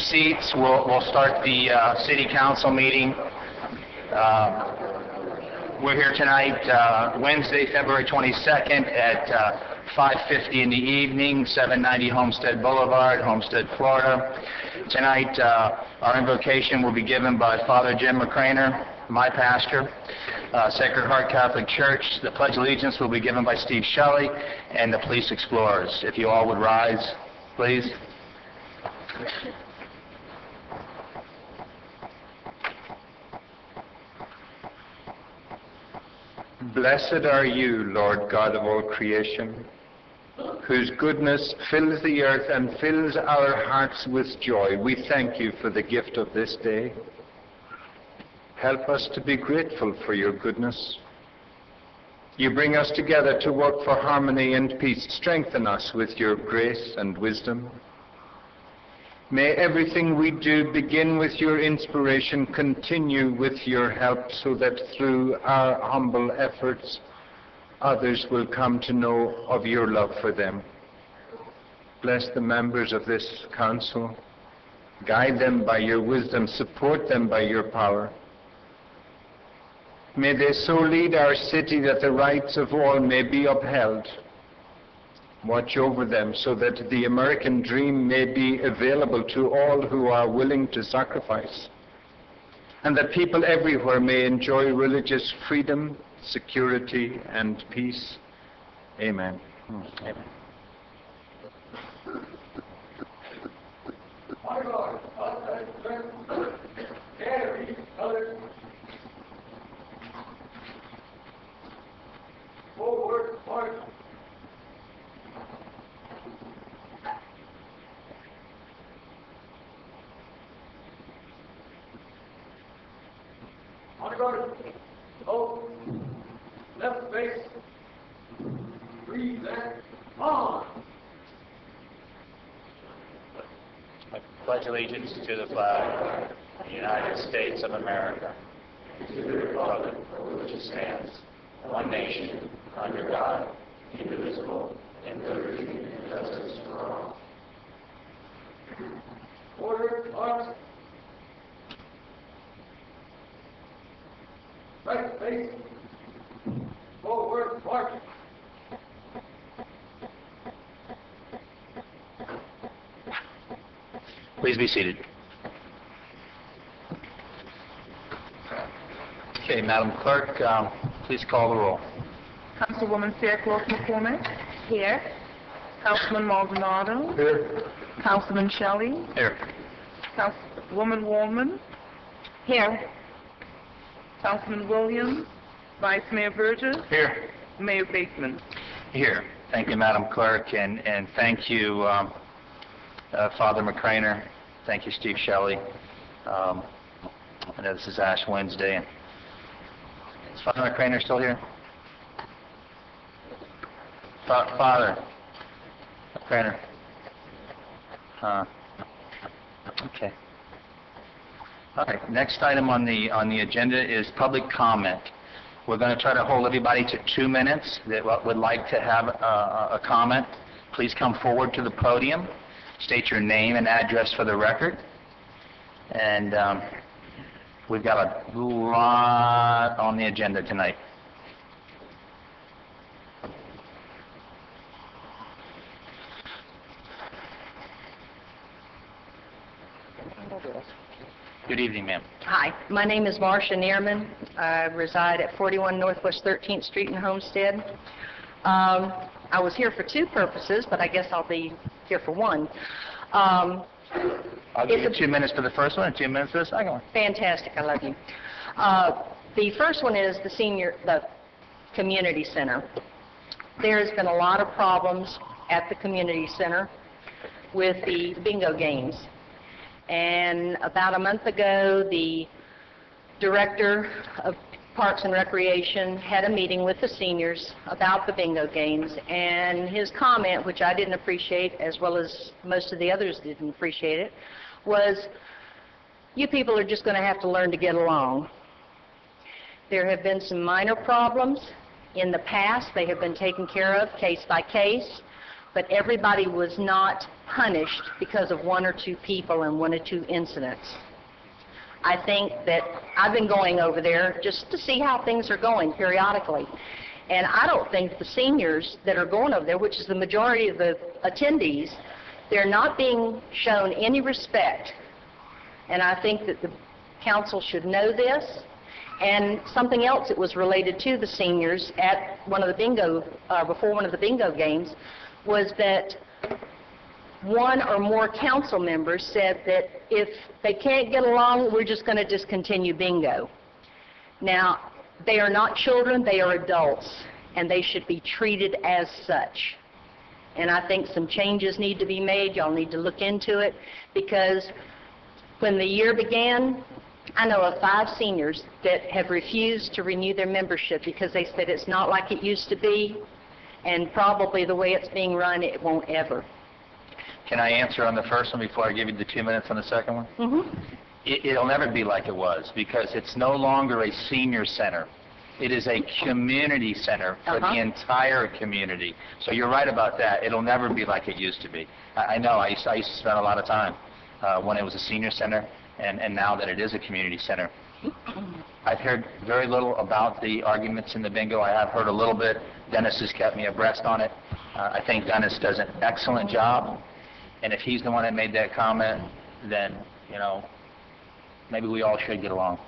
seats. We'll start the City Council meeting. We're here tonight, Wednesday, February 22nd at 5:50 in the evening, 790 Homestead Boulevard, Homestead, Florida. Tonight, our invocation will be given by Father Jim McCraner, my pastor, Sacred Heart Catholic Church. The Pledge of Allegiance will be given by Steve Shelley and the Police Explorers. If you all would rise, please. Blessed are you, Lord God of all creation, whose goodness fills the earth and fills our hearts with joy. We thank you for the gift of this day. Help us to be grateful for your goodness. You bring us together to work for harmony and peace. Strengthen us with your grace and wisdom. May everything we do begin with your inspiration, continue with your help, so that through our humble efforts, others will come to know of your love for them. Bless the members of this council. Guide them by your wisdom. Support them by your power. May they so lead our city that the rights of all may be upheld. Watch over them so that the American dream may be available to all who are willing to sacrifice, and that people everywhere may enjoy religious freedom, security, and peace. Amen. Amen. Forward, march. On guard. Oh, left face. Breathe and on. I pledge allegiance to the flag of the United States of America, to the republic for which it stands, one nation, under God, indivisible, and liberty and justice for all. Order, march. Right face. Forward, march. Please be seated. Okay, Madam Clerk, please call the roll. Councilwoman Faircloth McCormick. Here. Councilman Maldonado. Here. Councilman Shelley. Here. Councilwoman Wallman. Here. Councilman Williams. Vice Mayor Burgess. Here. Mayor Bateman. Here. Thank you, Madam Clerk, and thank you, Father McCraner. Thank you, Steve Shelley. I know this is Ash Wednesday. And is Father McCraner still here? Father McCraner. Okay. All right. Next item on the agenda is public comment. We're going to try to hold everybody to 2 minutes that would like to have a comment. Please come forward to the podium. State your name and address for the record. And we've got a lot on the agenda tonight. Good evening, ma'am. Hi, my name is Marcia Neerman. I reside at 41 Northwest 13th Street in Homestead. I was here for two purposes, but I guess I'll be here for one. I'll give you 2 minutes for the first one and 2 minutes for the second one. Fantastic, I love you. The first one is the community center. There's been a lot of problems at the community center with the bingo games. And about a month ago, the director of Parks and Recreation had a meeting with the seniors about the bingo games, and his comment, which I didn't appreciate as well as most of the others didn't appreciate it, was, you people are just going to have to learn to get along. There have been some minor problems in the past. They have been taken care of case by case. but everybody was not punished because of one or two people and one or two incidents. I think that I've been going over there just to see how things are going periodically. And I don't think the seniors that are going over there, which is the majority of the attendees, they're not being shown any respect. And I think that the council should know this. And something else that was related to the seniors at one of the bingo, before one of the bingo games, was that one or more council members said that if they can't get along, we're just going to discontinue bingo. Now, they are not children, they are adults, and they should be treated as such. And I think some changes need to be made. Y'all need to look into it, because when the year began, I know of 5 seniors that have refused to renew their membership because they said it's not like it used to be, and probably the way it's being run, it won't ever. Can I answer on the first one before I give you the 2 minutes on the second one? Mm-hmm. It'll never be like it was, because it's no longer a senior center. It is a community center for the entire community. So you're right about that. It'll never be like it used to be. I know. I used to spend a lot of time when it was a senior center, and now that it is a community center. I've heard very little about the arguments in the bingo. I have heard a little bit. Dennis has kept me abreast on it. I think Dennis does an excellent job. And if he's the one that made that comment, then, you know, maybe we all should get along.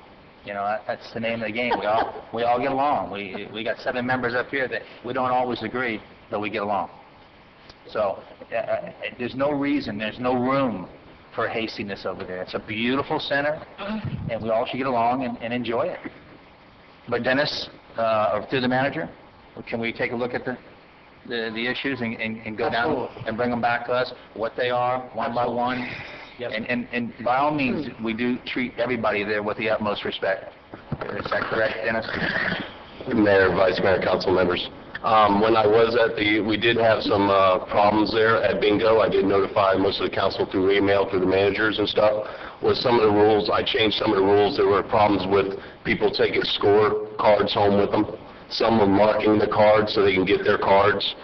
You know, that's the name of the game. We all get along. We got 7 members up here that we don't always agree, but we get along. So there's no reason, there's no room for hastiness over there. It's a beautiful center, and we all should get along and enjoy it. But Dennis, or through the manager, can we take a look at the issues and go down and bring them back to us, what they are, one by one? Yes. And by all means, we do treat everybody there with the utmost respect. Is that correct, Dennis? Mayor, Vice Mayor, council members. When I was at we did have some problems there at bingo. I did notify most of the council through email, through the managers and stuff. With some of the rules, I changed some of the rules. There were problems with people taking score cards home with them. Some were marking the cards so they can get their cards.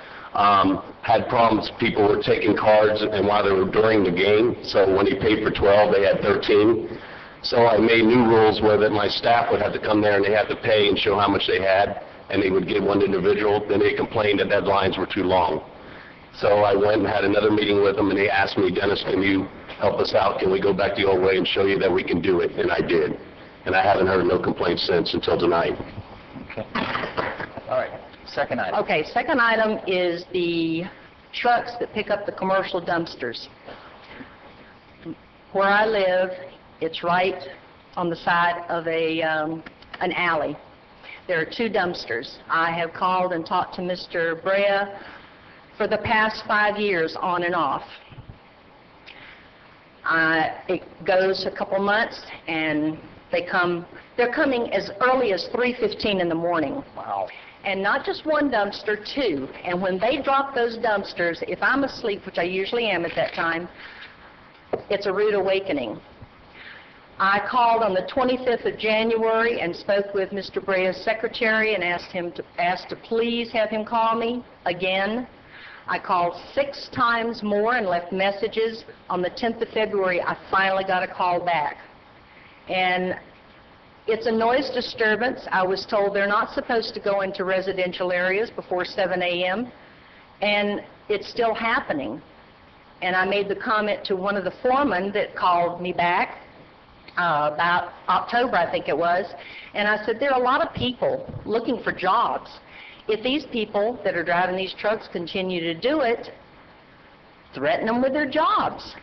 Had problems, people were taking cards and while they were during the game, so when he paid for 12, they had 13. So I made new rules where that my staff would have to come there and they had to pay and show how much they had, and they would give one individual. Then they complained that lines were too long. So I went and had another meeting with them, and they asked me, Dennis, can you help us out? Can we go back the old way and show you that we can do it? And I did. And I haven't heard no complaints since until tonight. Okay. All right. Second item. Okay, second item is the trucks that pick up the commercial dumpsters. Where I live, it's right on the side of an alley. There are 2 dumpsters. I have called and talked to Mr. Brea for the past 5 years on and off. It goes a couple months and they're coming as early as 3:15 in the morning. Wow. And not just one dumpster, 2. And when they drop those dumpsters, if I'm asleep, which I usually am at that time, it's a rude awakening. I called on the 25th of January and spoke with Mr. Brea's secretary and asked to please have him call me again. I called 6 times more and left messages. On the 10th of February, I finally got a call back. And it's a noise disturbance. I was told they're not supposed to go into residential areas before 7 a.m., and it's still happening. And I made the comment to one of the foremen that called me back about October, I think it was, and I said, there are a lot of people looking for jobs. If these people that are driving these trucks continue to do it, threaten them with their jobs.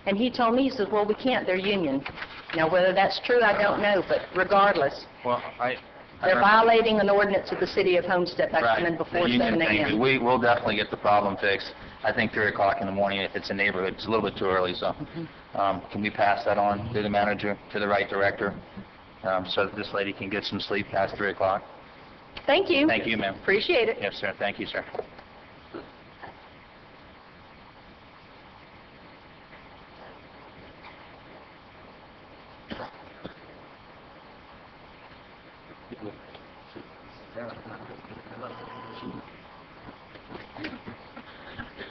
And he told me, he says, well, we can't, they're union. Now, whether that's true, I don't know, but regardless, Well, they're violating an ordinance of the city of Homestead by coming before 7 a.m. We'll definitely get the problem fixed. I think 3 o'clock in the morning, if it's a neighborhood, it's a little bit too early, so can we pass that on to the manager, to the right director, so that this lady can get some sleep past 3 o'clock? Thank you. Thank you, ma'am. Appreciate it. Yes, sir. Thank you, sir.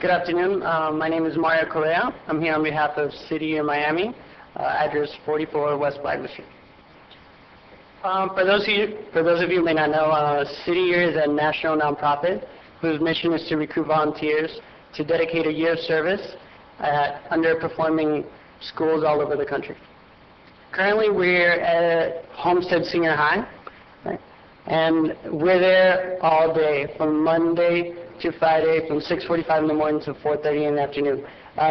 Good afternoon. My name is Mario Correa. I'm here on behalf of City of Miami, address 44 West Flagler Street. For those of you who may not know, City Year is a national nonprofit whose mission is to recruit volunteers to dedicate a year of service at underperforming schools all over the country. Currently, we're at Homestead Senior High, right? And we're there all day, from Monday to Friday, from 6:45 in the morning to 4:30 in the afternoon,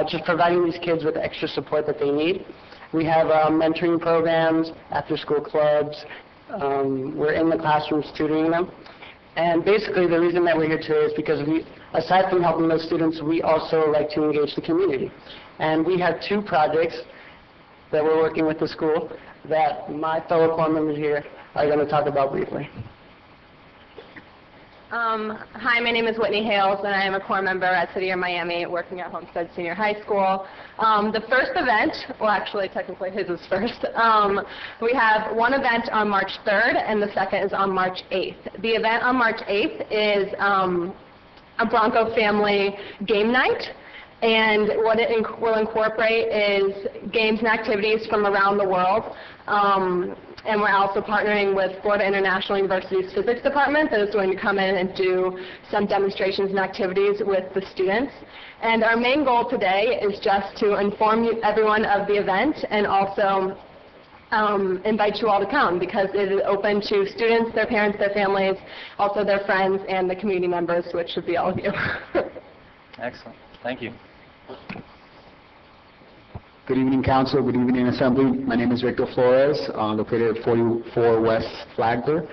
just providing these kids with extra support that they need. We have mentoring programs, after-school clubs. We're in the classrooms tutoring them. And basically, the reason that we're here today is because aside from helping those students, we also like to engage the community. And we have two projects that we're working with the school that my fellow corps members here are going to talk about briefly. Hi, my name is Whitney Hales, and I am a corps member at City of Miami, working at Homestead Senior High School. The first event, well, actually, technically his is first. We have one event on March 3rd, and the second is on March 8th. The event on March 8th is a Bronco family game night. And what it will incorporate is games and activities from around the world. And we're also partnering with Florida International University's physics department that is going to come in and do some demonstrations and activities with the students. And our main goal today is just to inform everyone of the event and also invite you all to come, because it is open to students, their parents, their families, also their friends, and the community members, which should be all of you. Excellent. Thank you. Good evening, Council. Good evening, Assembly. My name is Victor Flores, located at 44 West Flagler.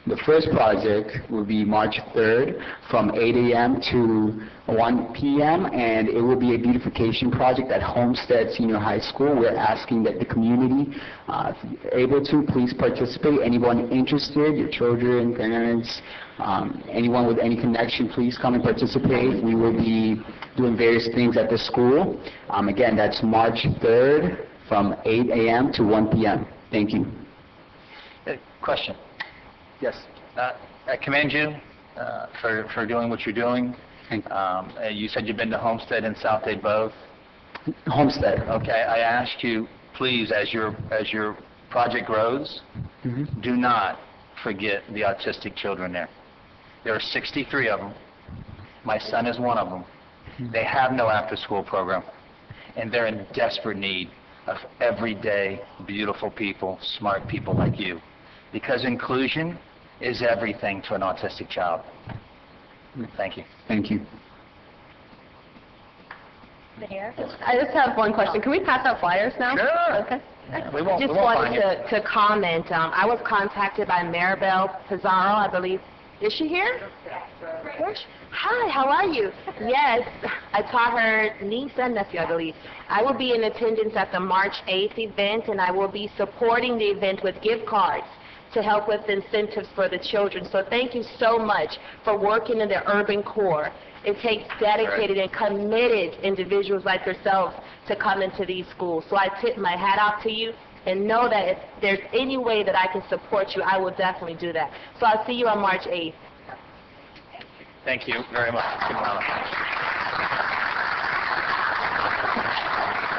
The first project will be March 3rd from 8 a.m. to 1 p.m., and it will be a beautification project at Homestead Senior High School. We're asking that the community, if you're able to, please participate. Anyone interested, your children, parents, anyone with any connection, please come and participate. We will be doing various things at the school. Again, that's March 3rd from 8 a.m. to 1 p.m. Thank you. Question. Yes. I commend you for doing what you're doing. You said you've been to Homestead and South Dade both? Homestead. Okay. I ask you, please, as your project grows, do not forget the autistic children there. There are 63 of them. My son is one of them. They have no after-school program, and they're in desperate need of everyday, beautiful people, smart people like you, because inclusion is everything to an autistic child. Thank you. Thank you. Mayor? I just have one question. Can we pass out flyers now? Sure. Okay. We won't Just find you. wanted to comment. I was contacted by Maribel Pizarro, I believe. Is she here? Hi, how are you? Yes, I taught her niece and nephew, I believe. I will be in attendance at the March 8th event, and I will be supporting the event with gift cards to help with incentives for the children. So thank you so much for working in the urban core. It takes dedicated and committed individuals like yourselves to come into these schools. So I tip my hat off to you, and know that if there's any way that I can support you, I will definitely do that. So I'll see you on March 8th. Thank you very much.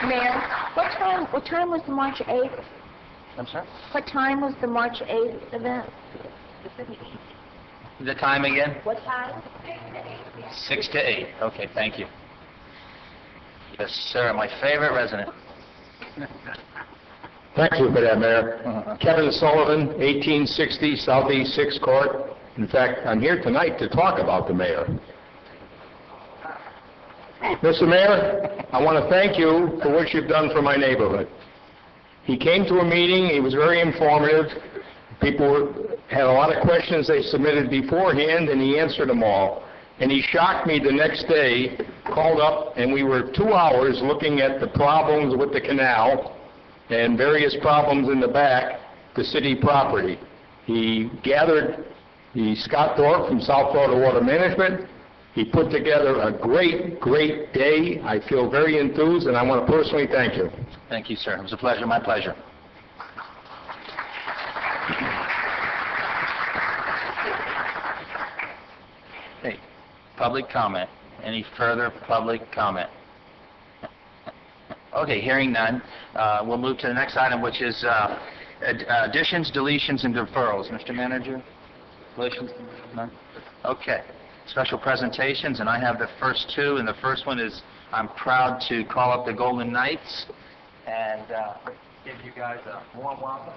Mayor, what time was the March 8th? I'm sorry? What time was the March 8th event? The time again? What time? 6 to 8. Okay, thank you. Yes, sir, my favorite resident. Thank you for that, Mayor. Kevin Sullivan, 1860 Southeast 6th Court. In fact, I'm here tonight to talk about the mayor. Mr. Mayor, I want to thank you for what you've done for my neighborhood. He came to a meeting, he was very informative. People had a lot of questions they submitted beforehand, and he answered them all. And he shocked me the next day, called up, and we were 2 hours looking at the problems with the canal and various problems in the back, the city property. He gathered Scott Thorpe from South Florida Water Management. He put together a great, great day. I feel very enthused, and I want to personally thank you. Thank you, sir. It was a pleasure, my pleasure. Hey, public comment. Any further public comment? Okay, hearing none, we'll move to the next item, which is additions, deletions, and deferrals. Mr. Manager? Deletions? None? Okay. Special presentations, and I have the first two, and the first one is I'm proud to call up the Golden Knights and give you guys a warm welcome.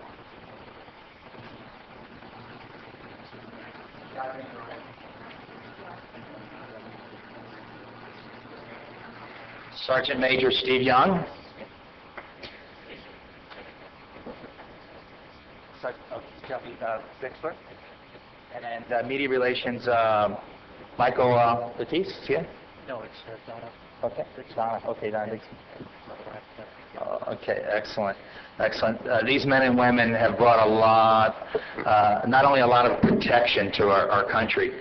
Sergeant Major Steve Young. Bixler. And Media Relations, Michael Batiste, yeah? No, it's Donna. Okay, Donna. Okay, Donna. Okay, excellent, excellent. These men and women have brought a lot, not only a lot of protection to our country,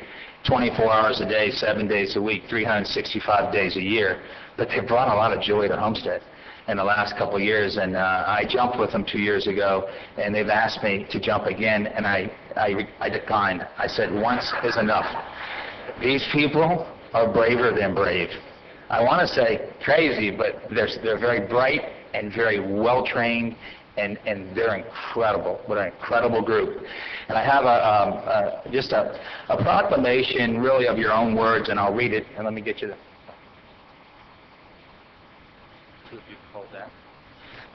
24 hours a day, 7 days a week, 365 days a year, but they've brought a lot of joy to Homestead in the last couple of years, and I jumped with them 2 years ago, and they've asked me to jump again, and I declined. I said once is enough. These people are braver than brave. I want to say crazy, but they're very bright and very well trained, and they're incredible. What an incredible group. And I have just a proclamation, really, of your own words, and I'll read it, and let me get you the...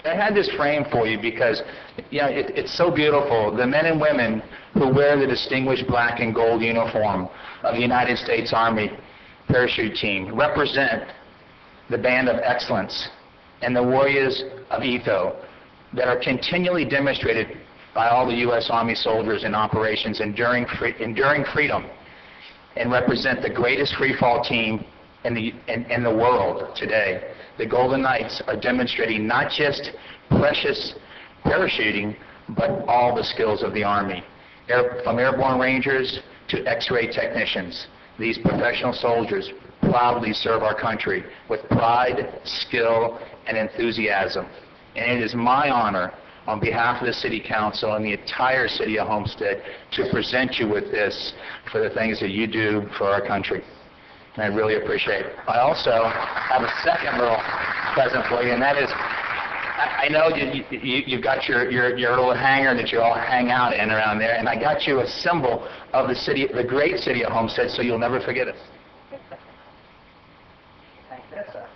I had this frame for you because, you know, it's so beautiful. The men and women who wear the distinguished black and gold uniform of the United States Army Parachute Team represent the band of excellence and the warriors of Etho that are continually demonstrated by all the U.S. Army soldiers in operations enduring freedom, and represent the greatest free-fall team in the world today. The Golden Knights are demonstrating not just precious parachuting, but all the skills of the Army. From airborne rangers to X-ray technicians, these professional soldiers proudly serve our country with pride, skill, and enthusiasm. And it is my honor, on behalf of the City Council and the entire City of Homestead, to present you with this for the things that you do for our country. And I really appreciate it. I also have a second little present for you, and that is, I know you've got your little hangar that you all hang out in around there, and I got you a symbol of the city, the great City of Homestead, so you'll never forget it. Thank you, sir.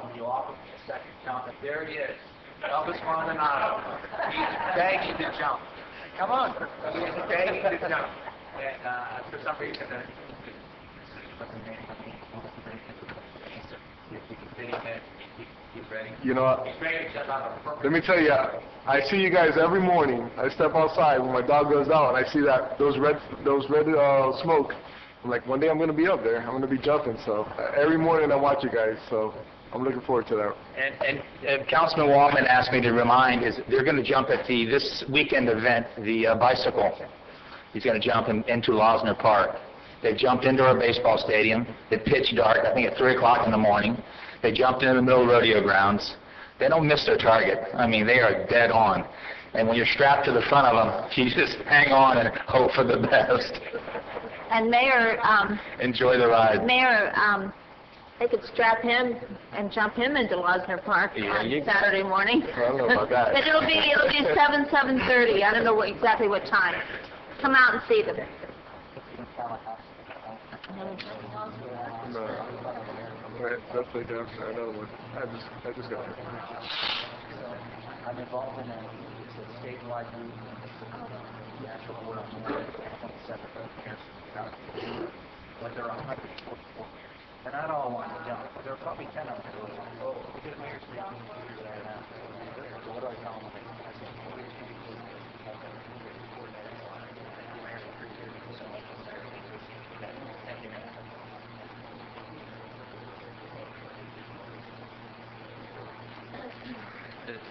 When you offer me a second jump, and there he is, Elvis Maldonado. He's begging to jump. Come on, he's begging to jump. And for some reason, you know, let me tell you, I see you guys every morning. I step outside when my dog goes out, and I see those red smoke. I'm like, one day I'm going to be up there. I'm going to be jumping. So every morning I watch you guys. So I'm looking forward to that. And Councilman Wallman asked me to remind, is they're going to jump at this weekend event, the bicycle. He's going to jump into Losner Park. They jumped into our baseball stadium. It's pitch dark, I think at 3 o'clock in the morning. They jumped into the middle of rodeo grounds. They don't miss their target. I mean, they are dead on. And when you're strapped to the front of them, you just hang on and hope for the best. And Mayor, enjoy the ride. Mayor, they could strap him and jump him into Losner Park on Saturday morning. I don't know about that. But it'll be 7:30. I don't know exactly what time. Come out and see them. No. Let's play down for another one. I just got it. I'm involved in a stabilizing the actual board on but there are 100 people. And not all want to jump. There are probably 10 of them. Oh, we get a mayor's meeting right now. So what do I tell them?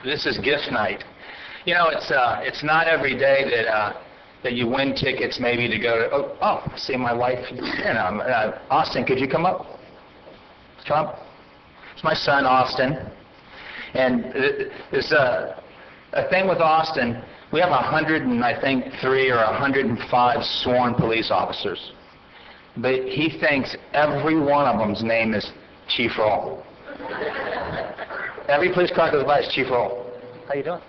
This is gift night. You know, it's not every day that you win tickets maybe to go to, see my wife, Austin, could you come up? Come up. It's my son, Austin. And there's a thing with Austin. We have 103 or 105 sworn police officers. But he thinks every one of them's name is Chief Roll. Every police car goes by is Chief Roll. How you doing?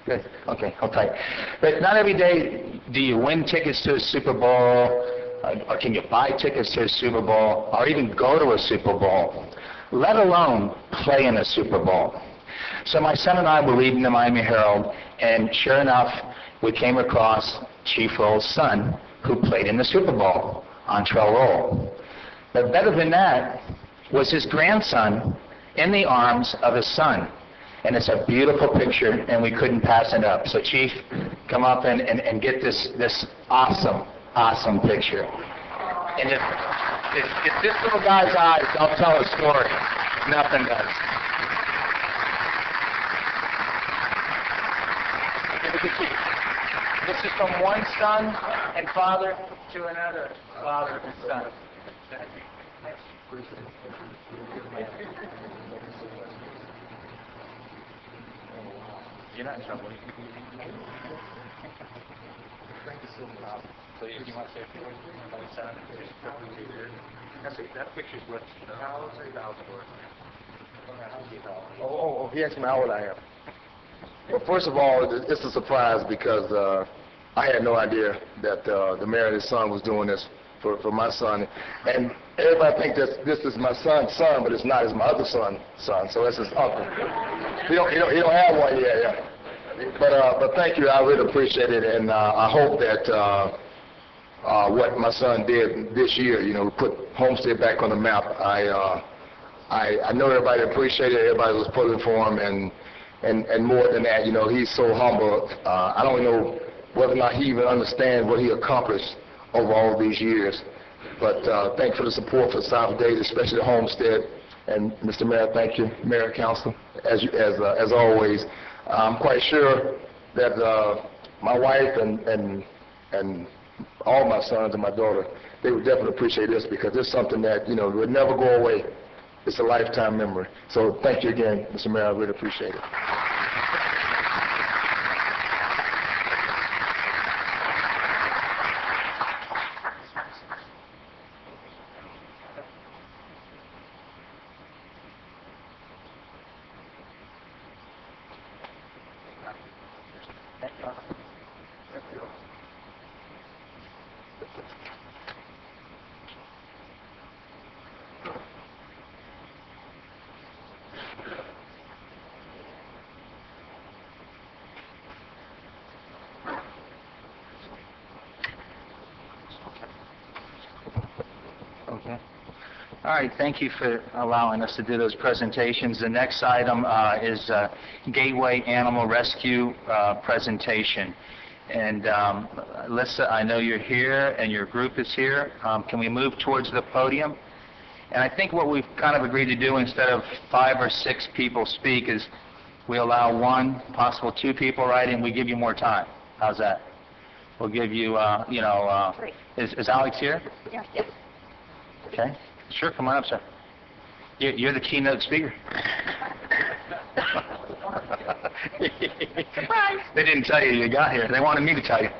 Good. Okay, hold tight. But not every day do you win tickets to a Super Bowl, or can you buy tickets to a Super Bowl, or even go to a Super Bowl, let alone play in a Super Bowl. So my son and I were reading the Miami Herald, and sure enough, we came across Chief Roll's son, who played in the Super Bowl, Antrell Roll. But better than that was his grandson in the arms of his son. And it's a beautiful picture, and we couldn't pass it up. So, Chief, come up and get this awesome picture. And if this little guy's eyes don't tell a story, nothing does. This is from one son and father to another father and son. You're not in trouble. Please, you want to say a few words about your son? That picture's worth $1,000. Oh, he asked me how old I am. Well, first of all, it's a surprise because I had no idea that the mayor and his son was doing this for my son. And everybody thinks that this is my son's son, but it's not. It's my other son's son. So it's his uncle. He don't have one yet. Yeah. But thank you. I really appreciate it, and I hope that what my son did this year, put Homestead back on the map. I know everybody appreciated it. Everybody was pulling for him, and more than that, he's so humble. I don't know whether or not he even understands what he accomplished over all these years. But thanks for the support for South Dade, especially Homestead. And Mr. Mayor, thank you, Mayor and Council, as always. I'm quite sure that my wife and all my sons and my daughter, they would definitely appreciate this because it's something that, would never go away. It's a lifetime memory. So thank you again, Mr. Mayor. I really appreciate it. Okay. All right, thank you for allowing us to do those presentations. The next item is Gateway Animal Rescue presentation. And Alyssa, I know you're here and your group is here. Can we move towards the podium? And I think what we've kind of agreed to do instead of 5 or 6 people speak is we allow 1, possible 2 people, right, and we give you more time. How's that? We'll give you, is Alex here? Yeah. Okay. Sure, come on up, sir. You're the keynote speaker. Surprise! They didn't tell you got here. They wanted me to tell you.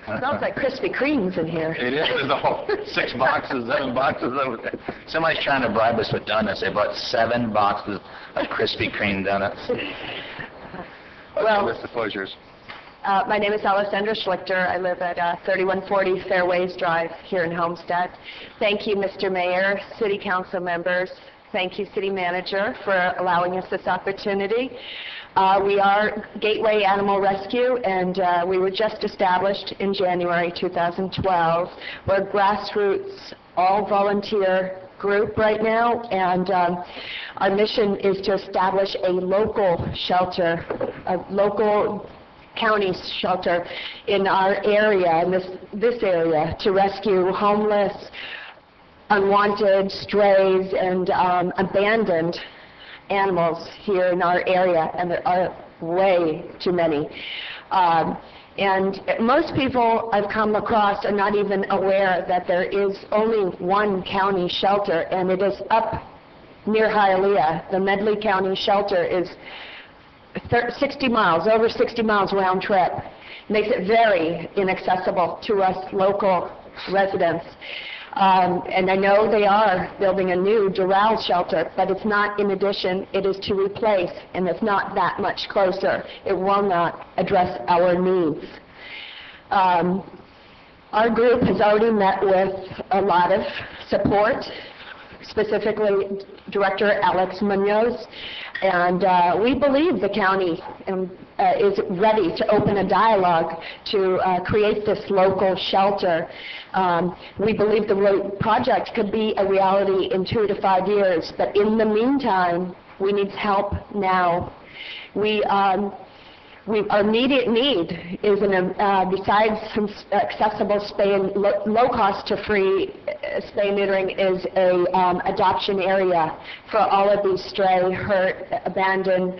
Smells like Krispy Kremes in here. It is. There's a whole 6 boxes, 7 boxes over there. Somebody's trying to bribe us with donuts. They bought 7 boxes of Krispy Kreme donuts. Well, What's the pleasures? my name is Alessandra Schlichter. I live at 3140 Fairways Drive here in Homestead. Thank you, Mr. Mayor, City Council members. Thank you, City Manager, for allowing us this opportunity. We are Gateway Animal Rescue, and we were just established in January 2012. We're a grassroots, all-volunteer group right now, and our mission is to establish a local shelter, a local county shelter in our area, in this area, to rescue homeless, unwanted strays, and abandoned animals here in our area, and there are way too many. And most people I've come across are not even aware that there is only one county shelter, and it is up near Hialeah. The Medley County shelter is 60 miles, over 60 miles round trip. Makes it very inaccessible to us local residents. And I know they are building a new Doral shelter, but it's not in addition, it is to replace, and it's not that much closer. It will not address our needs. Our group has already met with a lot of support, specifically Director Alex Munoz, and we believe the county is ready to open a dialogue to create this local shelter. We believe the project could be a reality in 2 to 5 years, but in the meantime, we need help now. Our immediate need is, besides some accessible low-cost to free spay neutering, is a adoption area for all of these stray, hurt, abandoned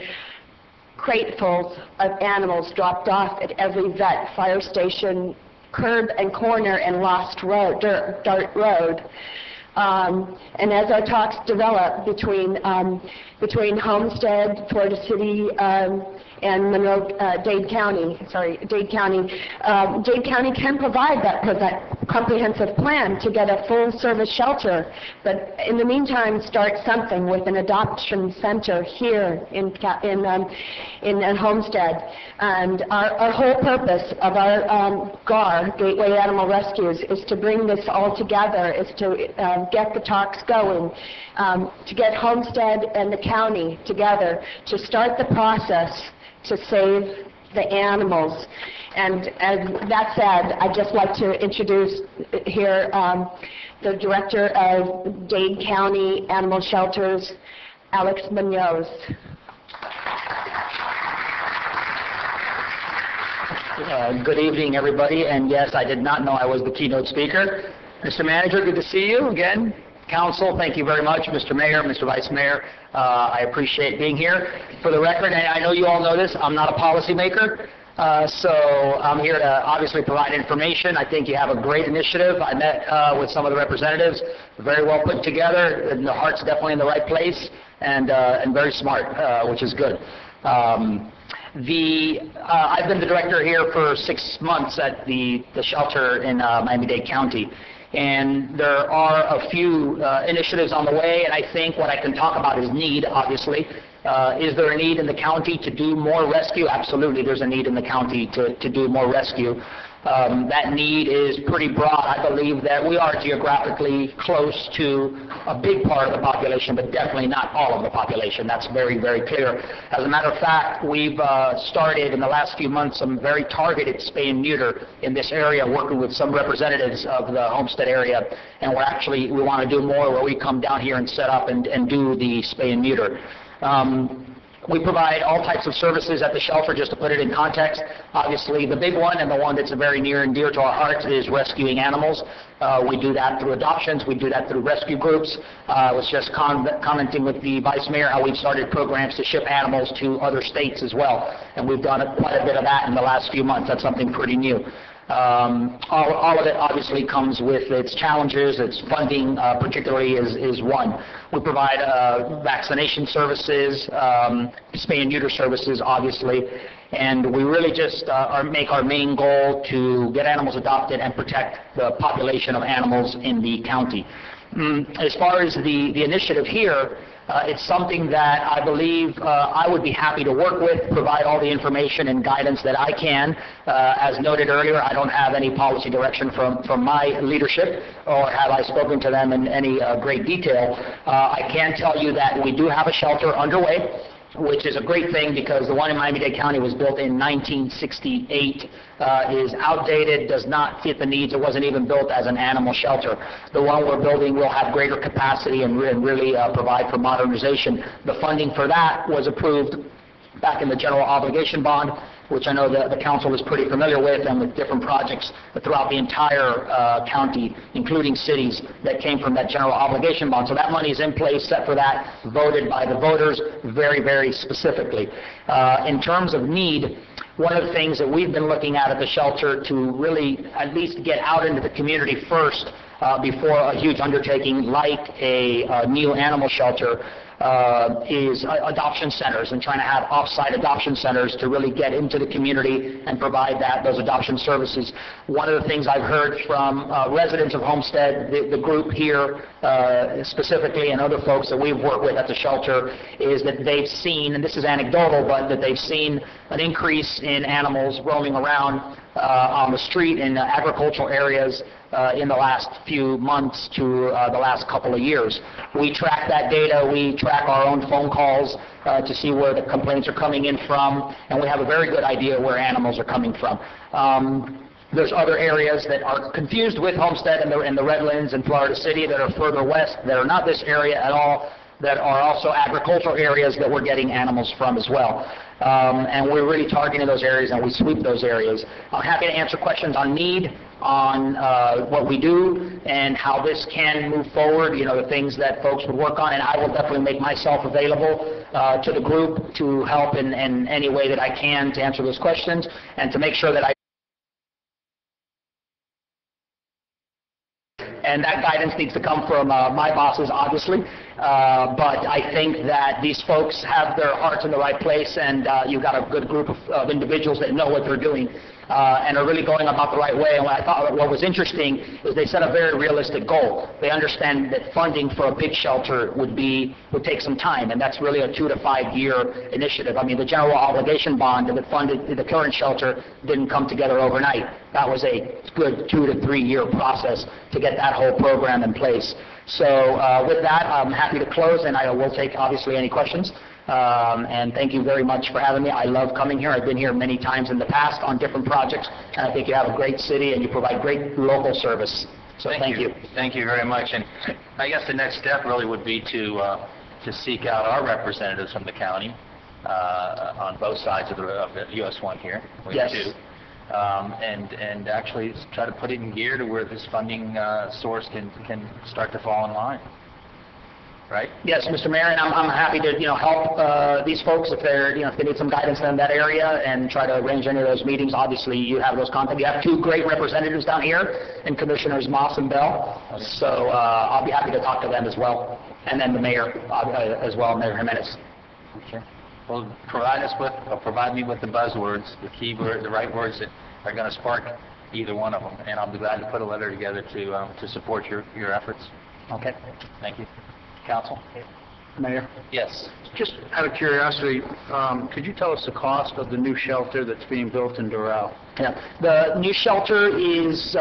cratefuls of animals dropped off at every vet, fire station, curb and corner, and lost road, dirt road. And as our talks develop between Homestead, Florida City, and Dade County can provide that comprehensive plan to get a full-service shelter, but in the meantime, start something with an adoption center here in Homestead. And our whole purpose of our GAR, Gateway Animal Rescues, is to bring this all together, is to get the talks going, to get Homestead and the county together to start the process to save the animals. And that said, I'd just like to introduce here the Director of Dade County Animal Shelters, Alex Munoz. Good evening, everybody, and yes, I did not know I was the keynote speaker. Mr. Manager, good to see you again. Council, thank you very much. Mr. Mayor, Mr. Vice Mayor, I appreciate being here. For the record, and I know you all know this, I'm not a policymaker, so I'm here to obviously provide information. I think you have a great initiative. I met with some of the representatives, very well put together, and the heart's definitely in the right place, and very smart, which is good. I've been the director here for 6 months at the shelter in Miami-Dade County. And there are a few initiatives on the way, and I think what I can talk about is need, obviously. Is there a need in the county to do more rescue? Absolutely, there's a need in the county to do more rescue. That need is pretty broad. I believe that we are geographically close to a big part of the population, but definitely not all of the population. That's very, very clear. As a matter of fact, we've started in the last few months some very targeted spay and neuter in this area, working with some representatives of the Homestead area, and we want to do more where we come down here and set up and do the spay and neuter. We provide all types of services at the shelter, just to put it in context. Obviously, the big one and the one that's very near and dear to our hearts is rescuing animals. We do that through adoptions. We do that through rescue groups. I was just commenting with the Vice Mayor how we've started programs to ship animals to other states as well. And we've done quite a bit of that in the last few months. That's something pretty new. All of it obviously comes with its challenges. Its funding particularly is one. We provide vaccination services, spay and neuter services, obviously, and we really just make our main goal to get animals adopted and protect the population of animals in the county. As far as the initiative here, it's something that I believe I would be happy to work with, provide all the information and guidance that I can. As noted earlier, I don't have any policy direction from my leadership, or have I spoken to them in any great detail. I can tell you that we do have a shelter underway, which is a great thing because the one in Miami-Dade County was built in 1968, is outdated, does not fit the needs. It wasn't even built as an animal shelter. The one we're building will have greater capacity and really provide for modernization. The funding for that was approved back in the general obligation bond, which I know the council is pretty familiar with, and with different projects throughout the entire county, including cities, that came from that general obligation bond. So that money is in place, set for that, voted by the voters very, very specifically. In terms of need, One of the things that we've been looking at the shelter to really at least get out into the community first before a huge undertaking like a new animal shelter is adoption centers, and trying to have off-site adoption centers to really get into the community and provide those adoption services. One of the things I've heard from residents of Homestead, the group here specifically, and other folks that we've worked with at the shelter, is that they've seen, and this is anecdotal, but that they've seen an increase in animals roaming around on the street in agricultural areas in the last few months to the last couple of years. We track that data. We track our own phone calls to see where the complaints are coming in from, and we have a very good idea where animals are coming from. There's other areas that are confused with Homestead and the Redlands and Florida City that are further west that are not this area at all, that are also agricultural areas that we're getting animals from as well. And we're really targeting those areas, and we sweep those areas. I'm happy to answer questions on need, on what we do, and how this can move forward, the things that folks would work on, and I will definitely make myself available to the group to help in any way that I can to answer those questions, and to make sure that and that guidance needs to come from my bosses, obviously. But I think that these folks have their hearts in the right place, and you've got a good group of individuals that know what they're doing and are really going about the right way. And what I thought what was interesting is they set a very realistic goal. They understand that funding for a big shelter would take some time, and that's really a 2 to 5 year initiative. I mean, the general obligation bond that funded the current shelter didn't come together overnight. That was a good 2 to 3 year process to get that whole program in place. So with that, I'm happy to close, and I will take, obviously, any questions. And thank you very much for having me. I love coming here. I've been here many times in the past on different projects, and I think you have a great city, and you provide great local service. So thank you. Thank you very much. And I guess the next step really would be to seek out our representatives from the county on both sides of the US 1 here. We have two. And actually try to put it in gear to where this funding source can start to fall in line. Right? Yes, Mr. Mayor, and I'm happy to help these folks if they need some guidance in that area, and try to arrange any of those meetings. Obviously, you have those contacts. You have two great representatives down here, and Commissioners Moss and Bell. So I'll be happy to talk to them as well, and then the mayor as well, Mayor Jimenez. Okay. Well, provide me with the buzzwords, the keyword, the right words that are going to spark either one of them, and I'll be glad to put a letter together to support your efforts. Okay. Thank you. Council? Mayor? Yes. Just out of curiosity, could you tell us the cost of the new shelter that's being built in Doral? Yeah. The new shelter is,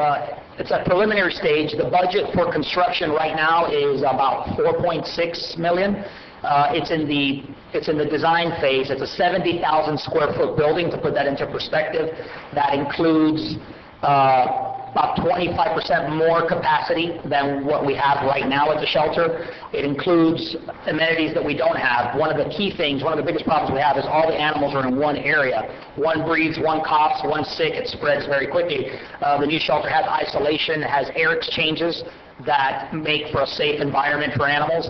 it's at preliminary stage. The budget for construction right now is about $4.6 million. It's in the design phase. It's a 70,000 square foot building, to put that into perspective. That includes about 25% more capacity than what we have right now at the shelter. It includes amenities that we don't have. One of the key things, one of the biggest problems we have is all the animals are in one area. One breathes, one coughs, one's sick, it spreads very quickly. The new shelter has isolation, has air exchanges that make for a safe environment for animals.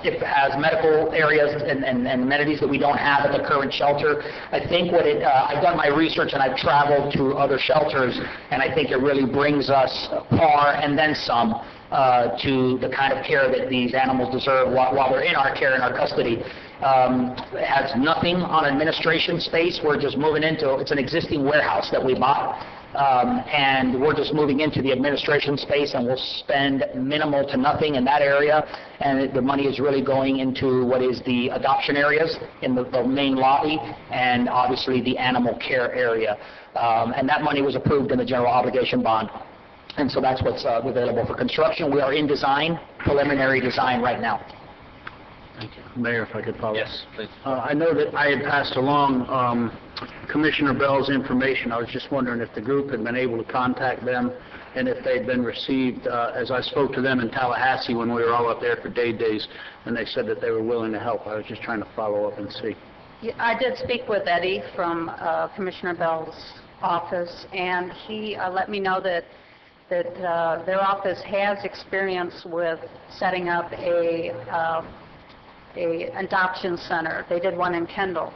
It has medical areas and amenities that we don't have at the current shelter. I think I've done my research and I've traveled to other shelters, and I think it really brings us par and then some to the kind of care that these animals deserve while they're in our care and our custody. It has nothing on administration space. We're just moving into, it's an existing warehouse that we bought. And we're just moving into the administration space, and we'll spend minimal to nothing in that area, and the money is really going into what is the adoption areas in the main lobby, and obviously the animal care area. And that money was approved in the general obligation bond. And so that's what's available for construction. We are in design, preliminary design right now. Thank you. Mayor, if I could follow. Yes, please. I know that I had passed along Commissioner Bell's information. I was just wondering if the group had been able to contact them, and if they'd been received, as I spoke to them in Tallahassee when we were all up there for days, and they said that they were willing to help. I was just trying to follow up and see. Yeah, I did speak with Eddie from Commissioner Bell's office, and he let me know that their office has experience with setting up a adoption center. They did one in Kendall.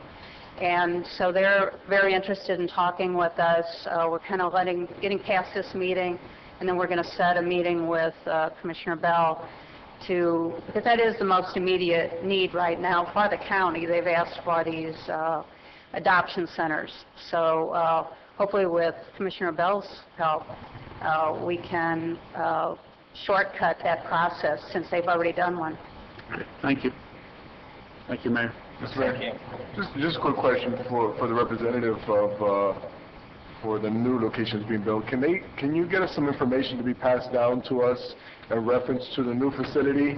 And so they're very interested in talking with us. We're kind of getting past this meeting, and then we're going to set a meeting with Commissioner Bell because that is the most immediate need right now for the county. They've asked for these adoption centers. So hopefully with Commissioner Bell's help, we can shortcut that process since they've already done one. Thank you. Thank you, Mayor. Mr. Mayor, just a quick question for the representative for the new locations being built. Can you get us some information to be passed down to us in reference to the new facility?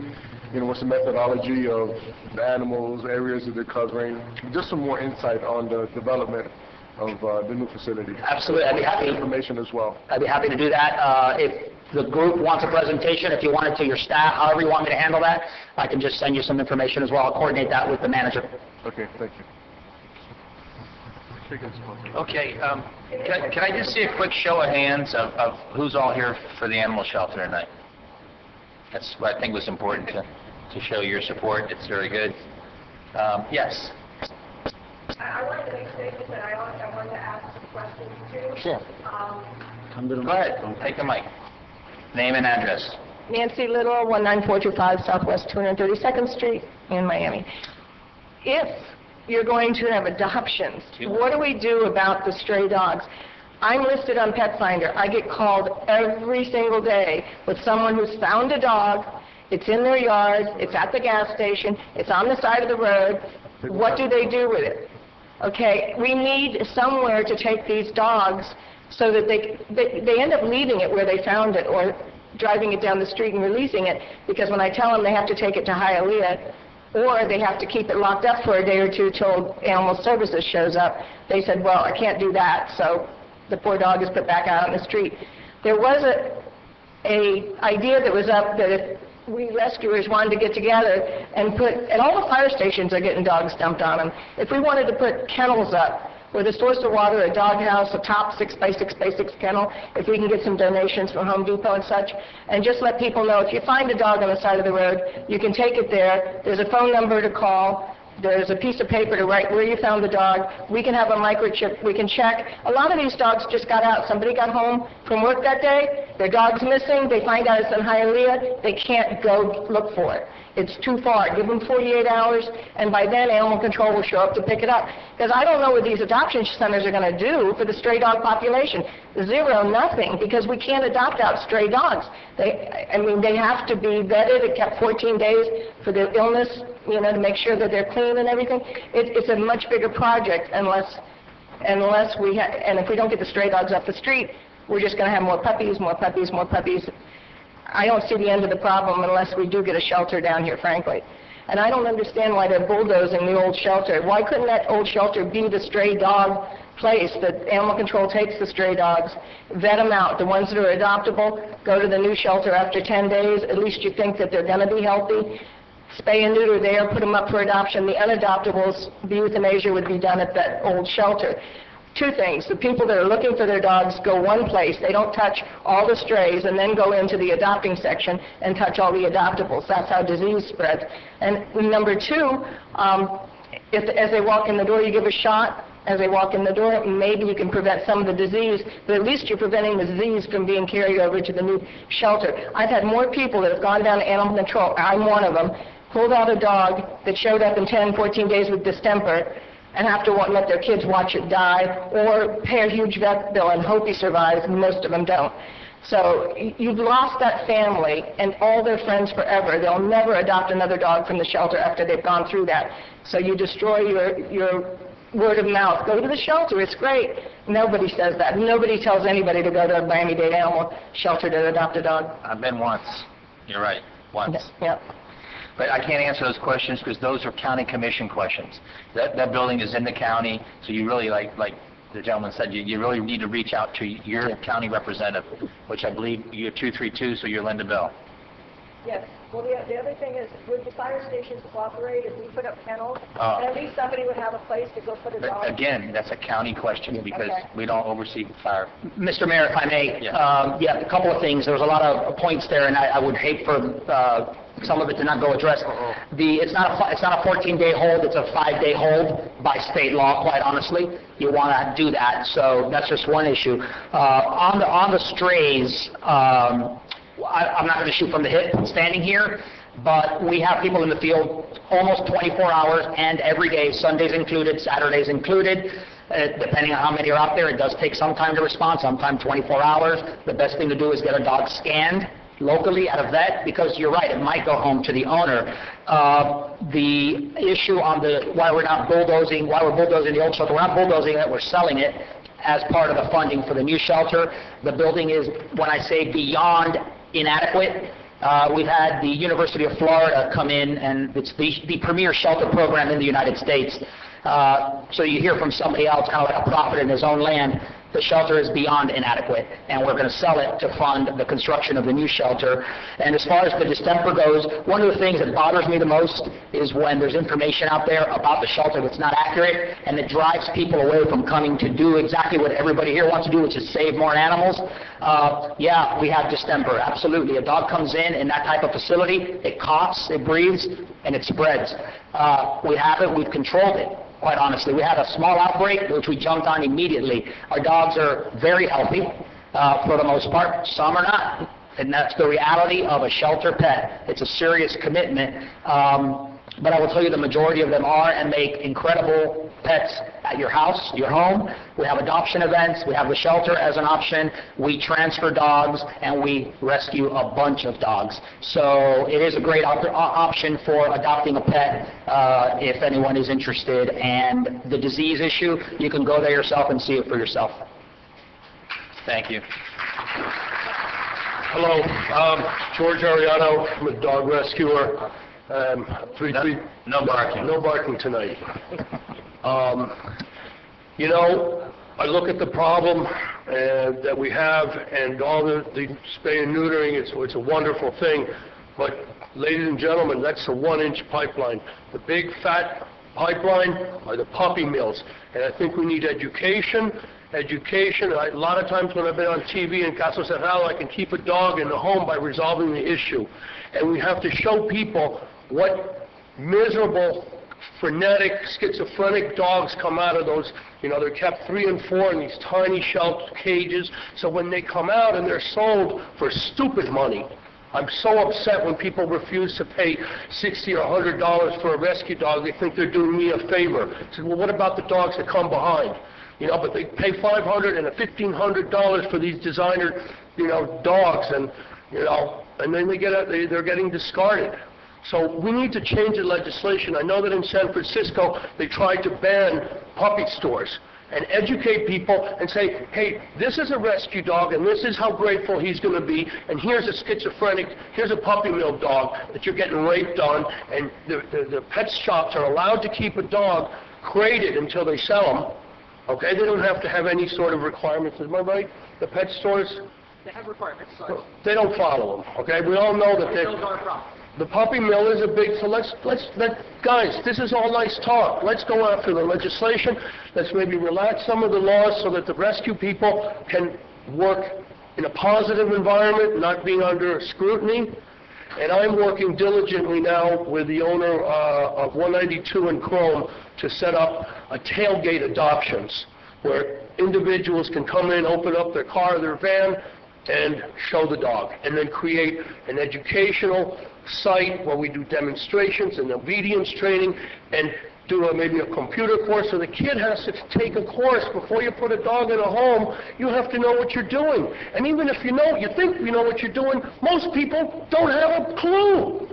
You know, what's the methodology of the animals, areas that they're covering? Just some more insight on the development of the new facility. Absolutely, I'd be happy. Information as well. I'd be happy to do that. If the group wants a presentation, if you want it to your staff, however you want me to handle that, I can just send you some information as well. I'll coordinate that with the manager. Okay, thank you. Okay, can I just see a quick show of hands of who's all here for the animal shelter tonight? That's what I think was important to show your support. It's very good. Yes. I wanted to make a statement that I wanted to ask some questions too. Sure. Go ahead, take the mic. Name and address. Nancy Little, 19425 Southwest 232nd Street in Miami. If you're going to have adoptions, what do we do about the stray dogs? I'm listed on Pet Finder. I get called every single day with someone who's found a dog. It's in their yard. It's at the gas station. It's on the side of the road. What do they do with it? Okay, we need somewhere to take these dogs so that they end up leaving it where they found it or driving it down the street and releasing it, because when I tell them they have to take it to Hialeah or they have to keep it locked up for a day or two till Animal Services shows up, they said, well, I can't do that, so the poor dog is put back out on the street. There was a idea that was up that if we rescuers wanted to get together and and all the fire stations are getting dogs dumped on them. If we wanted to put kennels up with a source of water, a dog house, a top 6x6x6 kennel, if we can get some donations from Home Depot and such, and just let people know if you find a dog on the side of the road, you can take it there. There's a phone number to call. There's a piece of paper to write where you found the dog. We can have a microchip. We can check. A lot of these dogs just got out. Somebody got home from work that day. Their dog's missing. They find out it's in Hialeah. They can't go look for it. It's too far. Give them 48 hours, and by then Animal Control will show up to pick it up. Because I don't know what these adoption centers are going to do for the stray dog population. Zero, nothing, because we can't adopt out stray dogs. They have to be vetted. It kept 14 days for their illness, to make sure that they're clean and everything. It's a much bigger project unless we and if we don't get the stray dogs off the street, we're just going to have more puppies, more puppies, more puppies. I don't see the end of the problem unless we do get a shelter down here, frankly. And I don't understand why they're bulldozing the old shelter. Why couldn't that old shelter be the stray dog place that Animal Control takes the stray dogs, vet them out. The ones that are adoptable go to the new shelter after 10 days. At least you think that they're going to be healthy. Spay and neuter there, put them up for adoption. The unadoptables, the euthanasia would be done at that old shelter. Two things. The people that are looking for their dogs go one place. They don't touch all the strays and then go into the adopting section and touch all the adoptables. That's how disease spreads. And number two, as they walk in the door, you give a shot. As they walk in the door, maybe you can prevent some of the disease, but at least you're preventing the disease from being carried over to the new shelter. I've had more people that have gone down to Animal Control, I'm one of them, pulled out a dog that showed up in 10, 14 days with distemper, and have to let their kids watch it die, or pay a huge vet bill and hope he survives, and most of them don't. So you've lost that family and all their friends forever. They'll never adopt another dog from the shelter after they've gone through that. So you destroy your word of mouth. Go to the shelter, it's great. Nobody says that. Nobody tells anybody to go to a Miami-Dade animal shelter to adopt a dog. I've been once. You're right, once. Yep. But I can't answer those questions because those are county commission questions. That building is in the county, so you really, like the gentleman said, you really need to reach out to your county representative, which I believe you're 232, so you're Linda Bell. Yes. Well, the other thing is, would the fire stations cooperate if we put up kennels? And at least somebody would have a place to go put a dog. Again, that's a county question because we don't oversee fire. Mr. Mayor, if I may, a couple of things. There was a lot of points there, and I would hate for some of it did not go addressed. It's not a 14-day hold, it's a 5-day hold by state law, quite honestly. You want to do that, so that's just one issue. On the strays, I'm not going to shoot from the hip standing here, but we have people in the field almost 24 hours and every day, Sundays included, Saturdays included. Depending on how many are out there, it does take some time to respond, sometimes 24 hours. The best thing to do is get a dog scanned locally at a vet, because you're right, it might go home to the owner. The issue on why we're bulldozing the old shelter, we're not bulldozing it, we're selling it as part of the funding for the new shelter. The building is, when I say beyond inadequate, we've had the University of Florida come in, and it's the premier shelter program in the United States. So you hear from somebody else, kind of like a prophet in his own land. The shelter is beyond inadequate, and we're going to sell it to fund the construction of the new shelter. And as far as the distemper goes, one of the things that bothers me the most is when there's information out there about the shelter that's not accurate, and it drives people away from coming to do exactly what everybody here wants to do, which is save more animals. Yeah, we have distemper, absolutely. A dog comes in that type of facility, it coughs, it breathes, and it spreads. We have it, we've controlled it. Quite honestly, we had a small outbreak, which we jumped on immediately. Our dogs are very healthy, for the most part. Some are not, and that's the reality of a shelter pet. It's a serious commitment, but I will tell you the majority of them are and make incredible pets at your house, your home. We have adoption events. We have the shelter as an option. We transfer dogs, and we rescue a bunch of dogs. So it is a great option for adopting a pet if anyone is interested. And the disease issue, you can go there yourself and see it for yourself. Thank you. Hello, George Ariano. I'm a dog rescuer. No barking. No barking tonight. You know, I look at the problem that we have, and all the spay and neutering. It's a wonderful thing, but ladies and gentlemen, that's a 1-inch pipeline. The big fat pipeline are the puppy mills, and I think we need education. A lot of times when I've been on TV and Caso Cerrado, I can keep a dog in the home by resolving the issue, and we have to show people what miserable, frenetic, schizophrenic dogs come out of those. You know, they're kept 3 and 4 in these tiny shelter cages. So when they come out and they're sold for stupid money, I'm so upset when people refuse to pay $60 or $100 for a rescue dog. They think they're doing me a favor. I said, well, what about the dogs that come behind? You know, but they pay $500 and $1,500 for these designer, dogs, and and then they're getting discarded. So we need to change the legislation. I know that in San Francisco they tried to ban puppy stores and educate people and say, hey, this is a rescue dog and this is how grateful he's going to be, and here's a puppy mill dog that you're getting raped on, and the pet shops are allowed to keep a dog crated until they sell them. Okay, they don't have to have any sort of requirements. Am I right? The pet stores? They have requirements. They don't follow them. Okay, we all know that the puppy mill is a big. So guys, this is all nice talk. Let's go after the legislation. Let's maybe relax some of the laws so that the rescue people can work in a positive environment, not being under scrutiny. And I'm working diligently now with the owner of 192 in Chrome to set up a tailgate adoptions where individuals can come in, open up their car or their van, and show the dog, and then create an educational site where we do demonstrations and obedience training, and do maybe a computer course. So the kid has to take a course before you put a dog in a home. You have to know what you're doing, and even if you think you know what you're doing, most people don't have a clue.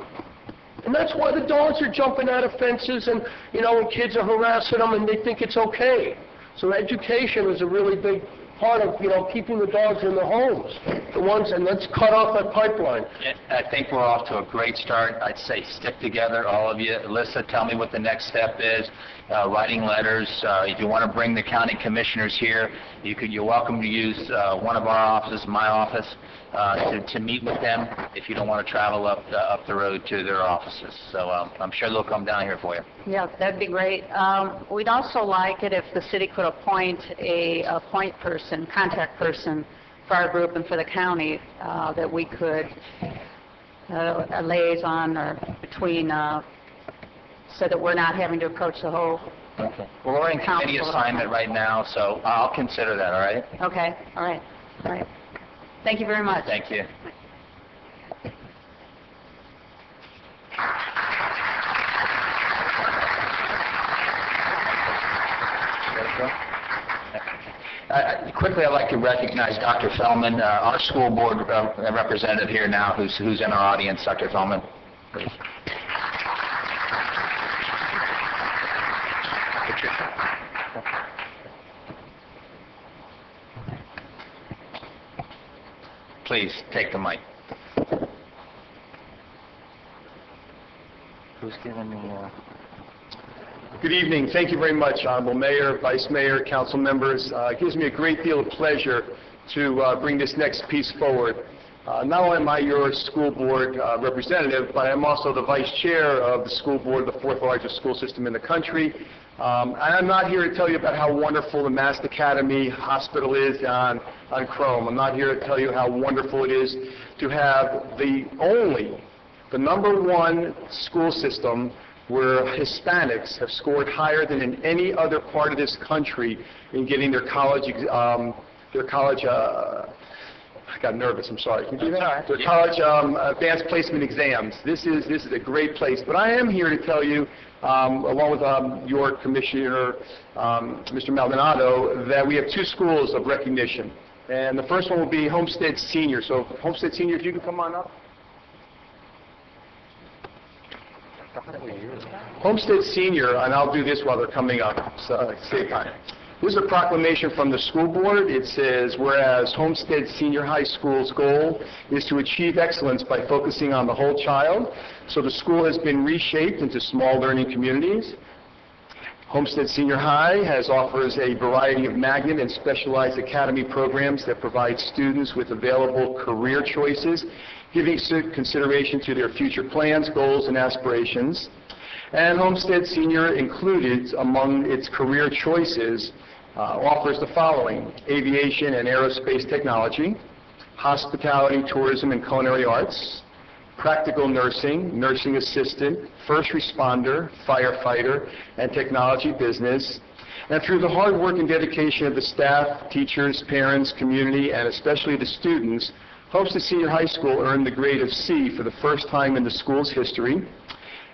And that's why the dogs are jumping out of fences, and and kids are harassing them, and they think it's okay. So education is a really big part of keeping the dogs in the homes, and let's cut off that pipeline. I think we're off to a great start. I'd say stick together, all of you. Alyssa, tell me what the next step is. Writing letters. If you want to bring the county commissioners here, you're welcome to use one of our offices, my office, to meet with them if you don't want to travel up the road to their offices. So I'm sure they'll come down here for you. Yeah, that'd be great. We'd also like it if the city could appoint a contact person for our group and for the county, that we could a liaison or between, so that we're not having to approach the whole. Okay. Well, we're in committee Council. assignment right now, so I'll consider that, all right? Okay, all right, all right. Thank you very much. Thank you. Quickly, I'd like to recognize Dr. Feldman, our school board representative here now, who's in our audience. Dr. Feldman, please. Please, take the mic. Who's giving me... Good evening. Thank you very much, Honorable Mayor, Vice Mayor, council members. It gives me a great deal of pleasure to bring this next piece forward. Not only am I your school board representative, but I'm also the vice chair of the school board, the fourth largest school system in the country. And I'm not here to tell you about how wonderful the Mass Academy Hospital is on Chrome. I'm not here to tell you how wonderful it is to have the number one school system where Hispanics have scored higher than in any other part of this country in getting their college, I got nervous, I'm sorry. Can you do that? Their college advanced placement exams. This is a great place. But I am here to tell you, along with your commissioner, Mr. Maldonado, that we have two schools of recognition. And the first one will be Homestead Senior. So Homestead Senior, if you can come on up. Homestead Senior, and I'll do this while they're coming up, so save time. This is a proclamation from the school board. It says, whereas Homestead Senior High School's goal is to achieve excellence by focusing on the whole child, so the school has been reshaped into small learning communities. Homestead Senior High offers a variety of magnet and specialized academy programs that provide students with available career choices, giving consideration to their future plans, goals, and aspirations. And Homestead Senior included among its career choices offers the following: aviation and aerospace technology, hospitality, tourism, and culinary arts, practical nursing, nursing assistant, first responder, firefighter, and technology business. And through the hard work and dedication of the staff, teachers, parents, community, and especially the students, Homestead Senior High School earned the grade of C for the first time in the school's history.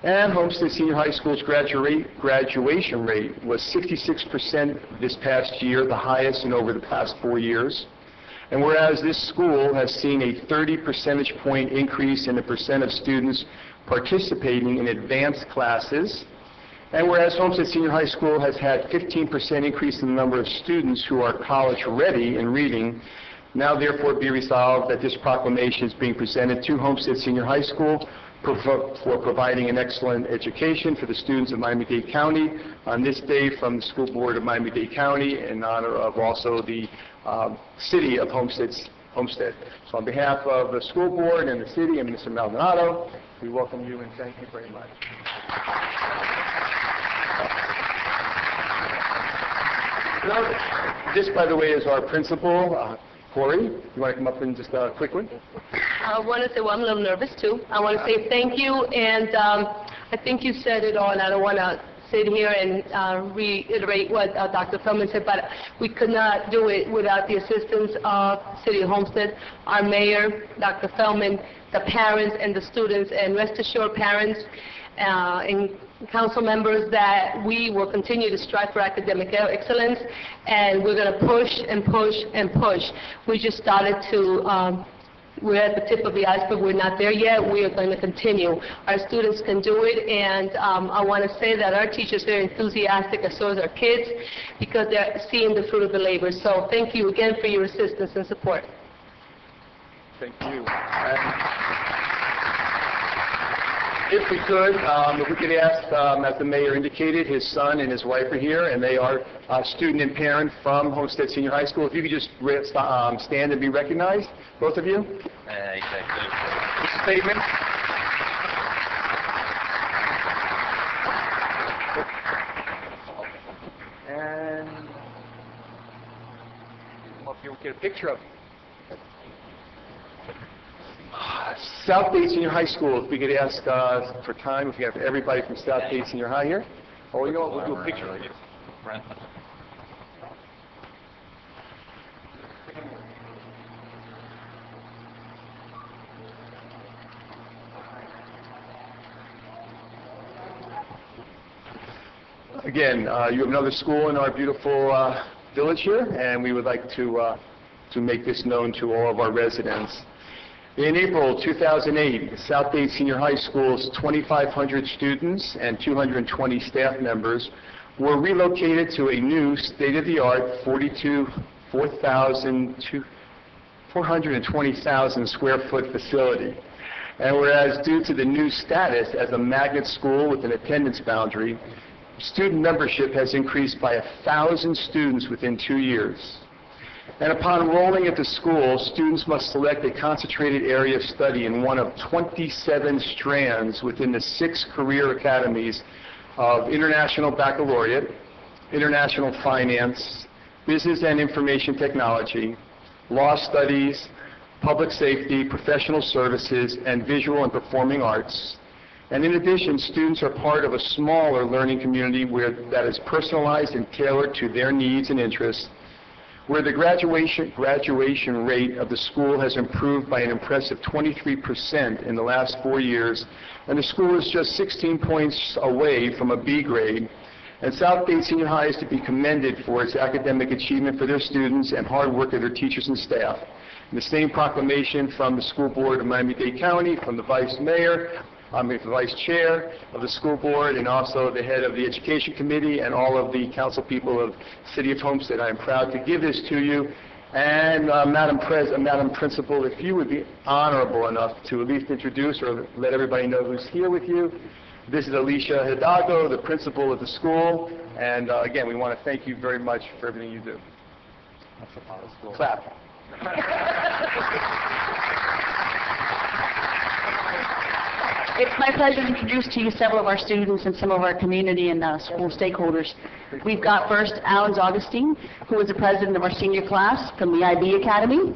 And Homestead Senior High School's graduation rate was 66% this past year, the highest in over the past 4 years. And whereas this school has seen a 30 percentage point increase in the percent of students participating in advanced classes, and whereas Homestead Senior High School has had 15% increase in the number of students who are college ready in reading, now therefore be resolved that this proclamation is being presented to Homestead Senior High School for providing an excellent education for the students of Miami-Dade County on this day from the School Board of Miami-Dade County in honor of also the city of Homestead. So on behalf of the school board and the city and Mr. Maldonado, we welcome you and thank you very much. This, by the way, is our principal, Corey. You want to come up and just a quick one? I want to say, well, I'm a little nervous too. I want to say thank you, and I think you said it all, and I don't want to sit here and reiterate what Dr. Feldman said, but we could not do it without the assistance of City of Homestead, our mayor, Dr. Feldman, the parents and the students, and rest assured parents and council members that we will continue to strive for academic excellence, and we're going to push and push and push. We just started to we're at the tip of the iceberg. We're not there yet. We are going to continue. Our students can do it, and I want to say that our teachers are very enthusiastic, as so is our kids, because they're seeing the fruit of the labor. So thank you again for your assistance and support. Thank you. If we could ask, as the mayor indicated, his son and his wife are here, and they are student and parent from Homestead Senior High School. If you could just stand and be recognized, both of you. Statement. And come up here, we'll get a picture of you. South Bay Senior High School, if we could ask for time, if we have everybody from South Bay Senior High here. Oh, you know what, we'll do a picture of you. Again, you have another school in our beautiful village here, and we would like to make this known to all of our residents. In April 2008, South Bay Senior High School's 2,500 students and 220 staff members were relocated to a new state-of-the-art 420,000 square foot facility. And whereas due to the new status as a magnet school with an attendance boundary, student membership has increased by 1,000 students within 2 years. And upon enrolling at the school, students must select a concentrated area of study in one of 27 strands within the 6 career academies of International Baccalaureate, International Finance, Business and Information Technology, Law Studies, Public Safety, Professional Services, and Visual and Performing Arts. And in addition, students are part of a smaller learning community that is personalized and tailored to their needs and interests, where the graduation rate of the school has improved by an impressive 23% in the last 4 years, and the school is just 16 points away from a B grade. And South Bay Senior High is to be commended for its academic achievement for their students and hard work of their teachers and staff. And the same proclamation from the school board of Miami-Dade County, from the vice chair of the school board, and also the head of the education committee, and all of the council people of the city of Homestead. I am proud to give this to you. And Madam Principal, if you would be honorable enough to at least introduce or let everybody know who's here with you. This is Alicia Hidalgo, the principal of the school. And again, we want to thank you very much for everything you do. Clap. It's my pleasure to introduce to you several of our students and some of our community and school stakeholders. We've got first Alan Augustine, who is the president of our senior class from the IB Academy.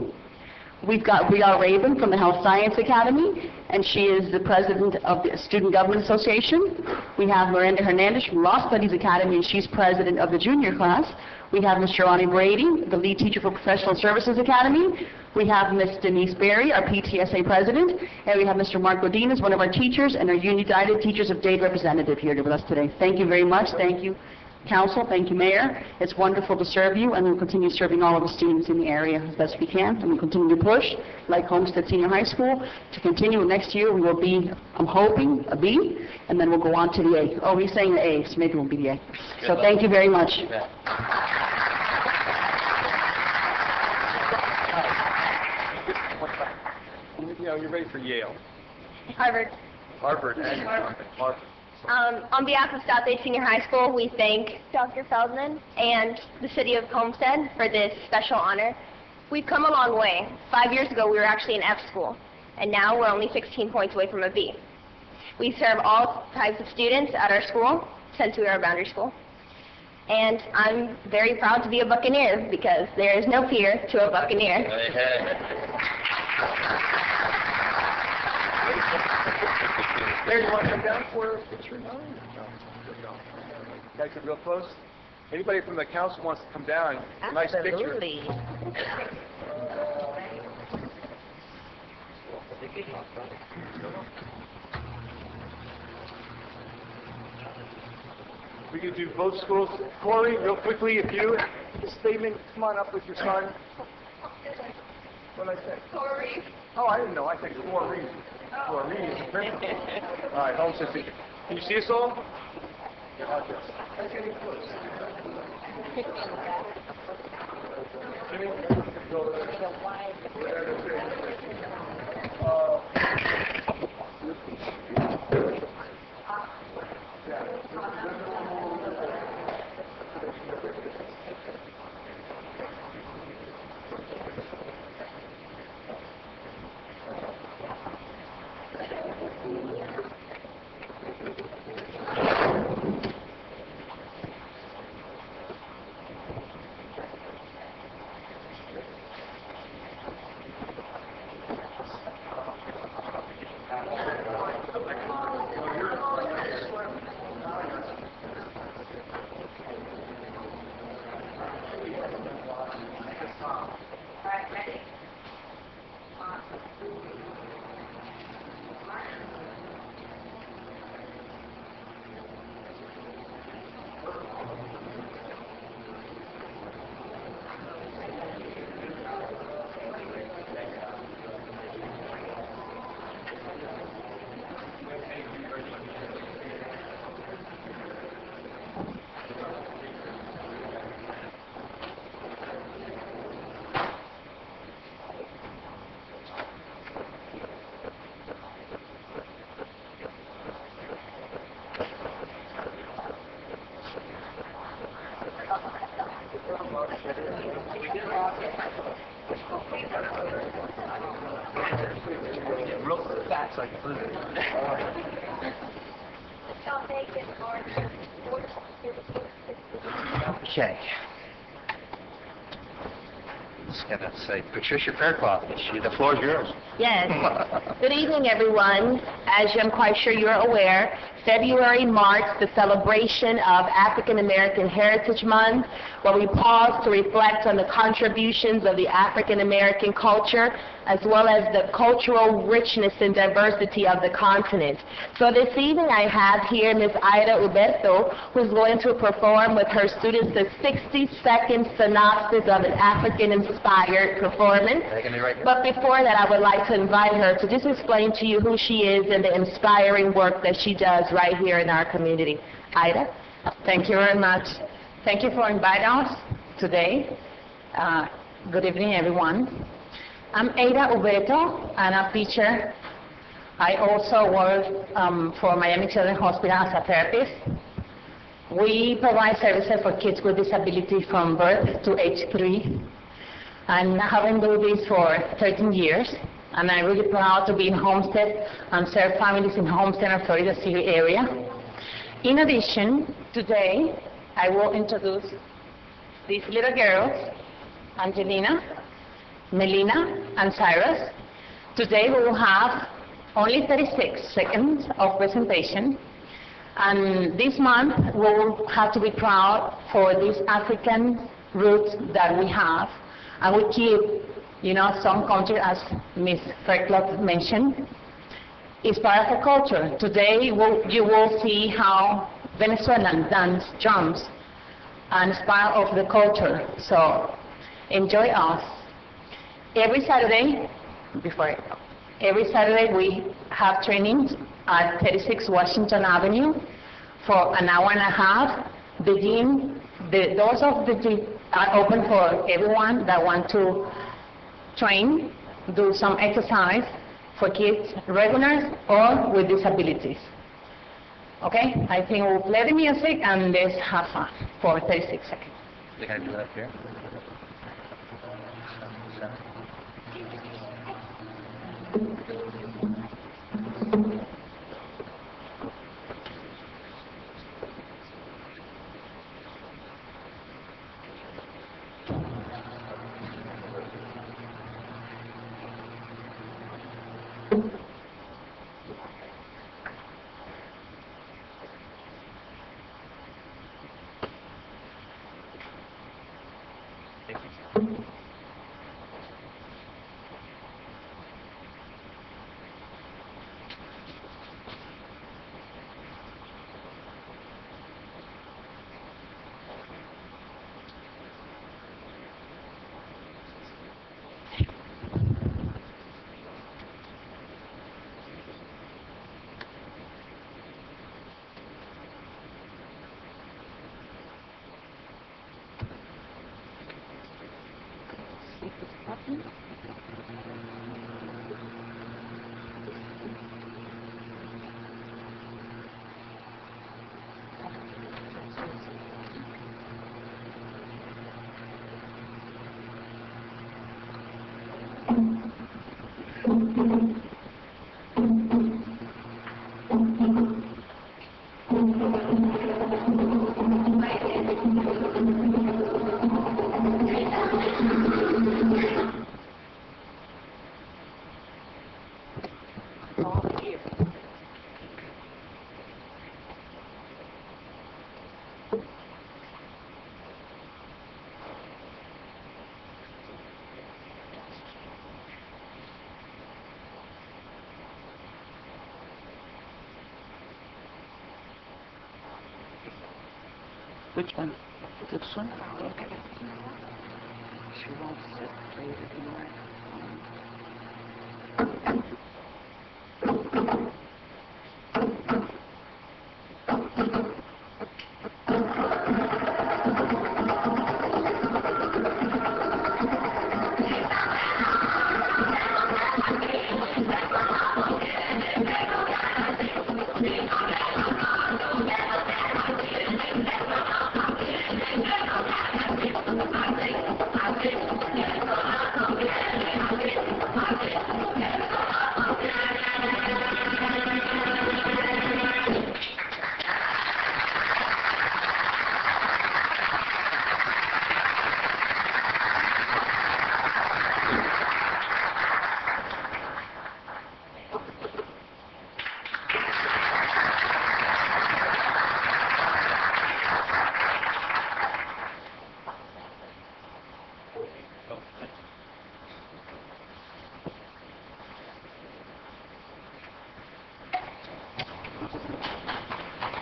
We've got Brielle Raven from the Health Science Academy, and she is the president of the Student Government Association. We have Miranda Hernandez from Law Studies Academy, and she's president of the junior class. We have Mr. Ronnie Brady, the lead teacher for Professional Services Academy. We have Ms. Denise Berry, our PTSA president, and we have Mr. Mark Godinez, one of our teachers, and our United Teachers of Dade representative here with us today. Thank you very much. Thank you, Council. Thank you, Mayor. It's wonderful to serve you, and we'll continue serving all of the students in the area as best we can, and we'll continue to push, like Homestead Senior High School, to continue. Next year we will be, I'm hoping, a B, and then we'll go on to the A. Oh, we're saying the A, so maybe we'll be the A. So thank you very much. You're ready for Yale. Harvard. Harvard. On behalf of South Bay Senior High School, we thank Dr. Feldman and the City of Homestead for this special honor. We've come a long way. 5 years ago, we were actually an F school, and now we're only 16 points away from a B. We serve all types of students at our school, since we are a boundary school. And I'm very proud to be a Buccaneer, because there is no fear to a Buccaneer. Mayor, you want to come down for a picture now? Guys, get real close. Anybody from the council wants to come down? Nice picture. Absolutely. We can do both schools. Corey, real quickly, if you statement, come on up with your son. What did I say? Corey. Oh, I didn't know. I said Corey. Corey is the principal. All right, Homestead. Can you see us all? Let's get in close. Jimmy, go Okay. Just gonna say, Patricia Fairclough, the floor is yours. Yes. Good evening, everyone. As I'm quite sure you're aware, February marks the celebration of African American Heritage Month, where we pause to reflect on the contributions of the African American culture, as well as the cultural richness and diversity of the continent. So this evening I have here Ms. Ida Uberto, who's going to perform with her students the 60-second synopsis of an African-inspired performance. But before that, I would like to invite her to just explain to you who she is and the inspiring work that she does right here in our community. Ida? Thank you very much. Thank you for inviting us today. Good evening, everyone. I'm Ada Ubeto, and I'm a teacher. I also work for Miami Children's Hospital as a therapist. We provide services for kids with disabilities from birth to age 3. And I have been doing this for 13 years. And I'm really proud to be in Homestead and serve families in Homestead and Florida City area. In addition, today I will introduce these little girls, Angelina, Melina, and Cyrus. Today we will have only 36 seconds of presentation. And this month we will have to be proud for these African roots that we have. And we keep, some culture, as Ms. Fairclough mentioned, is part of the culture. Today you will see how Venezuelan dance drums, and it's part of the culture. So enjoy us. Every Saturday we have trainings at 36 Washington Avenue for an hour and a half. The doors of the gym are open for everyone that want to train, do some exercise for kids, regulars or with disabilities. Okay, I think we'll play the music and let's have fun for 36 seconds. They're going to do that here. Which one? This one? Okay. She won't sit right anywhere.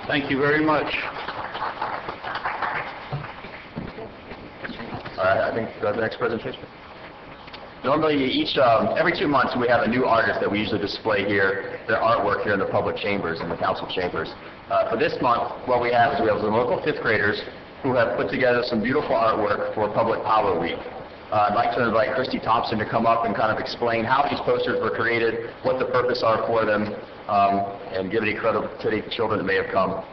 Thank you very much. All right, I think go to the next presentation. Normally, every 2 months, we have a new artist that we usually display here, their artwork here in the public chambers, in the council chambers. For this month, what we have is we have some local fifth graders who have put together some beautiful artwork for Public Power Week. I'd like to invite Christy Thompson to come up and kind of explain how these posters were created, what the purpose are for them, and give any credit to the children that may have come.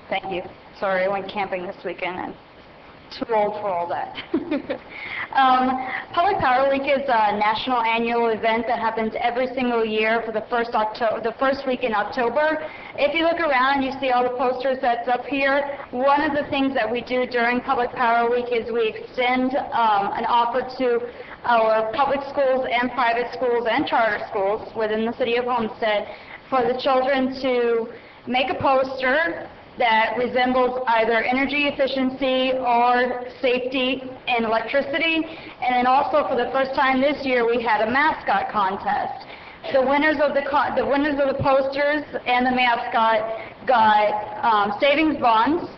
Thank you. Sorry, I went camping this weekend and too old for all that. Public Power Week is a national annual event that happens every single year for the first week in October. If you look around, you see all the posters that's up here. One of the things that we do during Public Power Week is we extend an offer to our public schools and private schools and charter schools within the city of Homestead for the children to make a poster that resembles either energy efficiency or safety in electricity. And then also for the first time this year, we had a mascot contest. The winners of the posters and the mascot got savings bonds,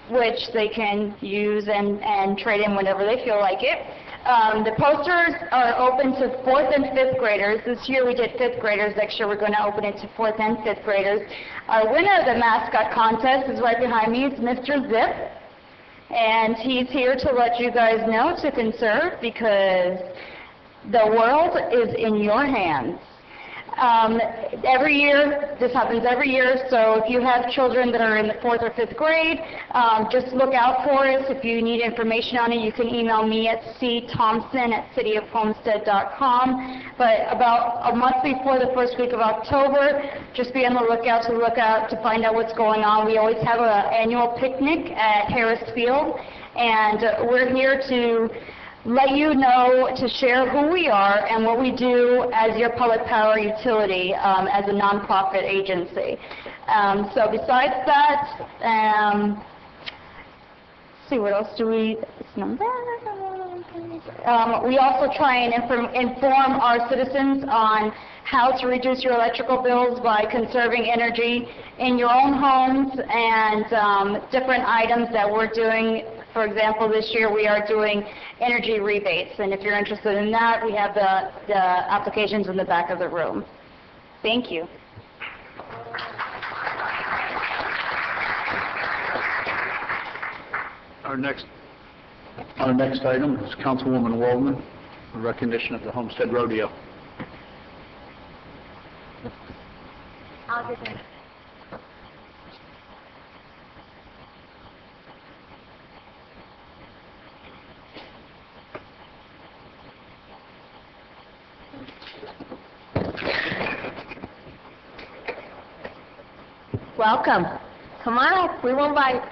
which they can use and trade in whenever they feel like it. The posters are open to 4th and 5th graders. This year we did 5th graders. Next year we're going to open it to 4th and 5th graders. Our winner of the mascot contest is right behind me. It's Mr. Zip. And he's here to let you guys know to conserve because the world is in your hands. Every year, this happens every year, so if you have children that are in the 4th or 5th grade, just look out for us. If you need information on it, you can email me at cthompson@cityofhomestead.com. But about a month before the first week of October, just be on the lookout to find out what's going on. We always have an annual picnic at Harris Field, and we're here to let you know, to share who we are and what we do as your public power utility as a nonprofit agency. So besides that, let's see, what else do we, we also try and inform our citizens on how to reduce your electrical bills by conserving energy in your own homes and different items that we're doing. For example, this year we are doing energy rebates, and if you're interested in that, we have the applications in the back of the room. Thank you. Our next item is Councilwoman Waldman, in recognition of the Homestead Rodeo. I'll get it. Welcome. Come on up. We won't bite.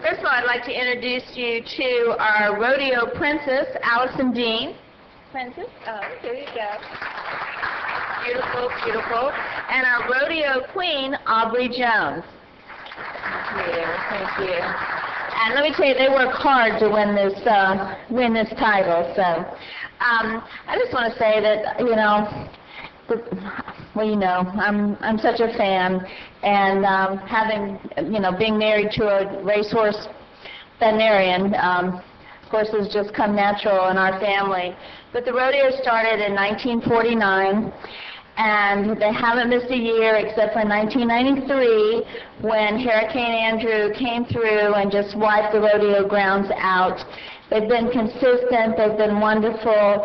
First of all, I'd like to introduce you to our rodeo princess, Allison Dean. Princess? Oh, here you go. beautiful, beautiful. And our rodeo queen, Aubrey Jones. Thank you. And let me tell you, they work hard to win this title. So, I just want to say that, I'm such a fan, and having, being married to a racehorse veterinarian, of course, has just come natural in our family. But the rodeo started in 1949. And they haven't missed a year except for 1993 when Hurricane Andrew came through and just wiped the rodeo grounds out. They've been consistent. They've been wonderful.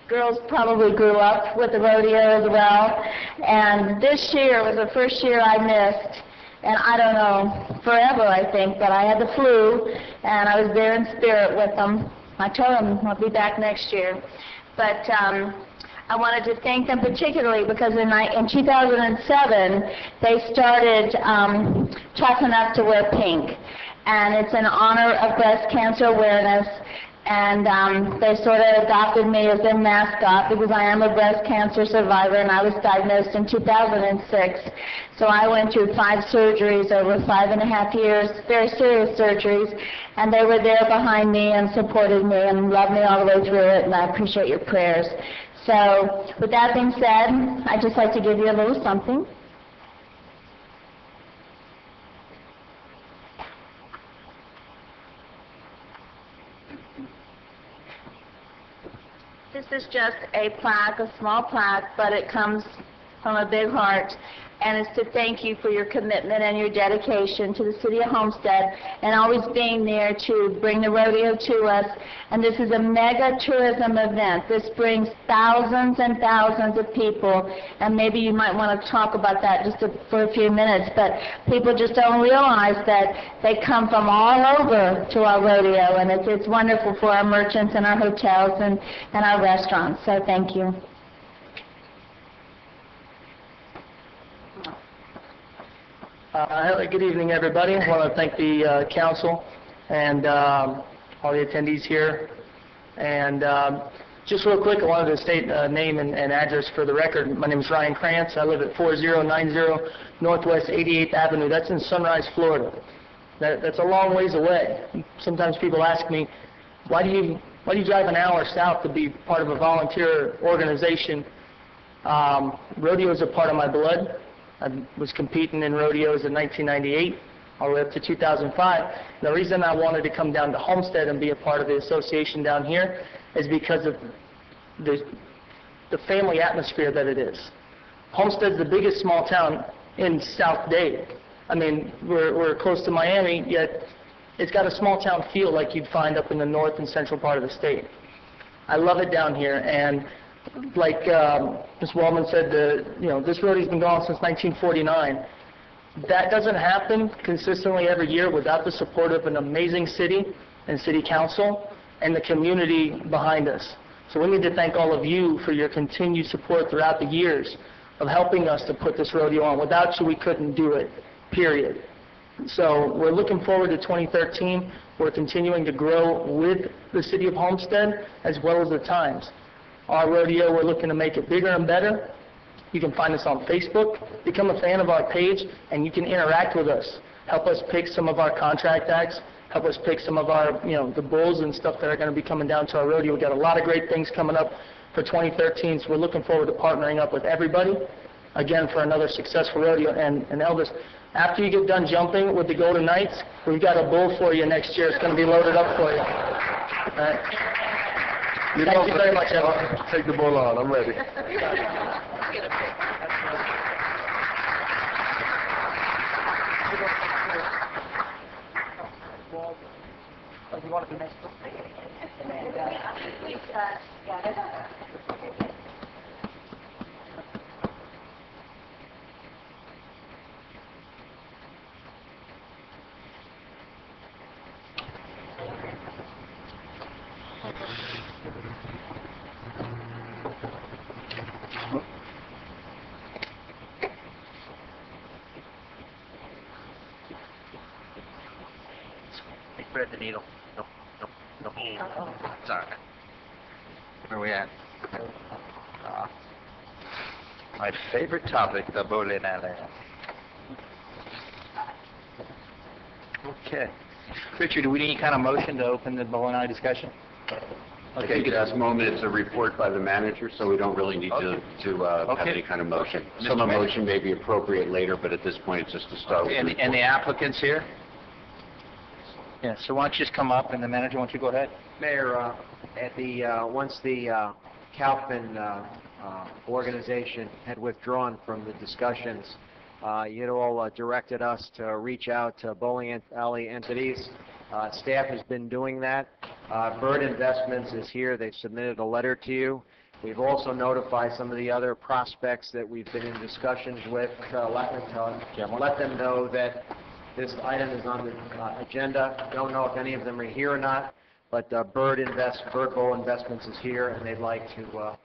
Girls probably grew up with the rodeo as well. And this year was the first year I missed. And I don't know, forever I think, but I had the flu and I was there in spirit with them. I told them I'll be back next year. But I wanted to thank them particularly because in 2007, they started tough enough to wear pink. And it's in honor of breast cancer awareness. And they sort of adopted me as their mascot because I am a breast cancer survivor and I was diagnosed in 2006. So I went through 5 surgeries over 5.5 years, very serious surgeries, and they were there behind me and supported me and loved me all the way through it, and I appreciate your prayers. So with that being said, I'd just like to give you a little something. This is just a plaque, a small plaque, but it comes from a big heart, and it's to thank you for your commitment and your dedication to the city of Homestead and always being there to bring the rodeo to us. And this is a mega tourism event. This brings thousands and thousands of people, and maybe you might want to talk about that just for a few minutes, but people just don't realize that they come from all over to our rodeo, and it's wonderful for our merchants and our hotels and our restaurants. So thank you. Good evening, everybody. I want to thank the council and all the attendees here. And just real quick, I wanted to state name and address for the record. My name is Ryan Krantz. I live at 4090 Northwest 88th Avenue. That's in Sunrise, Florida. That's a long ways away. Sometimes people ask me, why do you drive an hour south to be part of a volunteer organization? Rodeo is a part of my blood. I was competing in rodeos in 1998 all the way up to 2005. The reason I wanted to come down to Homestead and be a part of the association down here is because of the family atmosphere that it is. Homestead's the biggest small town in South Dade. I mean, we're close to Miami, yet it's got a small town feel like you'd find up in the north and central part of the state. I love it down here, and like Ms. Wellman said, this rodeo's been going on since 1949. That doesn't happen consistently every year without the support of an amazing city and city council and the community behind us. So we need to thank all of you for your continued support throughout the years of helping us to put this rodeo on. Without you, we couldn't do it, period. So we're looking forward to 2013. We're continuing to grow with the city of Homestead as well as the times. Our rodeo, we're looking to make it bigger and better. You can find us on Facebook, become a fan of our page, and you can interact with us. Help us pick some of our contract acts, help us pick some of our, the bulls and stuff that are going to be coming down to our rodeo. We've got a lot of great things coming up for 2013, so we're looking forward to partnering up with everybody, again, for another successful rodeo. And Elvis, after you get done jumping with the Golden Knights, we've got a bull for you next year. It's going to be loaded up for you. All right. Thank you very much, Evan. Take the bull on. I'm ready. You want to be next? Thread the needle. No. It's all right. Where are we at? My favorite topic, the bowling alley. Okay. Richard, do we need any kind of motion to open the bowling alley discussion? I think at this moment it's a report by the manager, so we don't really need to have any kind of motion. Some motion may be appropriate later, but at this point it's just to start with. And the applicants here? Yeah, so why don't you just come up, and the manager, why don't you go ahead? Mayor, once the Kaufman organization had withdrawn from the discussions, you had all directed us to reach out to bowling alley entities. Staff has been doing that. Bird Investments is here. They've submitted a letter to you. We've also notified some of the other prospects that we've been in discussions with to let them know that this item is on the agenda. Don't know if any of them are here or not, but Bird Bowl Investments is here, and they'd like to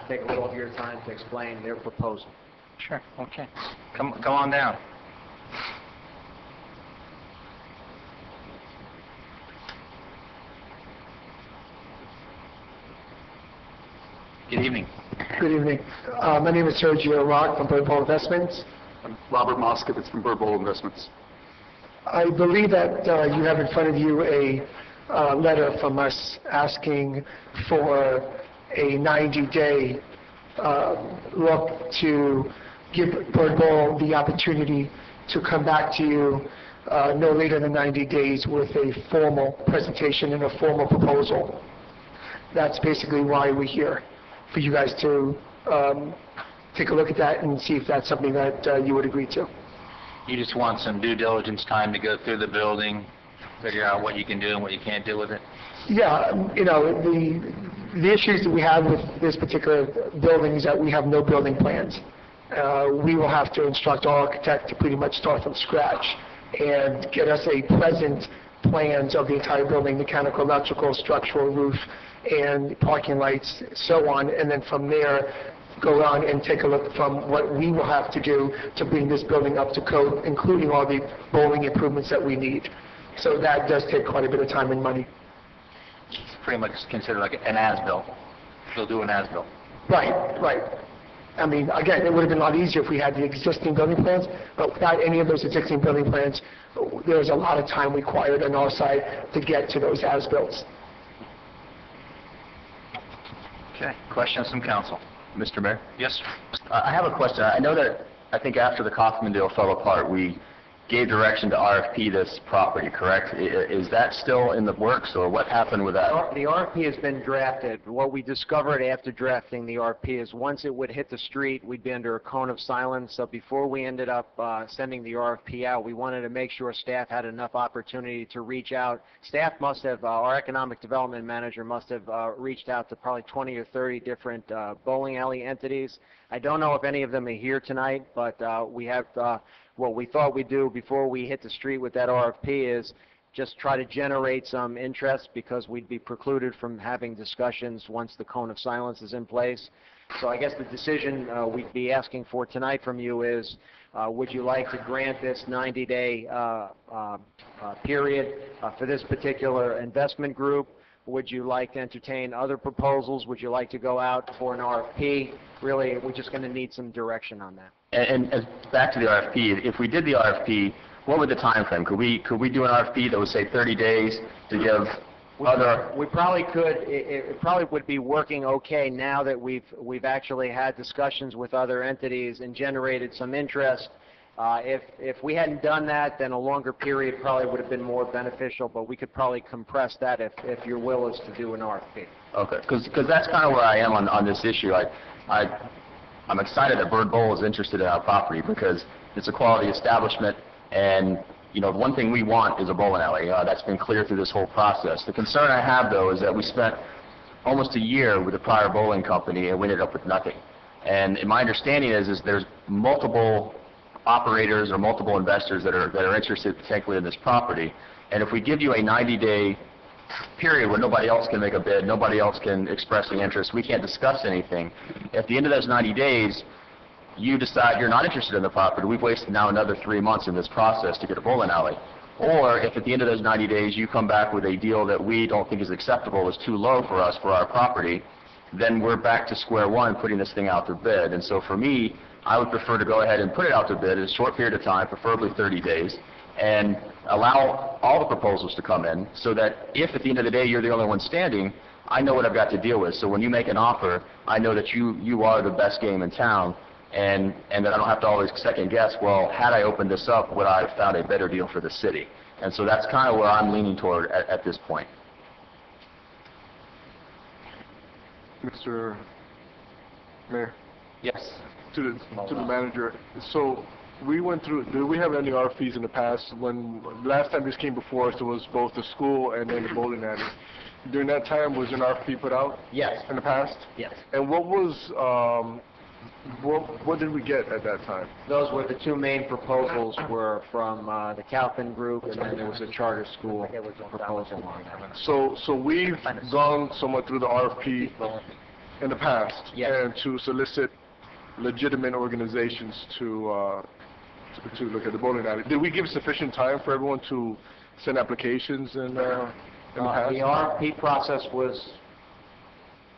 take a little of your time to explain their proposal. Sure, okay. Come on down. Good evening. Good evening. My name is Sergio Rock from Bird Bowl Investments. I'm Robert Moskowitz from Bird Bowl Investments. I believe that you have in front of you a letter from us asking for a 90-day look to give Bird Bowl the opportunity to come back to you no later than 90 days with a formal presentation and a formal proposal. That's basically why we're here, for you guys to take a look at that and see if that's something that you would agree to. You just want some due diligence time to go through the building, figure out what you can do and what you can't do with it? Yeah, you know, the issues that we have with this particular building is that we have no building plans. We will have to instruct our architect to pretty much start from scratch and get us a present plans of the entire building, mechanical, electrical, structural, roof, and parking lights, so on, and then from there go on and take a look from what we will have to do to bring this building up to code, including all the bowling improvements that we need. So that does take quite a bit of time and money. It's pretty much considered like an as-built. They'll do an as-built. Right, right. I mean, again, it would have been a lot easier if we had the existing building plans, but without any of those existing building plans, there's a lot of time required on our side to get to those as-bills. Okay, questions from council? Mr. Mayor? Yes, sir. I have a question. I know that, I think after the Kaufman deal fell apart, we gave direction to RFP this property, correct? Is that still in the works, or what happened with that? The RFP has been drafted. What we discovered after drafting the RFP is once it would hit the street, we'd be under a cone of silence. So before we ended up sending the RFP out, we wanted to make sure staff had enough opportunity to reach out. Staff must have, our economic development manager must have reached out to probably 20 or 30 different bowling alley entities. I don't know if any of them are here tonight, but we have what we thought we'd do before we hit the street with that RFP is just try to generate some interest, because we'd be precluded from having discussions once the cone of silence is in place. So I guess the decision we'd be asking for tonight from you is, would you like to grant this 90-day period for this particular investment group? Would you like to entertain other proposals? Would you like to go out for an RFP? Really, we're just going to need some direction on that. And back to the RFP, if we did the RFP, what would the time frame? Could we do an RFP that would say 30 days to give other? We probably could. It probably would be working okay now that we've actually had discussions with other entities and generated some interest. If we hadn't done that, then a longer period probably would have been more beneficial, but we could probably compress that if your will is to do an RFP. Okay, because that's kind of where I am on this issue. I'm excited that Bird Bowl is interested in our property because it's a quality establishment, and you know, one thing we want is a bowling alley. That's been clear through this whole process. The concern I have, though, is that we spent almost a year with the prior bowling company and we ended up with nothing. And my understanding is there's multiple operators or multiple investors that are interested potentially in this property, and if we give you a 90-day period where nobody else can make a bid, nobody else can express any interest, we can't discuss anything. At the end of those 90 days, you decide you're not interested in the property. We've wasted now another 3 months in this process to get a bowling alley. Or if at the end of those 90 days you come back with a deal that we don't think is acceptable, is too low for us for our property, then we're back to square one, putting this thing out to bid. And so for me, I would prefer to go ahead and put it out to bid in a short period of time, preferably 30 days, and allow all the proposals to come in, so that if at the end of the day you're the only one standing, I know what I've got to deal with. So when you make an offer, I know that you are the best game in town, and that I don't have to always second guess, well, had I opened this up, would I have found a better deal for the city? And so that's kind of where I'm leaning toward at this point. Mr. Mayor? Yes. To the manager. So we went through, do we have any RFPs in the past? When last time this came before us, it was both the school and then the bowling alley. During that time, was an RFP put out? Yes. In the past? Yes. And what was, what did we get at that time? Those were the two main proposals were from the Kaufman Group, and then there was a charter school proposal on that. So we've gone somewhat through the RFP in the past, Yes. and to solicit legitimate organizations to look at the bowling alley. Did we give sufficient time for everyone to send applications in the past? The RFP process was,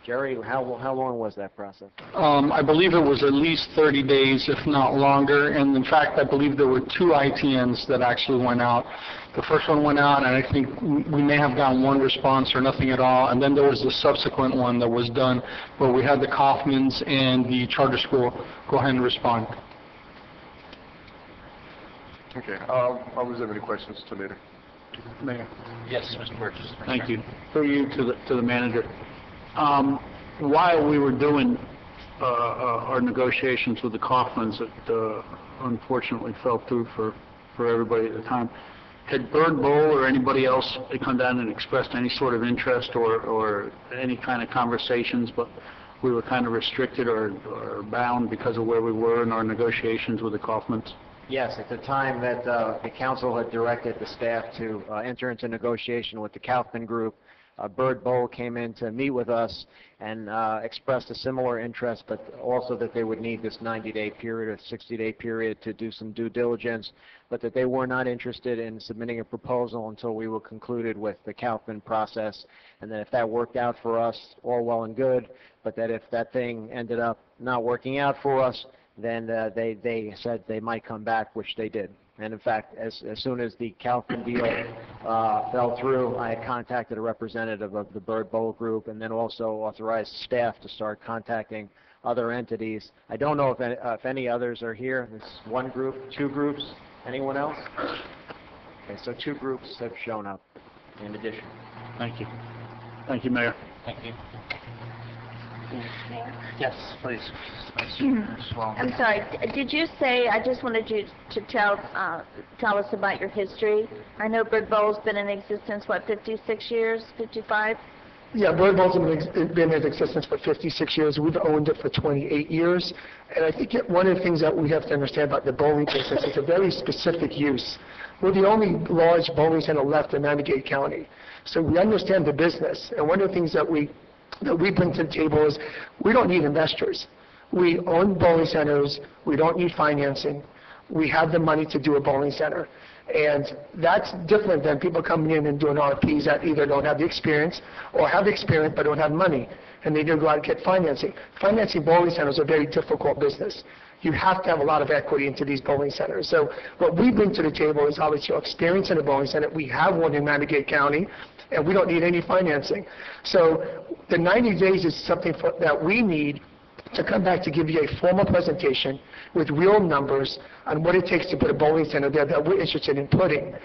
Jerry, how long was that process? I believe it was at least 30 days, if not longer, and in fact, I believe there were 2 ITNs that actually went out. The first one went out, and I think we may have gotten one response or nothing at all, and then there was the subsequent one that was done where we had the Kaufmans and the charter school go ahead and respond. Okay, I'll reserve any questions till later. Mayor. Yes, Mr. Burgess. Thank you. For you to the manager. While we were doing our negotiations with the Kaufmans that unfortunately fell through for everybody at the time, had Bird Bowl or anybody else come down and expressed any sort of interest or any kind of conversations, but we were kind of restricted or bound because of where we were in our negotiations with the Kaufmans? Yes, at the time that the council had directed the staff to enter into negotiation with the Kaufman Group, Bird Bowl came in to meet with us and expressed a similar interest, but also that they would need this 90-day period or 60-day period to do some due diligence, but that they were not interested in submitting a proposal until we were concluded with the Kaufman process, and that if that worked out for us, all well and good, but that if that thing ended up not working out for us, then they said they might come back, which they did. And in fact, as soon as the Kaufman deal fell through, I had contacted a representative of the Bird Bowl Group and then also authorized staff to start contacting other entities. I don't know if any others are here. There's one group, 2 groups. Anyone else? Okay, so 2 groups have shown up in addition. Thank you. Thank you, Mayor. Thank you. Yes, please. I'm sorry, did you say, I just wanted you to tell us about your history. I know Bird Bowl's been in existence, what, 56 years, 55? Yeah, Bird Bowl's been in existence for 56 years. We've owned it for 28 years. And I think one of the things that we have to understand about the bowling business, it's a very specific use. We're the only large bowling center left in Miami-Dade County. So we understand the business. And one of the things that we bring to the table is we don't need investors. We own bowling centers. We don't need financing. We have the money to do a bowling center. And that's different than people coming in and doing RFPs that either don't have the experience or have the experience but don't have money, and they do go out and get financing. Financing bowling centers is a very difficult business. You have to have a lot of equity into these bowling centers. So what we bring to the table is obviously our experience in a bowling center. We have one in Miami-Dade County, and we don't need any financing. So the 90 days is something that we need to come back to give you a formal presentation with real numbers on what it takes to put a bowling center there that we're interested in putting.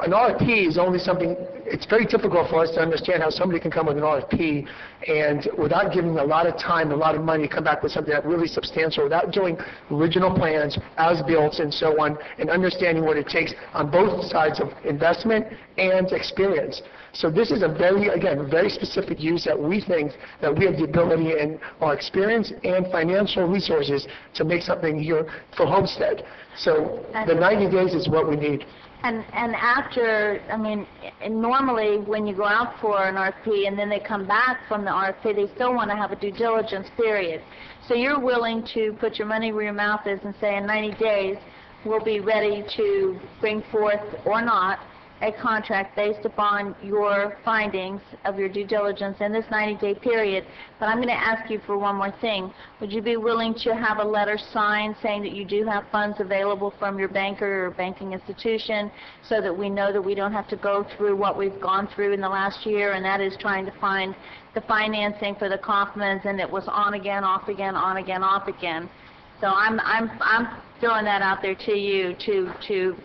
An RFP is only something, it's very difficult for us to understand how somebody can come with an RFP and without giving a lot of time, a lot of money, come back with something that's really substantial without doing original plans, as-built and so on, and understanding what it takes on both sides of investment and experience. So this is a very specific use that we think that we have the ability and our experience and financial resources to make something here for Homestead. So the 90 days is what we need. And after, I mean, normally when you go out for an RFP and then they come back from the RFP, they still want to have a due diligence period. So you're willing to put your money where your mouth is and say in 90 days we'll be ready to bring forth or not a contract based upon your findings of your due diligence in this 90-day period. But I'm going to ask you for one more thing. Would you be willing to have a letter signed saying that you do have funds available from your banker or banking institution so that we know that we don't have to go through what we've gone through in the last year, and that is trying to find the financing for the Kaufmans, and it was on again, off again, on again, off again. So I'm throwing that out there to you to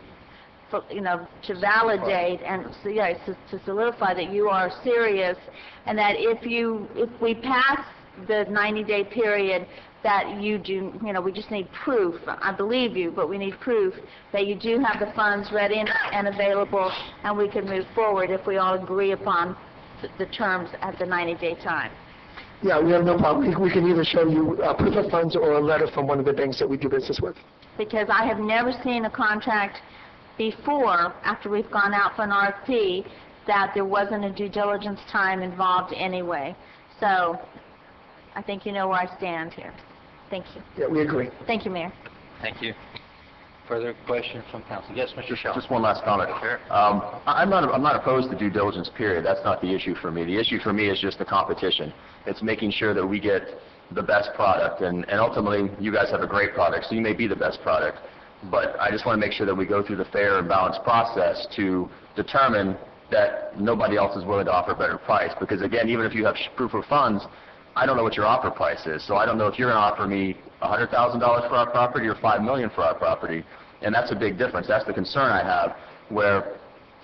validate and to solidify that you are serious, and that if we pass the 90-day period, that you do, we just need proof. I believe you, but we need proof that you do have the funds ready and available, and we can move forward if we all agree upon the terms at the 90-day time. Yeah, we have no problem. We can either show you proof of funds or a letter from one of the banks that we do business with. Because I have never seen a contract before, after we've gone out for an RFP, that there wasn't a due diligence time involved anyway. So I think you know where I stand here. Thank you. Yeah, we agree. Thank you, Mayor. Thank you. Further questions from council? Yes, Mr. Shell. Just one last comment. Sure. I'm not opposed to due diligence, period. That's not the issue for me. The issue for me is just the competition. It's making sure that we get the best product, and ultimately, you guys have a great product, so you may be the best product. But I just want to make sure that we go through the fair and balanced process to determine that nobody else is willing to offer a better price. Because again, even if you have proof of funds, I don't know what your offer price is. So I don't know if you're going to offer me $100,000 for our property or $5 million for our property. And that's a big difference. That's the concern I have, where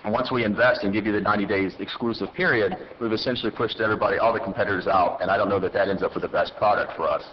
once we invest and give you the 90 days exclusive period, we've essentially pushed everybody, all the competitors out. And I don't know that that ends up with the best product for us.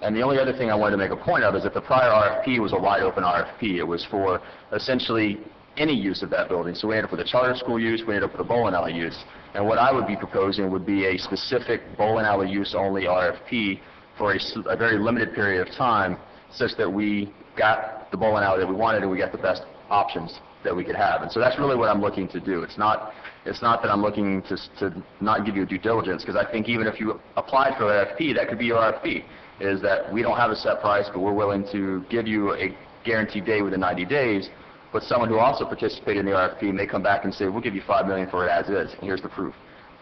And the only other thing I wanted to make a point of is that the prior RFP was a wide open RFP. It was for essentially any use of that building. So we ended up with a charter school use, we ended up with a bowling alley use. And what I would be proposing would be a specific bowling alley use only RFP for a very limited period of time, such that we got the bowling alley that we wanted and we got the best options that we could have. And so that's really what I'm looking to do. It's not that I'm looking to not give you due diligence, because I think even if you applied for an RFP, that could be your RFP, is that we don't have a set price, but we're willing to give you a guaranteed day within 90 days. But someone who also participated in the RFP may come back and say, we'll give you $5 million for it as is, and here's the proof.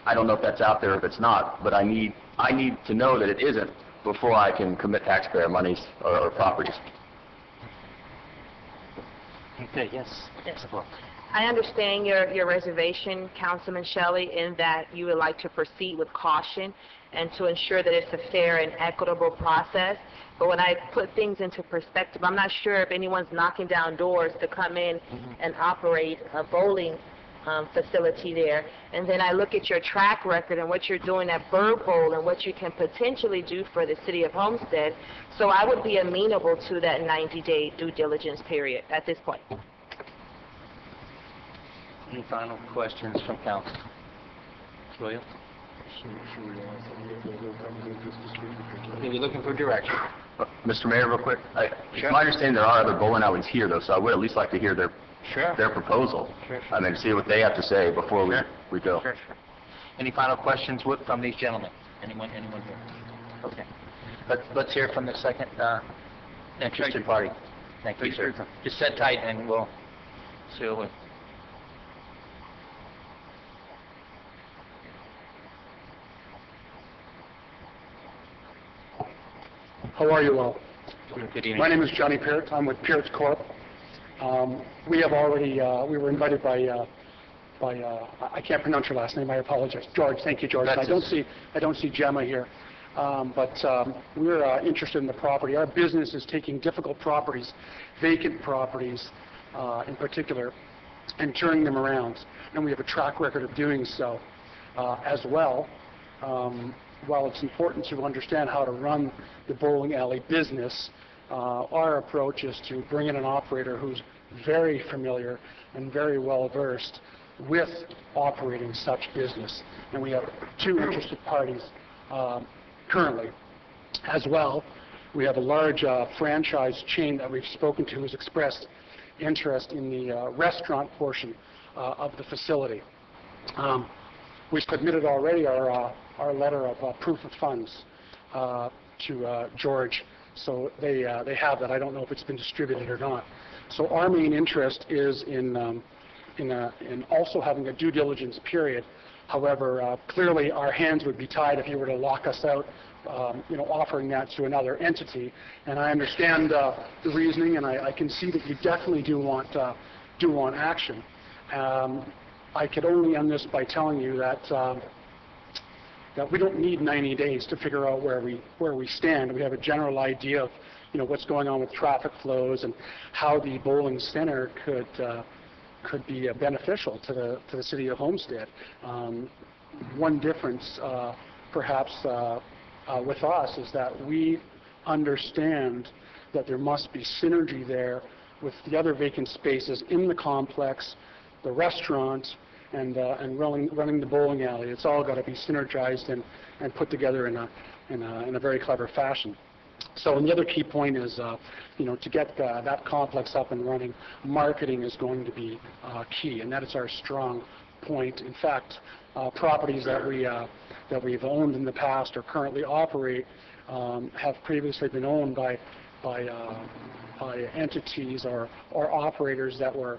I don't know if that's out there or if it's not, but I need to know that it isn't before I can commit taxpayer monies or properties. Okay, yes. Yes. I understand your reservation, Councilman Shelley, in that you would like to proceed with caution and to ensure that it's a fair and equitable process. But when I put things into perspective, I'm not sure if anyone's knocking down doors to come in and operate a bowling facility there. And then I look at your track record and what you're doing at Bird Bowl and what you can potentially do for the city of Homestead. So I would be amenable to that 90-day due diligence period at this point. Any final questions from council? William? Are you looking for direction? Mr. Mayor, real quick, it's my understanding there are other bowling alleys here, though, so I would at least like to hear their proposal. Sure. I mean, see what they have to say before we go. Sure. Any final questions from these gentlemen? Anyone here? Okay. Let's hear from the second interested party. Thank you, sir. Just sit tight and we'll seal it. How are you all? Good evening. My name is Johnny Peart. I'm with Peart's Corp. We have already, we were invited by, I can't pronounce your last name, I apologize. George, thank you, George. I don't see Gemma here. We're interested in the property. Our business is taking difficult properties, vacant properties in particular, and turning them around. And we have a track record of doing so as well. While it's important to understand how to run the bowling alley business, our approach is to bring in an operator who's very familiar and very well versed with operating such business. And we have two interested parties currently. As well, we have a large franchise chain that we've spoken to who's expressed interest in the restaurant portion of the facility. We submitted already our letter of proof of funds to George, so they have that. I don't know if it's been distributed or not. So our main interest is in in also having a due diligence period. However, clearly our hands would be tied if you were to lock us out, offering that to another entity. And I understand the reasoning, and I can see that you definitely do want action. I could only end this by telling you that we don't need 90 days to figure out where we stand. We have a general idea of what's going on with traffic flows and how the bowling center could be beneficial to the city of Homestead. One difference, perhaps, with us is that we understand that there must be synergy there with the other vacant spaces in the complex, the restaurant, and running the bowling alley. It's all got to be synergized and put together in a very clever fashion. So, and the other key point is, to get that complex up and running, marketing is going to be key, and that is our strong point. In fact, properties that we've owned in the past or currently operate have previously been owned by entities or operators that were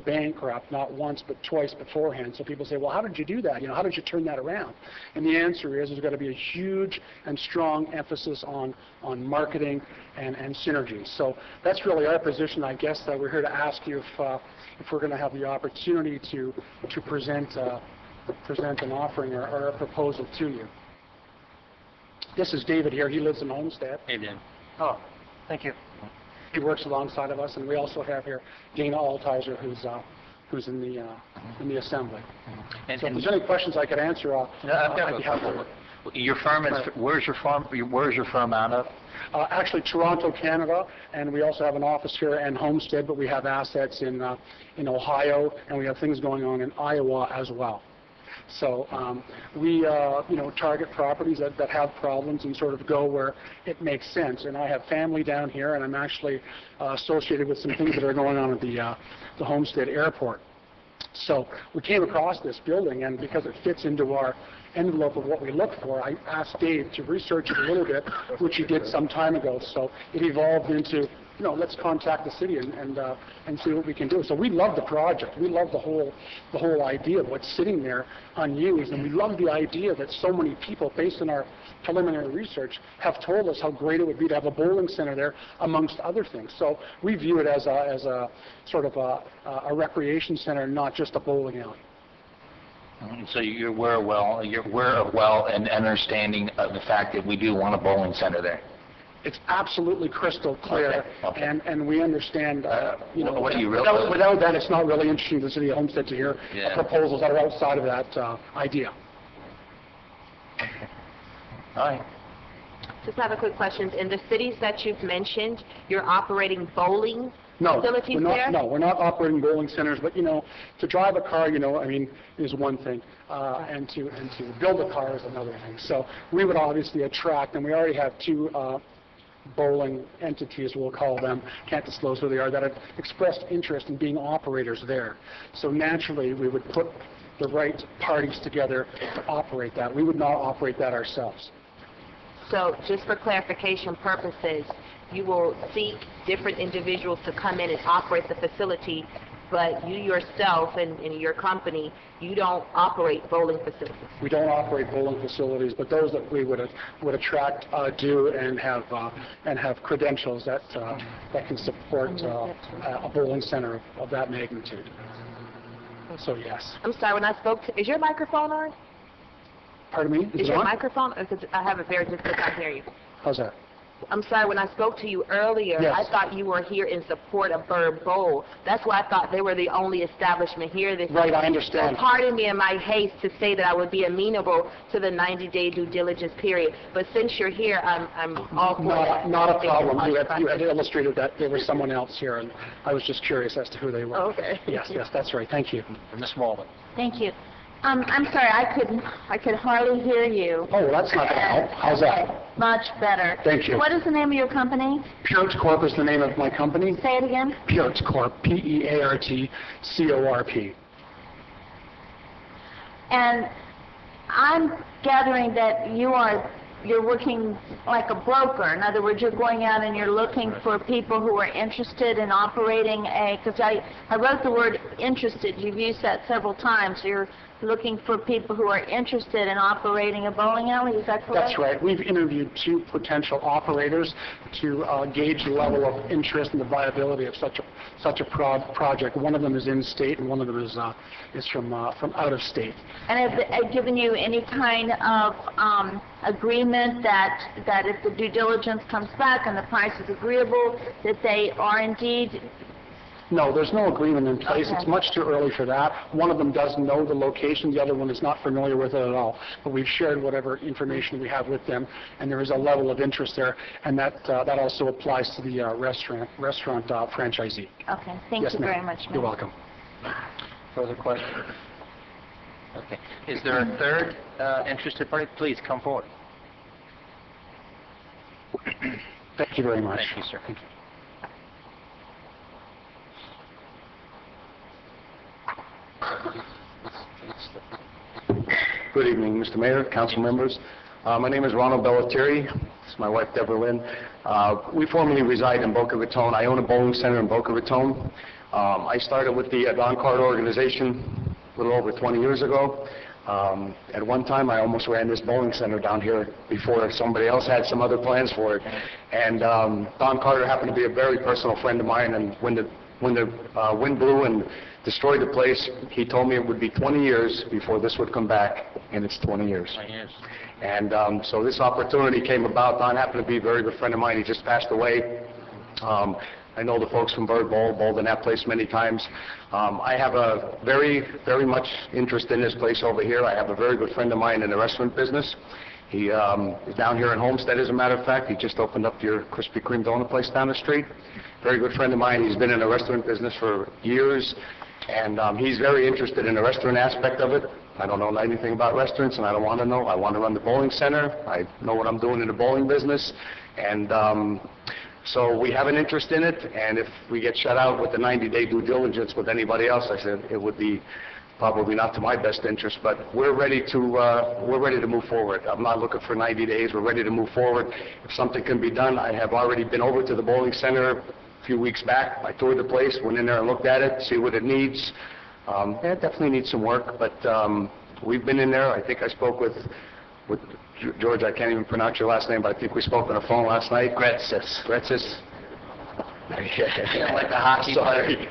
bankrupt, not once but twice beforehand. So people say, well, how did you do that? How did you turn that around? And the answer is there's got to be a huge and strong emphasis on marketing and synergy. So that's really our position. I guess that we're here to ask you if we're going to have the opportunity to present an offering or a proposal to you. This is David here. He lives in Homestead. Hey, Dan. Oh, thank you. He works alongside of us, and we also have here Dana Altizer, who's in the assembly. And, so if there's any questions I could answer, I'd be happy to. Your firm is, where's your firm out of? Actually, Toronto, Canada, and we also have an office here in Homestead, but we have assets in Ohio, and we have things going on in Iowa as well. So we target properties that have problems and sort of go where it makes sense. And I have family down here, and I'm actually associated with some things that are going on at the Homestead Airport. So we came across this building, and because it fits into our envelope of what we look for, I asked Dave to research it a little bit, which he did some time ago. So it evolved into, let's contact the city and see what we can do. So we love the project. We love the whole idea of what's sitting there unused, and we love the idea that so many people, based on our preliminary research, have told us how great it would be to have a bowling center there, amongst other things. So we view it as a sort of a recreation center, not just a bowling alley. So you're aware well and understanding of the fact that we do want a bowling center there. It's absolutely crystal clear, Okay. And we understand, what do you without that, it's not really interesting to the city of Homestead to hear proposals that are outside of that idea. Okay. All right. Just have a quick question. In the cities that you've mentioned, you're operating bowling facilities there? No, we're not operating bowling centers, but, to drive a car, is one thing, and to build a car is another thing. So we would obviously attract, and we already have two bowling entities, we'll call them, can't disclose who they are, that have expressed interest in being operators there. So naturally, we would put the right parties together to operate that. We would not operate that ourselves. So just for clarification purposes, you will seek different individuals to come in and operate the facility, but you yourself and your company, you don't operate bowling facilities. We don't operate bowling facilities, but those that we would attract do and have credentials that can support a bowling center of that magnitude. So yes. I'm sorry, when I spoke to, is your microphone on? Pardon me? Is your microphone? Because I have a very difficult time hearing you. How's that? I'm sorry, when I spoke to you earlier, yes. I thought you were here in support of Bird Bowl. That's why I thought they were the only establishment here this Right, year. I understand. So pardon me in my haste to say that I would be amenable to the 90-day due diligence period. But since you're here, I'm all for that. Not a problem. You had illustrated that there was someone else here, and I was just curious as to who they were. Okay. Yes, that's right. Thank you. Ms. Smallman. Thank you. I'm sorry, I could hardly hear you. Oh, well, that's not going to help. How's that? Much better. Thank you. What is the name of your company? Peart Corp is the name of my company. Say it again. Peart Corp, P-E-A-R-T-C-O-R-P. And I'm gathering that you are you're working like a broker. In other words, you're going out and you're looking for people who are interested in operating because I wrote the word interested. You've used that several times. You're looking for people who are interested in operating a bowling alley. Is that correct? That's right. We've interviewed 2 potential operators to gauge the level of interest and the viability of such a project. One of them is in-state, and one of them is from out of state. And have they given you any kind of agreement that if the due diligence comes back and the price is agreeable, that they are indeed? No, there's no agreement in place. Okay. It's much too early for that. One of them does know the location. The other one is not familiar with it at all. But we've shared whatever information we have with them, and there is a level of interest there, and that also applies to the restaurant franchisee. Okay. Thank Yes, you ma'am. very much, ma'am. You're welcome. Further questions? Okay. Is there a third interested party? Please come forward. Thank you very much. Thank you, sir. Good evening, Mr. Mayor, council members. My name is Ronald Bellatieri. This is my wife, Deborah Lynn. We formerly reside in Boca Raton. I own a bowling center in Boca Raton. I started with the Don Carter organization a little over 20 years ago. At one time, I almost ran this bowling center down here before somebody else had some other plans for it. And Don Carter happened to be a very personal friend of mine, and when the wind blew and destroyed the place, he told me it would be 20 years before this would come back, and it's 20 years. 20 years. And so this opportunity came about. Don happened to be a very good friend of mine. He just passed away. I know the folks from Bird Bowl, bowled in that place many times. I have a very, very much interest in this place over here. I have a very good friend of mine in the restaurant business. He is down here in Homestead, as a matter of fact. He just opened up your Krispy Kreme donut place down the street. Very good friend of mine. He's been in the restaurant business for years, and he's very interested in the restaurant aspect of it. I don't know anything about restaurants, and I don't want to know. I want to run the bowling center. I know what I'm doing in the bowling business, and so we have an interest in it, and if we get shut out with the 90-day due diligence with anybody else, I said it would be probably not to my best interest, but we're ready to move forward. I'm not looking for 90 days. We're ready to move forward. If something can be done, I have already been over to the bowling center a few weeks back. I toured the place, went in there and looked at it, see what it needs. It definitely needs some work, but we've been in there. I think I spoke with George. I can't even pronounce your last name, but I think we spoke on the phone last night. Gretzis. Gretzis. Like the hockey Sorry.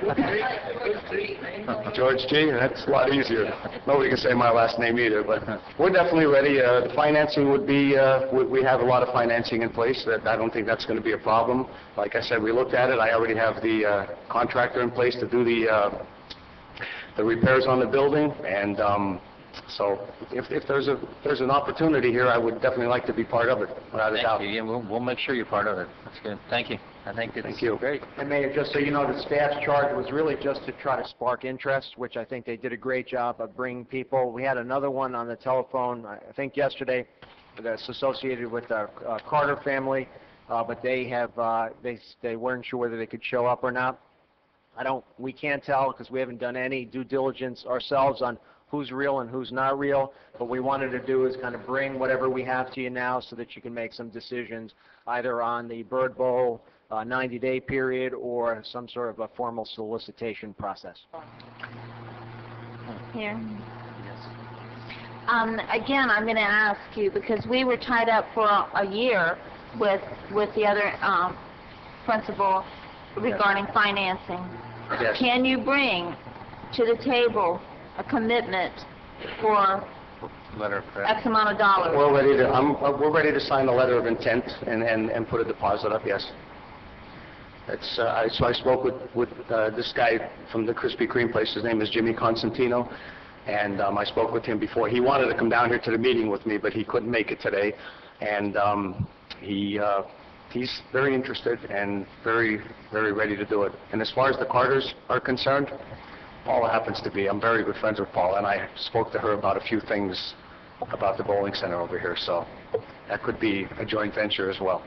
George G. That's a lot easier. Nobody can say my last name either, but we're definitely ready. The financing would be, we have a lot of financing in place. That I don't think that's going to be a problem. Like I said, we looked at it. I already have the contractor in place to do the repairs on the building, and so if there's an opportunity here, I would definitely like to be part of it, without a doubt. Thank you. Yeah, we'll make sure you're part of it. That's good. Thank you. I think it's great. And Mayor, just so you know, the staff's charge was really just to try to spark interest, which I think they did a great job of bringing people. We had another one on the telephone, I think yesterday, that's associated with the Carter family, but they weren't sure whether they could show up or not. We can't tell because we haven't done any due diligence ourselves on who's real and who's not real. What we wanted to do is kind of bring whatever we have to you now so that you can make some decisions either on the Bird Bowl 90-day period or some sort of a formal solicitation process. Here. Again, I'm going to ask you, because we were tied up for a year with the other principal regarding financing. Yes. Can you bring to the table a commitment for X amount of dollars? We're ready to sign a letter of intent and put a deposit up. Yes. So I spoke with this guy from the Krispy Kreme place. His name is Jimmy Constantino, and I spoke with him before. He wanted to come down here to the meeting with me, but he couldn't make it today, and he's very interested and very, very ready to do it. And as far as the Carters are concerned, Paula happens to be. I'm very good friends with Paula, and I spoke to her about a few things about the bowling center over here, so that could be a joint venture as well.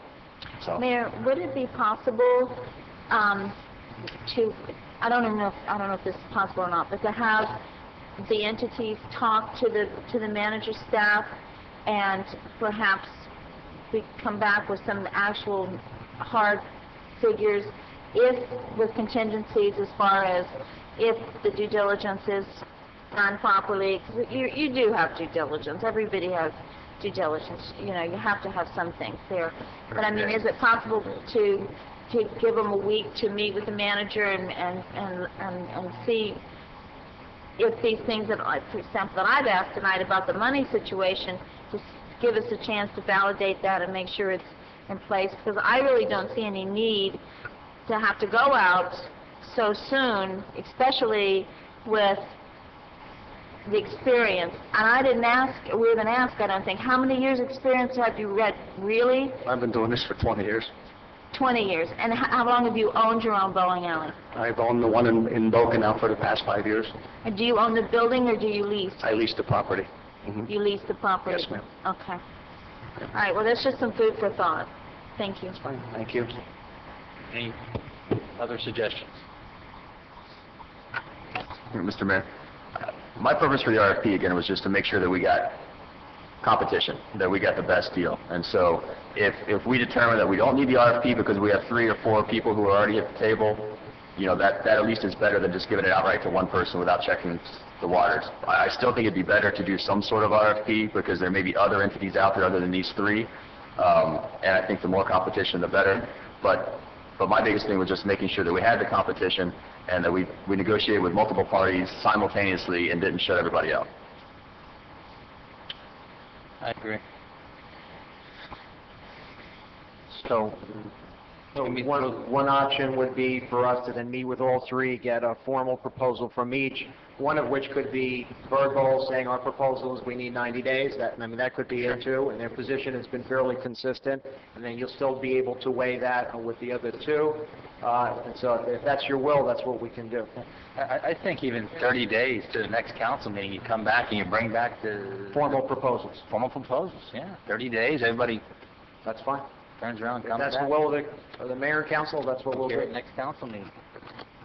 So. Mayor, would it be possible to, I don't know if this is possible or not, but to have the entities talk to the manager staff and perhaps we come back with some actual hard figures, if with contingencies as far as if the due diligence is done properly. 'Cause you do have due diligence. Everybody has due diligence. You know, you have to have some things there. But I mean, is it possible to give them a week to meet with the manager and see if these things that, for example, that I've asked tonight about the money situation, just give us a chance to validate that and make sure it's in place, because I really don't see any need to have to go out so soon, especially with the experience. And I didn't ask, we haven't asked, I don't think, how many years experience have you read, really? I've been doing this for 20 years. 20 years. And how long have you owned your own bowling alley? I've owned the one in Boca now for the past 5 years. And do you own the building or do you lease? I lease the property. You lease the property? Yes, ma'am. Okay. All right, well, that's just some food for thought. Thank you. That's fine. Thank you. Any other suggestions? Mr. Mayor, my purpose for the RFP, again, was just to make sure that we got competition, that we got the best deal. And so if we determine that we don't need the RFP because we have 3 or 4 people who are already at the table, you know, that at least is better than just giving it outright to one person without checking the waters. I still think it'd be better to do some sort of RFP because there may be other entities out there other than these 3. And I think the more competition, the better. But my biggest thing was just making sure that we had the competition and that we negotiated with multiple parties simultaneously and didn't shut everybody out. I agree. So, One option would be for us to then meet with all 3, get a formal proposal from each, one of which could be verbal, saying our proposal is we need 90 days. That could be it too, and their position has been fairly consistent, and then you'll still be able to weigh that with the other 2. And so if that's your will, that's what we can do. I think even 30 days to the next council meeting, you come back and you bring back the... Formal proposals. Formal proposals, yeah. 30 days, everybody... That's fine. Turns around and If comes that's back. the will of the mayor and council, that's what we'll do. Next council meeting.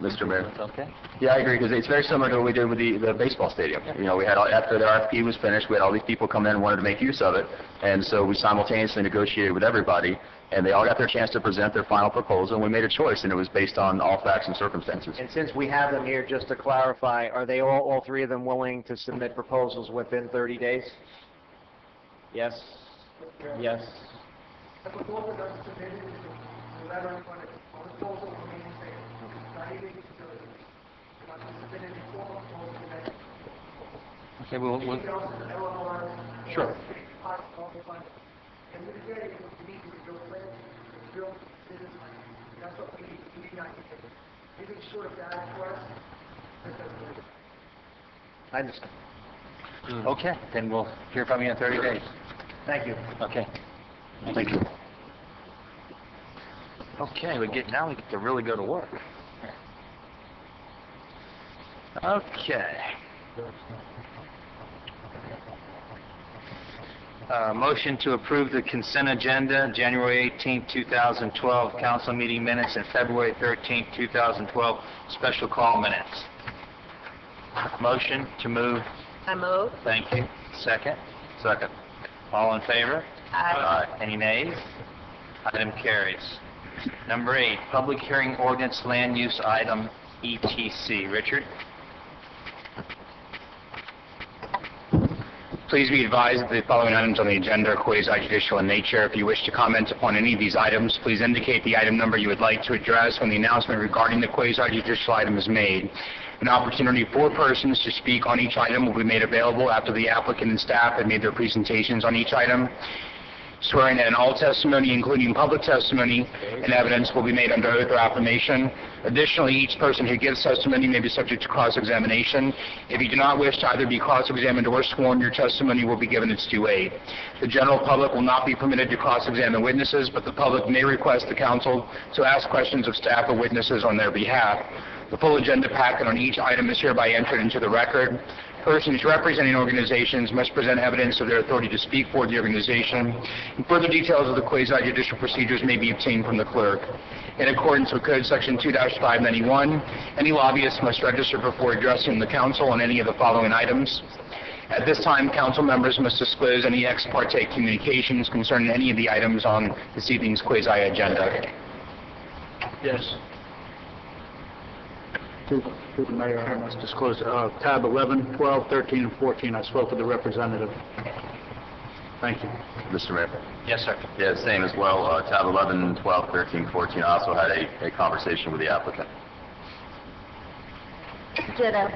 Mr. Mayor. Okay. Yeah, I agree, because it's very similar to what we did with the baseball stadium. You know, we had, after the RFP was finished, we had all these people come in and wanted to make use of it, and so we simultaneously negotiated with everybody, and they all got their chance to present their final proposal, and we made a choice, and it was based on all facts and circumstances. And since we have them here, just to clarify, are they all 3 of them willing to submit proposals within 30 days? Yes? Yes? The proposal that's submitted is a letter on the proposal for me to say, not even utilities. Once it's submitted in formal proposal, then Okay, we'll... Sure. And we're ready to meet with your plan, build business plan. That's what we need. We need 90 days. Anything short of that for us, that doesn't work. I understand. Okay, then we'll hear from you in 30 days. Thank you. Okay. Thank you. Okay, we get to really go to work. Okay. Motion to approve the consent agenda, January 18, 2012 council meeting minutes, and February 13, 2012 special call minutes. Motion to move. I move. Thank you. Second? Second. All in favor? Aye. Any nays? Item carries. Number 8, public hearing ordinance land use item ETC. Richard? Please be advised that the following items on the agenda are quasi-judicial in nature. If you wish to comment upon any of these items, please indicate the item number you would like to address when the announcement regarding the quasi-judicial item is made. An opportunity for persons to speak on each item will be made available after the applicant and staff have made their presentations on each item. Swearing in all testimony, including public testimony and evidence, will be made under oath or affirmation. Additionally, each person who gives testimony may be subject to cross-examination. If you do not wish to either be cross-examined or sworn, your testimony will be given its due weight. The general public will not be permitted to cross-examine witnesses, but the public may request the council to ask questions of staff or witnesses on their behalf. The full agenda packet on each item is hereby entered into the record. Persons representing organizations must present evidence of their authority to speak for the organization, and further details of the quasi-judicial procedures may be obtained from the clerk. In accordance with Code Section 2-591, any lobbyist must register before addressing the council on any of the following items: At this time, council members must disclose any ex parte communications concerning any of the items on this evening's quasi-agenda. Yes. To the mayor, I must disclose tab 11, 12, 13, and 14. I spoke with the representative. Thank you. Mr. Mayor? Yes, sir. Yeah, same as well. Tab 11, 12, 13, 14. I also had a conversation with the applicant. Ditto.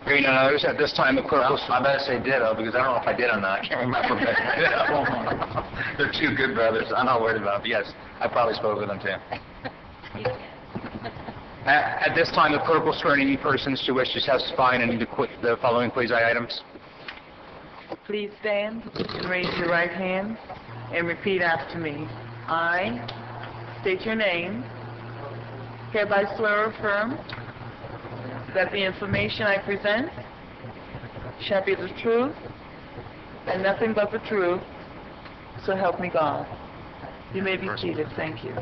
Hearing none others, at this time, the clerk will... I better say ditto, because I don't know if I did or not. I can't remember. They're two good brothers. I'm not worried about it. Yes, I probably spoke with them, too. At this time, the clerk will swear in any persons who wish to testify in any of the following quasi-items. Please stand and raise your right hand and repeat after me. I state your name. Hereby swear or affirm that the information I present shall be the truth and nothing but the truth, so help me God. You may be seated. Thank you.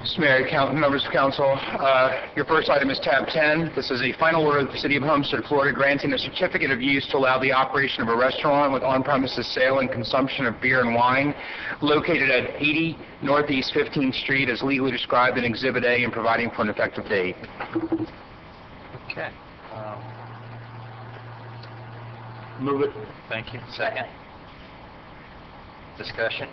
Mr. Mayor, members of council, your first item is tab 10. This is a final order of the City of Homestead, Florida, granting a certificate of use to allow the operation of a restaurant with on-premises sale and consumption of beer and wine located at 80 Northeast 15th Street as legally described in Exhibit A and providing for an effective date. Okay. Move it. Thank you. Second. Discussion.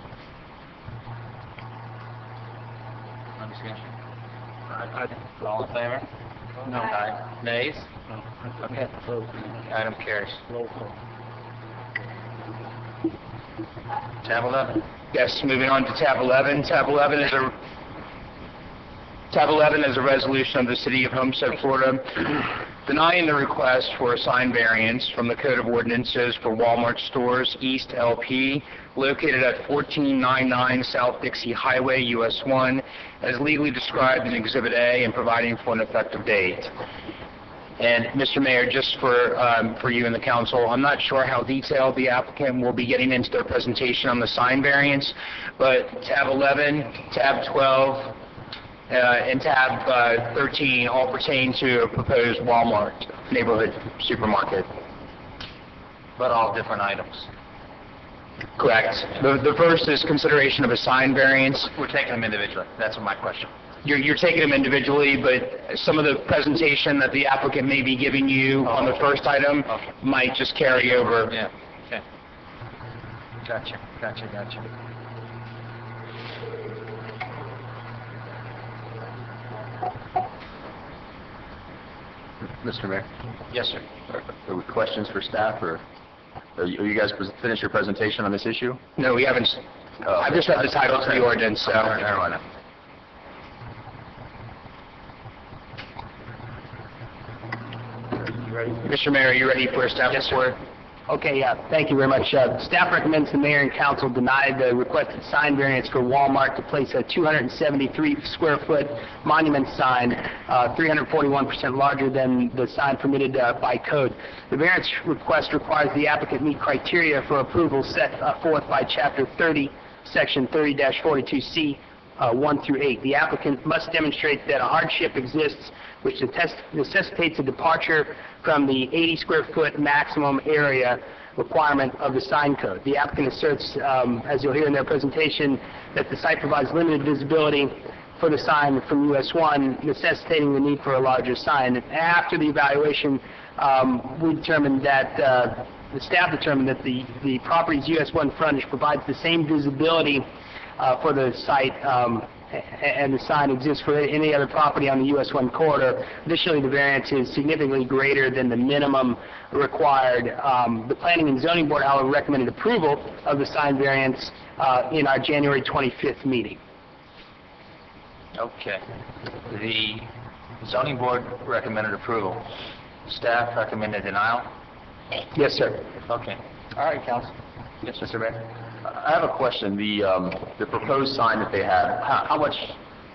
All in favor? No. Aye. Nays? No. Okay. Item carries. Roll call. Tab 11. Yes, moving on to tab 11. Tab 11 is a resolution of the City of Homestead, Florida, denying the request for a sign variance from the Code of Ordinances for Walmart Stores East LP, located at 1499 South Dixie Highway, US 1, as legally described in Exhibit A and providing for an effective date. And, Mr. Mayor, just for you and the council, I'm not sure how detailed the applicant will be getting into their presentation on the sign variance, but tab 11, tab 12, and tab 13 all pertain to a proposed Walmart neighborhood supermarket. But all different items. Correct. The first is consideration of a sign variance. We're taking them individually. That's my question. You're taking them individually, but some of the presentation that the applicant may be giving you on the first item might just carry over. Yeah. Okay. Gotcha. Mr. Mayor? Yes, sir. Are we questions for staff, or are you guys finished your presentation on this issue? No, we haven't. I've just read the title of the ordinance, so... Never mind. Mr. Mayor, are you ready for a staff report? Okay, yeah, thank you very much. Staff recommends the mayor and council deny the requested sign variance for Walmart to place a 273-square-foot monument sign, 341% larger than the sign permitted by code. The variance request requires the applicant meet criteria for approval set forth by Chapter 30, Section 30-42C, 1 through 8. The applicant must demonstrate that a hardship exists which necessitates a departure from the 80-square-foot maximum area requirement of the sign code. The applicant asserts, as you'll hear in their presentation, that the site provides limited visibility for the sign from US 1, necessitating the need for a larger sign. After the evaluation, we determined that the staff determined that the property's US 1 frontage provides the same visibility for the site and the sign exists for any other property on the US 1 corridor. Additionally, the variance is significantly greater than the minimum required. The Planning and Zoning Board, however, recommended approval of the sign variance in our January 25th meeting. Okay. The zoning board recommended approval. Staff recommended denial? Yes, sir. Okay. All right, council. Yes, Mr. Mayor. I have a question. The proposed sign that they have, how much,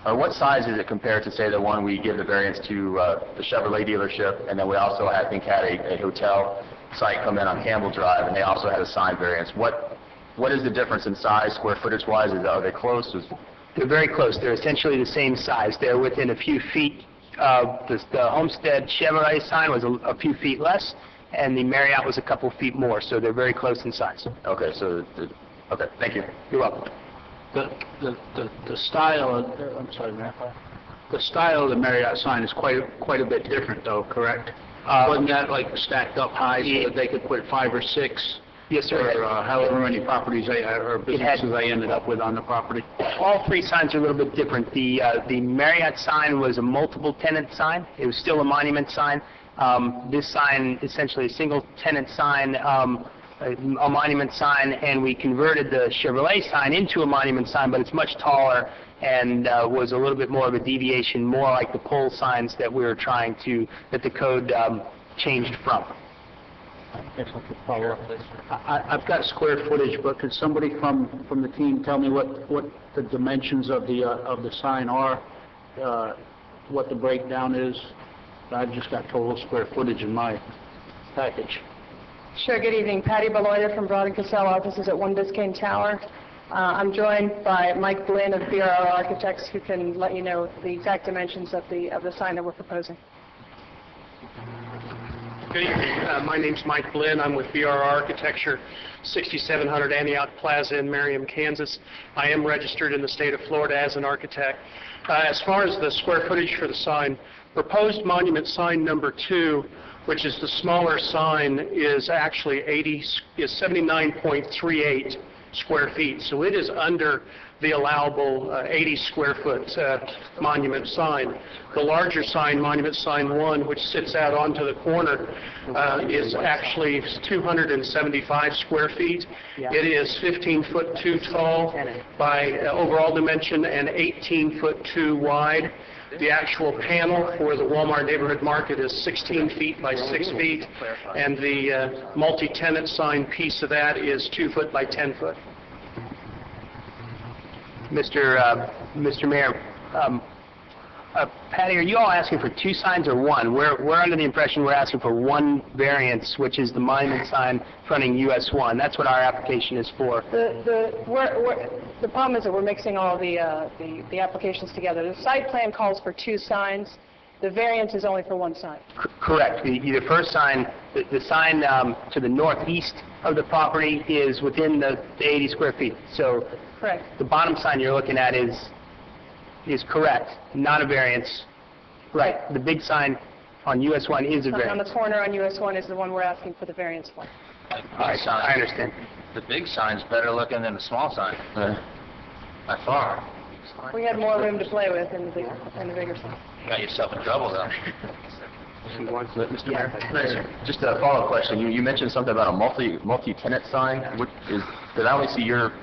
or what size is it compared to, say, the one we give the variance to the Chevrolet dealership, and then we also, I think, had a hotel site come in on Campbell Drive, and they also had a sign variance. What is the difference in size, square footage-wise? Are they close? They're very close. They're essentially the same size. They're within a few feet the Homestead Chevrolet sign was a few feet less, and the Marriott was a couple feet more, so they're very close in size. Okay, so, okay, thank you. You're welcome. The style, I'm sorry, Mayor. The style of the Marriott sign is quite a bit different, though, correct? Wasn't that like stacked up high so that they could put 5 or 6? Yes, sir. Or however many properties or businesses they ended up with on the property? All three signs are a little bit different. The Marriott sign was a multiple tenant sign. It was still a monument sign. This sign, essentially a single tenant sign, a monument sign, and we converted the Chevrolet sign into a monument sign, but it's much taller and was a little bit more of a deviation, more like the pole signs that we were trying to, that the code changed from. I've got square footage, but could somebody from the team tell me what the dimensions of the sign are, what the breakdown is? I've just got total square footage in my package. Sure, good evening. Patty Beloita from Broad and Cassell, offices at 1 Biscayne Tower. I'm joined by Mike Blinn of BRR Architects, who can let you know the exact dimensions of the sign that we're proposing. Good evening. My name's Mike Blinn. I'm with BRR Architecture, 6700 Antioch Plaza in Merriam, Kansas. I am registered in the state of Florida as an architect. As far as the square footage for the sign, proposed monument sign number 2, which is the smaller sign, is actually 79.38 square feet. So it is under the allowable 80 square foot monument sign. The larger sign, monument sign 1, which sits out onto the corner, is actually 275 square feet. It is 15 foot 2 tall by overall dimension and 18 foot 2 wide. The actual panel for the Walmart Neighborhood Market is 16 feet by 6 feet, and the multi-tenant sign piece of that is 2 foot by 10 foot. Mr. Mayor, Patty, are you all asking for 2 signs or 1? We're under the impression we're asking for 1 variance, which is the monument sign fronting US 1. That's what our application is for. The problem is that we're mixing all the applications together. The site plan calls for 2 signs. The variance is only for 1 sign. Correct. The first sign, the sign to the northeast of the property is within the 80 square feet. So correct. The bottom sign you're looking at is correct, not a variance. Right. The big sign on US 1 is a variance. On the corner on US 1 is the one we're asking for the variance for. All right, I understand. The big sign's better looking than the small sign, by far. We had more room to play with in the bigger sign. Got yourself in trouble, though. Mr. Mayor, just a follow-up question. You mentioned something about a multi-tenant sign. Did I only see your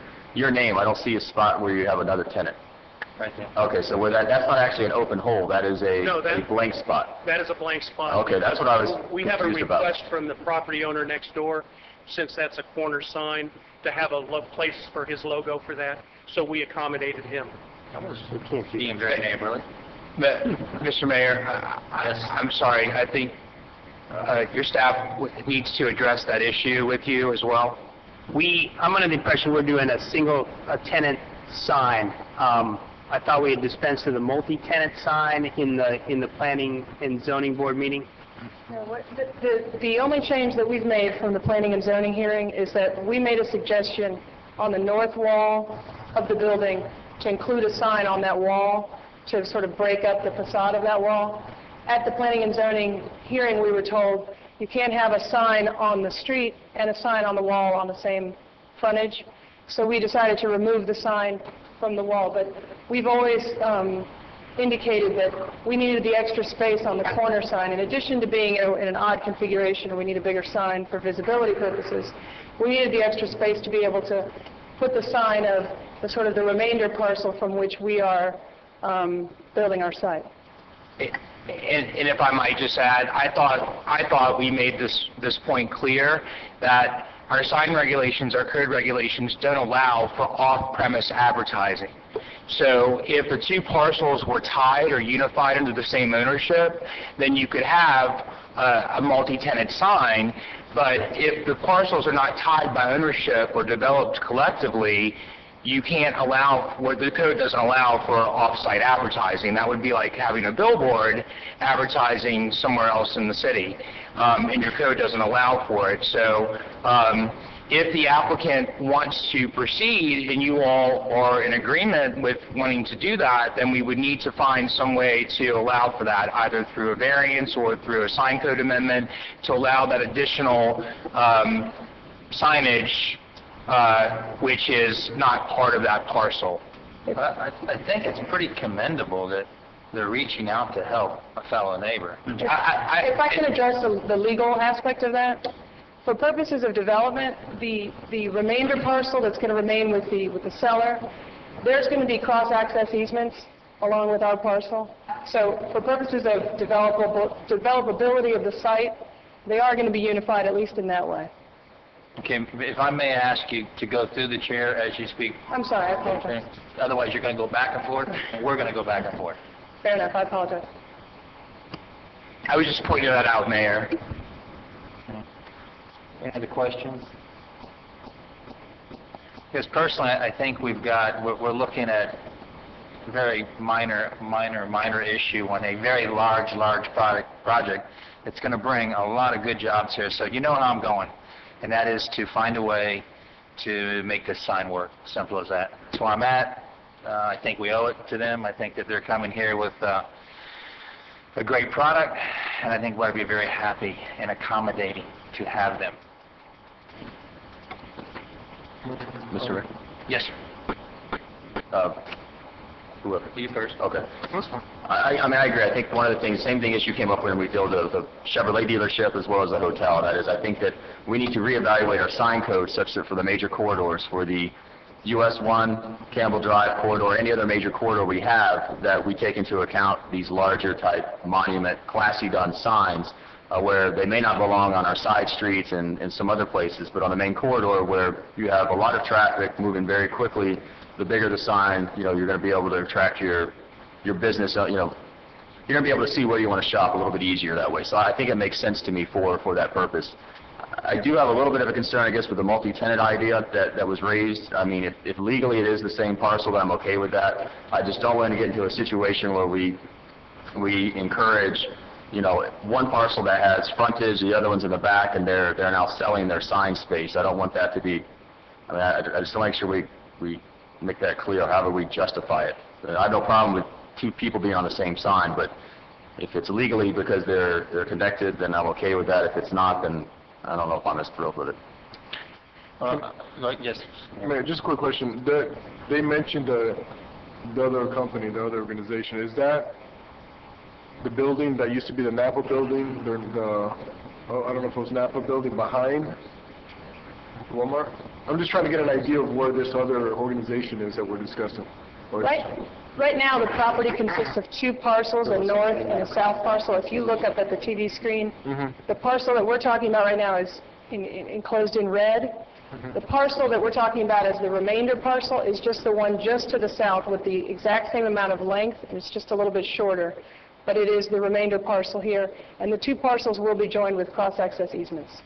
name? I don't see a spot where you have another tenant. Right there. Okay, so that's not actually an open hole. That is a blank spot. That is a blank spot. Okay, that's what I was We have a confused about. request from the property owner next door, since that's a corner sign, to have a place for his logo for that, so we accommodated him. Being very neighborly. Mr. Mayor, I'm sorry. I think your staff needs to address that issue with you as well. I'm under the impression we're doing a tenant sign. I thought we had dispensed with the multi-tenant sign in the planning and zoning board meeting. The only change that we've made from the planning and zoning hearing is that we made a suggestion on the north wall of the building to include a sign on that wall to sort of break up the facade of that wall. At the planning and zoning hearing, we were told you can't have a sign on the street and a sign on the wall on the same frontage. So we decided to remove the sign from the wall. But we've always indicated that we needed the extra space on the corner sign. In addition to being in an odd configuration and we need a bigger sign for visibility purposes, we needed the extra space to be able to put the sign of the remainder parcel from which we are building our site. And if I might just add, I thought we made this point clear, that our sign regulations, our code regulations, don't allow for off-premise advertising. So if the 2 parcels were tied or unified under the same ownership, then you could have a multi-tenant sign. But if the parcels are not tied by ownership or developed collectively, you can't allow, what the code doesn't allow for off-site advertising. That would be like having a billboard advertising somewhere else in the city, and your code doesn't allow for it. So if the applicant wants to proceed and you all are in agreement with wanting to do that, then we would need to find some way to allow for that, either through a variance or through a sign code amendment to allow that additional signage, which is not part of that parcel. I think it's pretty commendable that they're reaching out to help a fellow neighbor. If I can address the legal aspect of that, for purposes of development, the remainder parcel that's going to remain with the seller, there's going to be cross-access easements along with our parcel. So for purposes of developability of the site, they are going to be unified, at least in that way. Okay, if I may ask you to go through the chair as you speak. I'm sorry, I apologize. Otherwise, you're going to go back and forth, and we're going to go back and forth. Fair enough, I apologize. I was just pointing that out, Mayor. Any other questions? Because personally, I think we're looking at a very minor issue on a very large project that's going to bring a lot of good jobs here. So you know how I'm going, and that is to find a way to make this sign work. Simple as that. That's where I'm at. I think we owe it to them. I think that they're coming here with a great product, and I think we'll be very happy and accommodating to have them. Mr. Rick? Yes, sir. Whoever. You first. Okay. I mean, I agree. I think one of the things, same thing issue came up when we built the Chevrolet dealership as well as the hotel. That is, I think that we need to reevaluate our sign code such that for the major corridors, for the US 1, Campbell Drive corridor, any other major corridor we have, that we take into account these larger type monument, classy done signs, where they may not belong on our side streets and some other places, but on the main corridor where you have a lot of traffic moving very quickly, the bigger the sign, you're going to be able to attract your business, you're going to be able to see where you want to shop a little bit easier that way. So I think it makes sense to me for that purpose. I do have a little bit of a concern, I guess, with the multi-tenant idea that was raised. I mean, if legally it is the same parcel, then I'm okay with that. I just don't want to get into a situation where we encourage, one parcel that has frontage, the other one's in the back, and they're now selling their sign space. I don't want that to be, I just want to make sure we make that clear. How do we justify it? I have no problem with two people being on the same sign, but if it's legally because they're connected, then I'm okay with that. If it's not, then I don't know if I'm as thrilled with it. Yes. Mayor, just a quick question. They mentioned the other company, the other organization. Is that the building that used to be the Napa building, I don't know if it was Napa building behind Walmart? I'm just trying to get an idea of where this other organization is that we're discussing. Right now, the property consists of two parcels, a north and a south parcel. If you look up at the TV screen, the parcel that we're talking about right now is enclosed in red. The parcel that we're talking about as the remainder parcel is just the one just to the south with the exact same amount of length, and it's just a little bit shorter. But it is the remainder parcel here, and the two parcels will be joined with cross-access easements.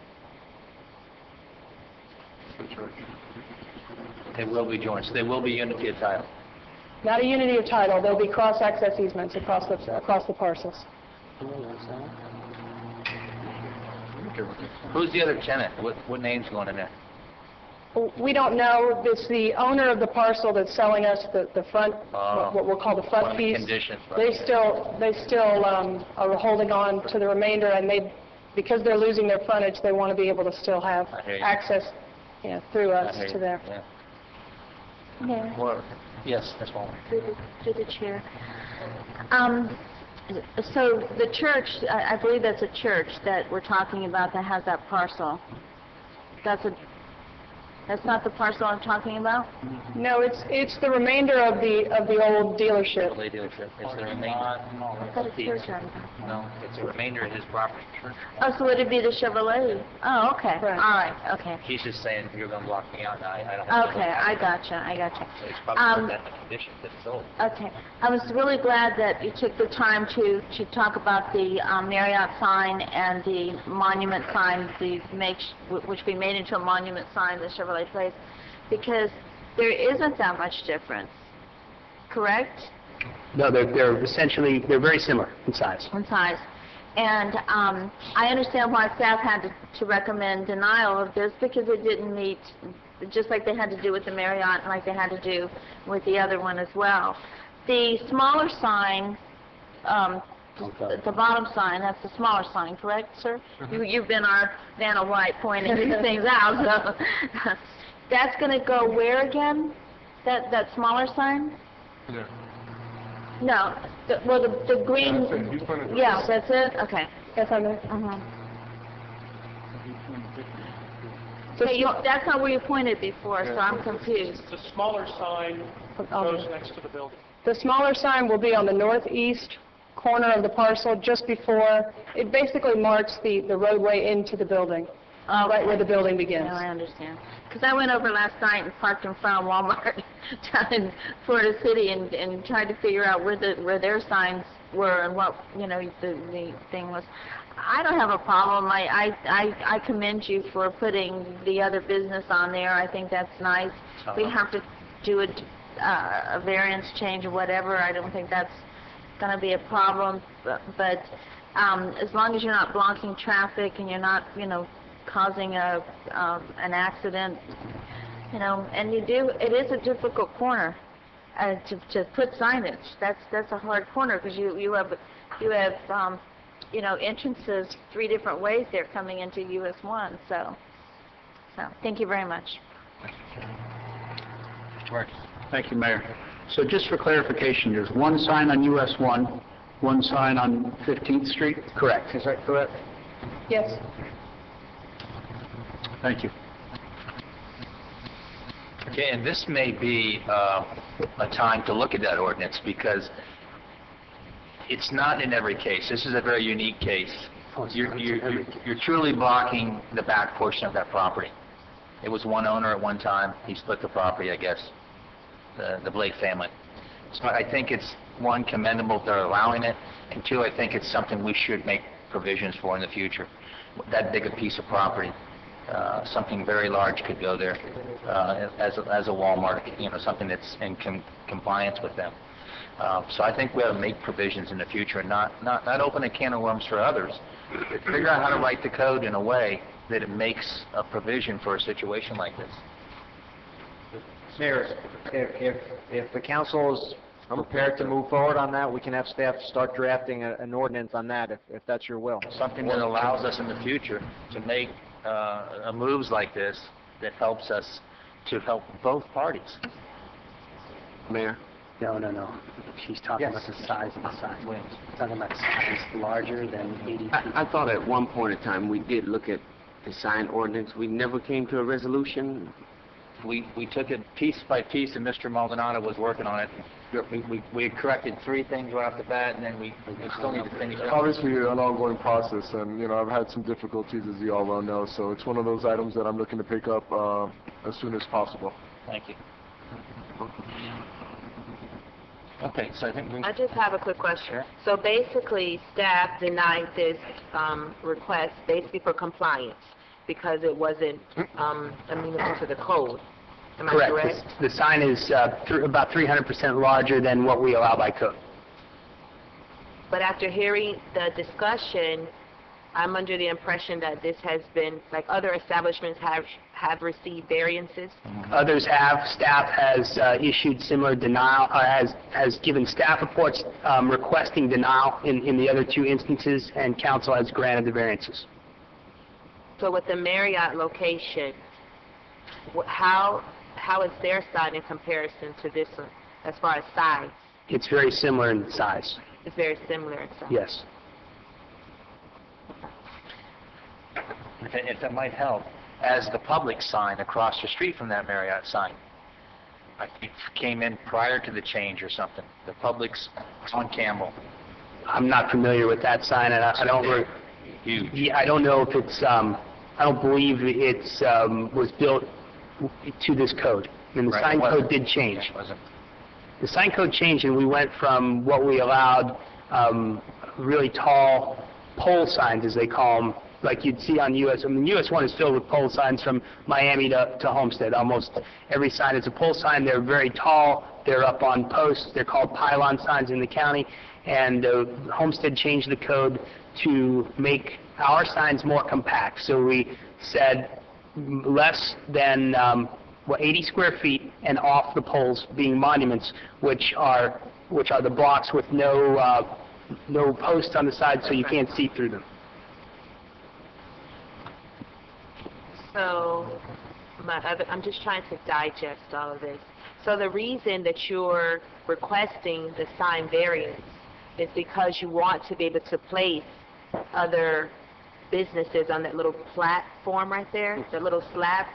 They will be joined, so they will be unity of title. Not a unity of title, there'll be cross-access easements across the parcels. Who's the other tenant? What name's going in there? We don't know. It's the owner of the parcel that's selling us the front, what we'll call the front piece. They still are holding on to the remainder, and because they're losing their frontage, they want to be able to still have access through us to there. Yeah. Yes, that's one. Through the chair. So the church, I believe that's a church that we're talking about that has that parcel. That's not the parcel I'm talking about? No, it's the remainder of the old dealership. Chevrolet dealership. It's the remainder. I thought it's church. No, it's the remainder of his property. Oh, so would it be the Chevrolet? Oh, okay. Right. All right. Okay. He's just saying you're going to block me out. I don't. Okay, I gotcha. So it's probably put that in the condition that it's sold. Okay. I was really glad that you took the time to talk about the Marriott sign and the monument sign, which we made into a monument sign, the Chevrolet place, because there isn't that much difference, correct? No, they're essentially, they're very similar in size. In size. And I understand why staff had to recommend denial of this because it didn't meet, just like they had to do with the Marriott and like they had to do with the other one as well. The smaller sign, the bottom sign, that's the smaller sign, correct, sir? You've been our Vanna White pointing these things out. So that's going to go where again? That smaller sign? Yeah. No, the green, yeah, that's it? Okay. Yes, I'm there. Okay, that's not where you pointed before, so I'm confused. The smaller sign goes next to the building. The smaller sign will be on the northeast corner of the parcel, just before, it basically marks the roadway into the building, right where the building begins. No, I understand. Because I went over last night and parked in front of Walmart down in Florida City and tried to figure out where their signs were and what, the thing was. I don't have a problem. I commend you for putting the other business on there. I think that's nice. We have to do a variance change or whatever. I don't think that's going to be a problem. But as long as you're not blocking traffic and you're not, causing an accident, and it is a difficult corner to put signage. That's a hard corner because you have entrances 3 different ways there coming into US 1. So thank you very much. Mr. Markey. Thank you, Mayor. So just for clarification, there's one sign on US 1, one sign on 15th Street? Correct. Is that correct? Yes. Thank you. Okay, and this may be a time to look at that ordinance because it's not in every case. This is a very unique case. You're truly blocking the back portion of that property. It was one owner at one time. He split the property, I guess, the Blake family. So I think it's, one, commendable they're allowing it, and 2, I think it's something we should make provisions for in the future. That big a piece of property. Something very large could go there as a Walmart, something that's in compliance with them. So I think we have to make provisions in the future and not open a can of worms for others. Figure out how to write the code in a way that it makes a provision for a situation like this. Mayor, if the council is prepared to move forward on that, we can have staff start drafting an ordinance on that if that's your will. Something that allows us in the future to make moves like this that helps us to help both parties. Mayor? No. She's talking about the size of the sign. Talking about size larger than 80 feet. I thought at one point in time we did look at the sign ordinance. We never came to a resolution. We took it piece by piece, and Mr. Maldonado was working on it. We corrected 3 things right off the bat, and then we still need to finish it. Obviously, an ongoing process, and I've had some difficulties, as you all well know. So it's one of those items that I'm looking to pick up as soon as possible. Thank you. Okay, so I just have a quick question. Sure. So basically, staff denied this request basically for compliance because it wasn't amenable to the code. Am I correct? The sign is about 300% larger than what we allow by code. But after hearing the discussion, I'm under the impression that this has been, like other establishments have received variances. Others have. Staff has issued similar denial, has given staff reports requesting denial in the other 2 instances, and council has granted the variances. So with the Marriott location, how is their sign in comparison to this one, as far as size? It's very similar in size. It's very similar in size? Yes. If that might help, as the public sign across the street from that Marriott sign, I think it came in prior to the change or something. The Publix on Campbell. I'm not familiar with that sign, and I don't. Huge. Yeah, I don't know if it's. I don't believe it's was built to this code. And the sign code did change. Yeah, it wasn't. The sign code changed, and we went from what we allowed, really tall pole signs, as they call them, like you'd see on US. I mean, US 1 is filled with pole signs from Miami to Homestead. Almost every sign is a pole sign. They're very tall. They're up on posts. They're called pylon signs in the county. And Homestead changed the code to make our signs more compact. So we said less than 80 square feet and off the poles being monuments, which are the blocks with no posts on the side, so you can't see through them. So, I'm just trying to digest all of this. So the reason that you're requesting the sign variance is because you want to be able to place other businesses on that little platform right there, the little slab?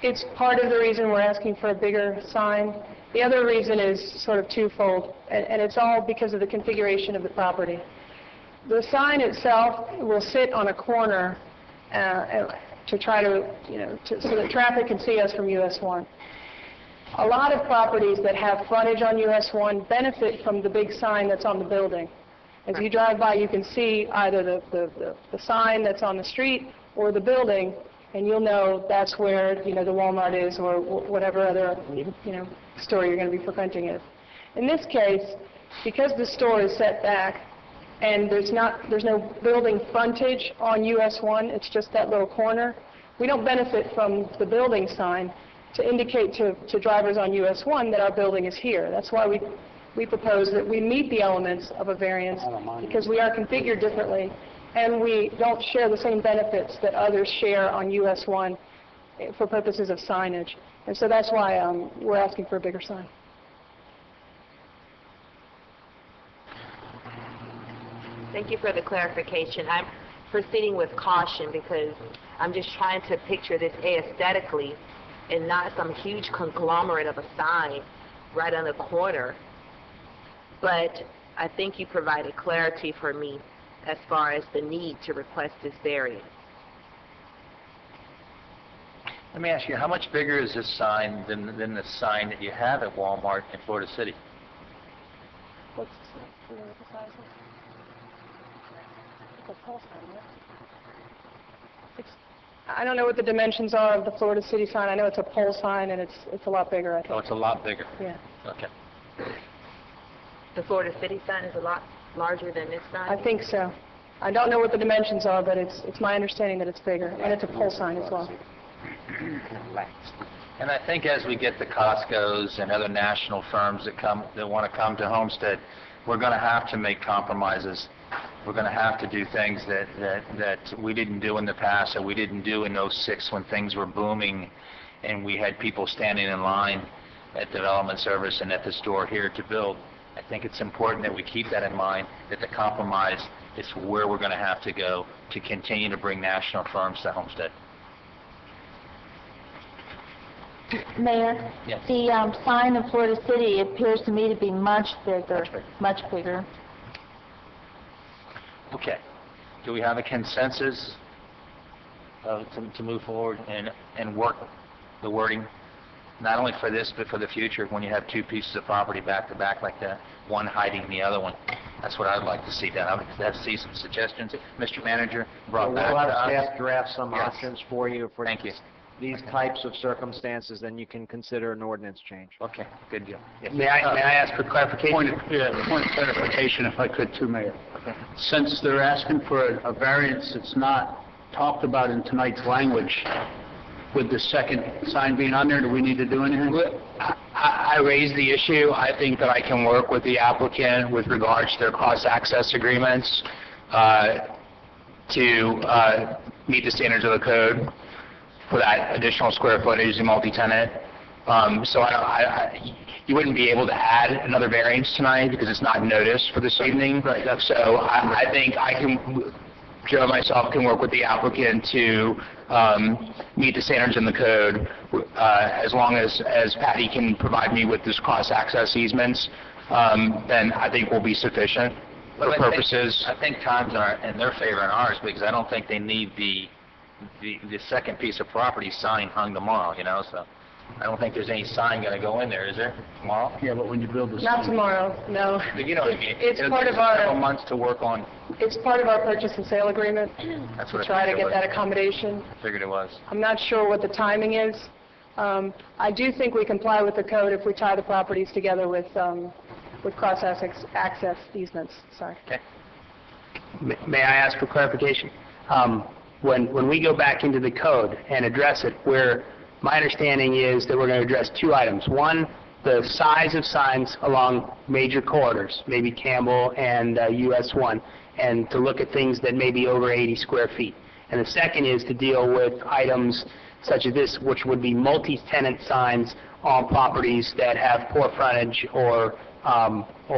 It's part of the reason we're asking for a bigger sign. The other reason is sort of twofold, and it's all because of the configuration of the property. The sign itself will sit on a corner to try to, so that traffic can see us from US 1. A lot of properties that have frontage on US 1 benefit from the big sign that's on the building. As you drive by, you can see either the sign that's on the street or the building, and you'll know that's where, the Walmart is or whatever other, store you're going to be frequenting is. In this case, because the store is set back and there's no building frontage on US 1, it's just that little corner, we don't benefit from the building sign to indicate to drivers on US 1 that our building is here. That's why we propose that we meet the elements of a variance, because we are configured differently and we don't share the same benefits that others share on US 1 for purposes of signage. And so that's why we're asking for a bigger sign. Thank you for the clarification. I'm proceeding with caution because I'm just trying to picture this aesthetically and not some huge conglomerate of a sign right on the corner. But I think you provided clarity for me as far as the need to request this variance. Let me ask you, how much bigger is this sign than the sign that you have at Walmart in Florida City? What's the size of it? It's a pole sign, right? I don't know what the dimensions are of the Florida City sign. I know it's a pole sign, and it's a lot bigger, I think. Oh, it's a lot bigger. Yeah. Okay. The Florida City sign is a lot larger than this sign? I think so. I don't know what the dimensions are, but it's my understanding that it's bigger, and it's a pole sign as well. And I think as we get the Costco's and other national firms that want to come to Homestead, we're going to have to make compromises. We're going to have to do things that we didn't do in the past, or we didn't do in '06 when things were booming and we had people standing in line at Development Service and at the store here to build. I think it's important that we keep that in mind, that the compromise is where we're going to have to go to continue to bring national firms to Homestead. Mayor? Yes. The sign in Florida City appears to me to be much bigger. Much bigger. Okay. Do we have a consensus to move forward and work the wording, not only for this, but for the future, when you have two pieces of property back to back like that, one hiding the other one? That's what I'd like to see done. I'd like to see some suggestions. Mr. Manager, brought back to We'll have us. staff draft some Yes. options for you for Thank you. these types of circumstances, then you can consider an ordinance change. Okay, good deal. Yes. May I ask for clarification? Point of clarification, if I could, too, Mayor. Since they're asking for a variance that's not talked about in tonight's language, with the second sign being on there, do we need to do anything? I raised the issue. I think that I can work with the applicant with regards to their cross-access agreements to meet the standards of the code for that additional square footage in multi-tenant. So you wouldn't be able to add another variance tonight because it's not noticed for this evening. Right. So I think Joe and myself can work with the applicant to meet the standards in the code, as long as Patty can provide me with this cross-access easements, then I think will be sufficient for purposes. I think times are in their favor and ours, because I don't think they need the second piece of property sign hung tomorrow, so. I don't think there's any sign going to go in there, is there, tomorrow? Yeah, but when you build the Not tomorrow, no. But you know what I mean. It's It'll part take of our- several months to work on. It's part of our purchase and sale agreement That's to what I try to figured get it that was. accommodation. Figured it was. I'm not sure what the timing is. I do think we comply with the code if we tie the properties together with cross-access easements, sorry. Okay. May I ask for clarification? When we go back into the code and address it, my understanding is that we're going to address two items. One, the size of signs along major corridors, maybe Campbell and US 1, and to look at things that may be over 80 square feet. And the second is to deal with items such as this, which would be multi-tenant signs on properties that have poor frontage or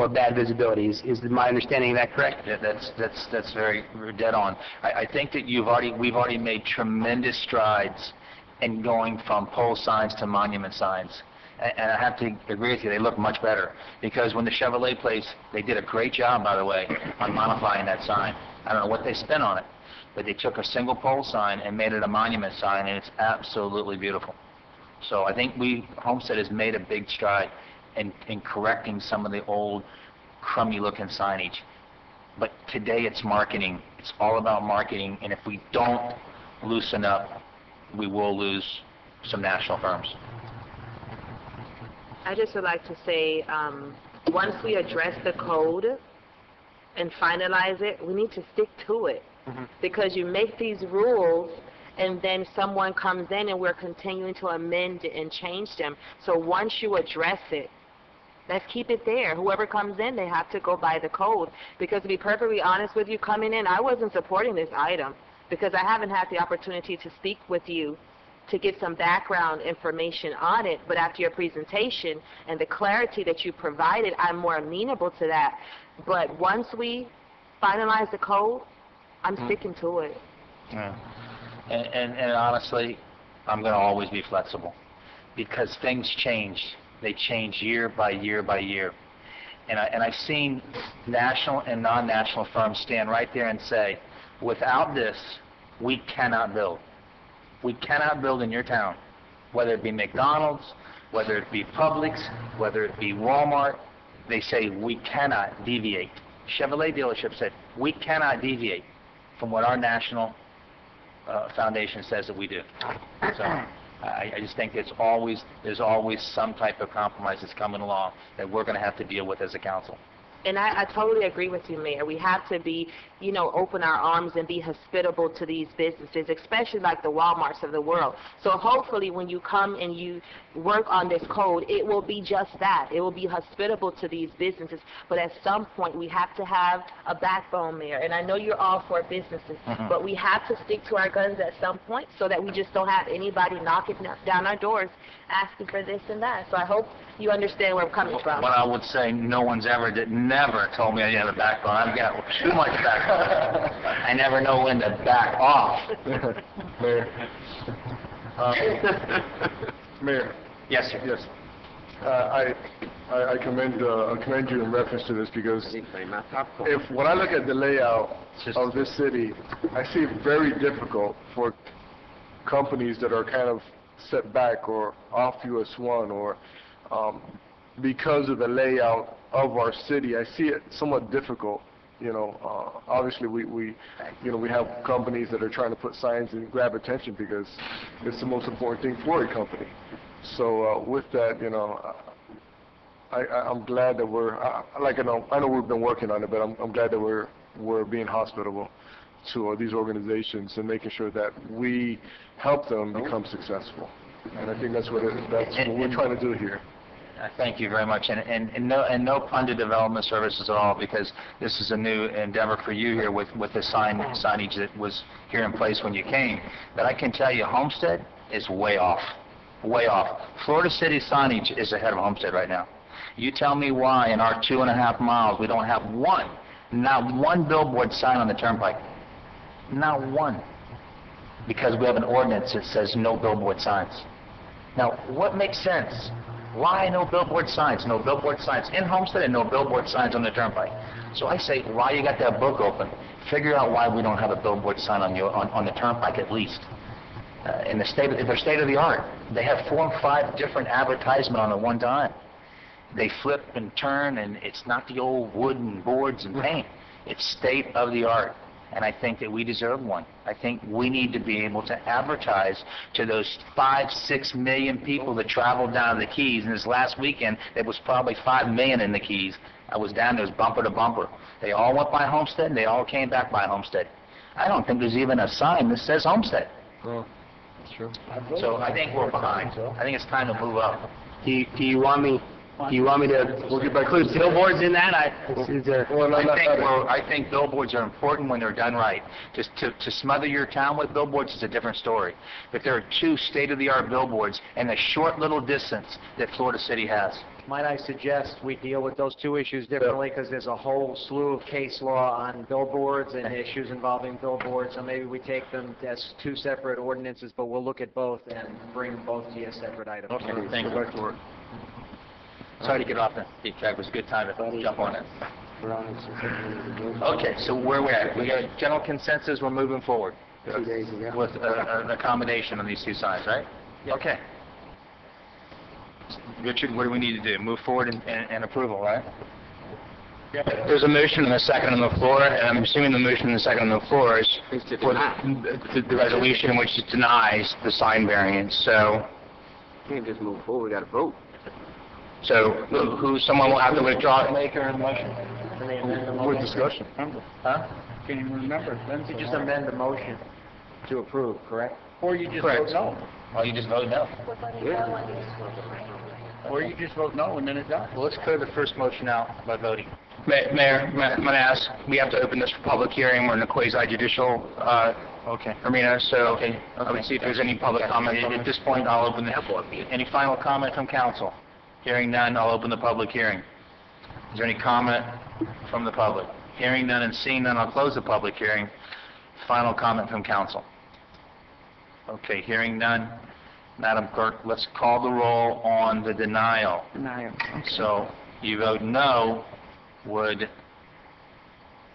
bad visibility. Is my understanding of that correct? Yeah, that's very dead on. I think that we've already made tremendous strides in going from pole signs to monument signs. And I have to agree with you, they look much better. Because when the Chevrolet place, they did a great job, by the way, on modifying that sign. I don't know what they spent on it, but they took a single pole sign and made it a monument sign, and it's absolutely beautiful. So I think Homestead has made a big stride in correcting some of the old crummy-looking signage. But today it's marketing. It's all about marketing, and if we don't loosen up, we will lose some national firms. I just would like to say, once we address the code and finalize it, we need to stick to it. Because you make these rules, and then someone comes in and we're continuing to amend and change them. So once you address it, let's keep it there. Whoever comes in, they have to go by the code. Because to be perfectly honest with you, coming in, I wasn't supporting this item because I haven't had the opportunity to speak with you to get some background information on it. But after your presentation and the clarity that you provided, I'm more amenable to that. But once we finalize the code, I'm sticking to it. Yeah. And honestly, I'm going to always be flexible because things change. They change year by year by year. And I've seen national and non-national firms stand right there and say, without this, we cannot build. We cannot build in your town, whether it be McDonald's, whether it be Publix, whether it be Walmart. They say we cannot deviate. Chevrolet dealership said we cannot deviate from what our national foundation says that we do. So I just think there's always some type of compromise that's coming along that we're going to have to deal with as a council. And I totally agree with you, Mayor. We have to be, open our arms and be hospitable to these businesses, especially like the Walmarts of the world. So hopefully when you come and you work on this code, it will be just that. It will be hospitable to these businesses. But at some point, we have to have a backbone, Mayor. And I know you're all for businesses, but we have to stick to our guns at some point so that we just don't have anybody knocking down our doors asking for this and that. So I hope you understand where I'm coming from. Well, I would say no one's never told me I had a backbone. I've got too much backbone. I never know when to back off. Mayor. Mayor. Yes, sir. Yes. I commend you in reference to this because when I look at the layout of this city, I see it very difficult for companies that are kind of set back or off US 1 or because of the layout of our city. I see it somewhat difficult. Obviously we have companies that are trying to put signs and grab attention because it's the most important thing for a company. So with that, I'm glad that I know we've been working on it, but I'm glad that we're being hospitable to these organizations and making sure that we help them become successful. And I think that's what we're trying to do here. Thank you very much, and no pun to development services at all, because this is a new endeavor for you here with the signage that was here in place when you came. But I can tell you, Homestead is way off, way off. Florida City signage is ahead of Homestead right now. You tell me why in our 2.5 miles we don't have not one billboard sign on the turnpike, not one, because we have an ordinance that says no billboard signs. Now, what makes sense? Why no billboard signs? No billboard signs in Homestead and no billboard signs on the turnpike. So I say, why you got that book open? Figure out why we don't have a billboard sign on the turnpike at least. in the state, they're state of the art. They have 4 and 5 different advertisements on at one time. They flip and turn, and it's not the old wood and boards and paint. It's state of the art, and I think that we deserve one. I think we need to be able to advertise to those 5-6 million people that traveled down to the Keys. And this last weekend, there was probably 5 million in the Keys. I was down there, it was bumper to bumper. They all went by Homestead, and they all came back by Homestead. I don't think there's even a sign that says Homestead. That's true. So I think we're behind. I think it's time to move up. Do you want me to include billboards in that? I think billboards are important when they're done right. Just to smother your town with billboards is a different story. But there are 2 state-of-the-art billboards in the short little distance that Florida City has. Might I suggest we deal with those 2 issues differently, because there's a whole slew of case law on billboards and issues involving billboards, so maybe we take them as 2 separate ordinances, but we'll look at both and bring both to you as separate items. Okay, thank you. Sorry to get off the track. It was a good time to jump on it. Okay, so where we're at, we got a general consensus, we're moving forward with an accommodation on these 2 signs, right? Okay. Richard, what do we need to do? Move forward and approval, right? There's a motion and a second on the floor, and I'm assuming the motion and the second on the floor is for the resolution which denies the sign variance, so... You can't just move forward, we gotta vote. So, someone will have to withdraw? Maker of the motion. With discussion. Huh? Can you remember? You just amend the motion to approve, correct? Or you just Correct. vote no. Oh, you just vote no? Or you just vote no and then it's done. Well, let's clear the first motion out by voting. Mayor, I'm going to ask, we have to open this for public hearing. We're in a quasi-judicial arena, so I would see if there's any public comment. At this point, I'll open the... Any final comment from council? Hearing none, I'll open the public hearing. Is there any comment from the public? Hearing none and seeing none, I'll close the public hearing. Final comment from council. Okay, hearing none. Madam Clerk, let's call the roll on the denial. Denial. Okay. So you vote no would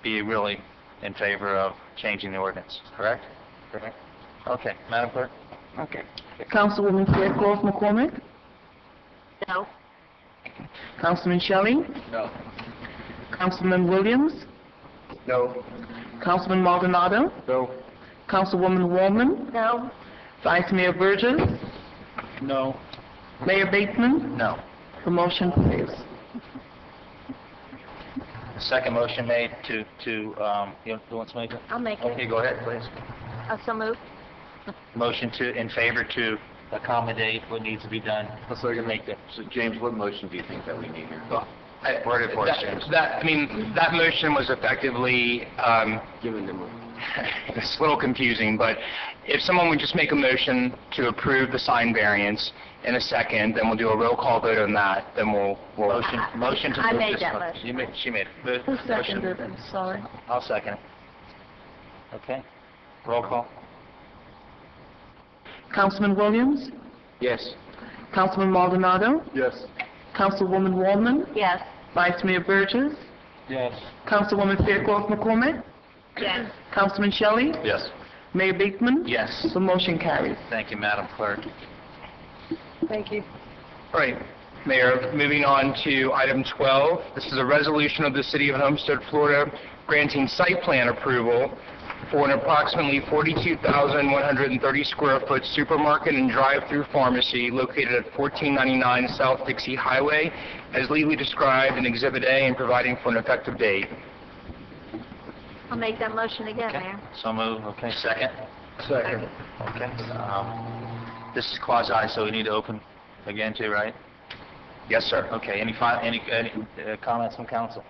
be really in favor of changing the ordinance, correct? Correct. Okay, Madam Clerk? Okay. Councilwoman Fairclough McCormick? No. Councilman Shelley? No. Councilman Williams? No. Councilman Maldonado? No. Councilwoman Wallman? No. Vice Mayor Burgess? No. Mayor Bateman? No. The motion carries. The second motion made to who wants to make it? I'll make it. Okay, go ahead, please. So moved. Motion in favor to accommodate what needs to be done. Let's look at Make that. So James, what motion do you think that we need here? Word it for us, James. That motion was effectively, Given them it's a little confusing, but if someone would just make a motion to approve the sign variance in a second, then we'll do a roll call vote on that, then we'll... Motion to I move made this that one. motion. She made it. Who seconded it? Sorry. I'll second it. Okay. Roll call. Councilman Williams? Yes. Councilman Maldonado? Yes. Councilwoman Wallman? Yes. Vice Mayor Burgess? Yes. Councilwoman Fairclough McCormick? Yes. Councilman Shelley? Yes. Mayor Bateman? Yes. The motion carries. Thank you, Madam Clerk. Thank you. All right, Mayor, moving on to item 12. This is a resolution of the City of Homestead, Florida, granting site plan approval for an approximately 42,130 square foot supermarket and drive-through pharmacy located at 1499 South Dixie Highway, as legally described in Exhibit A and providing for an effective date. I'll make that motion again, Mayor. So move. Okay, second. Second. Okay. This is quasi, so we need to open again too, right? Yes, sir. Okay, any comments from council?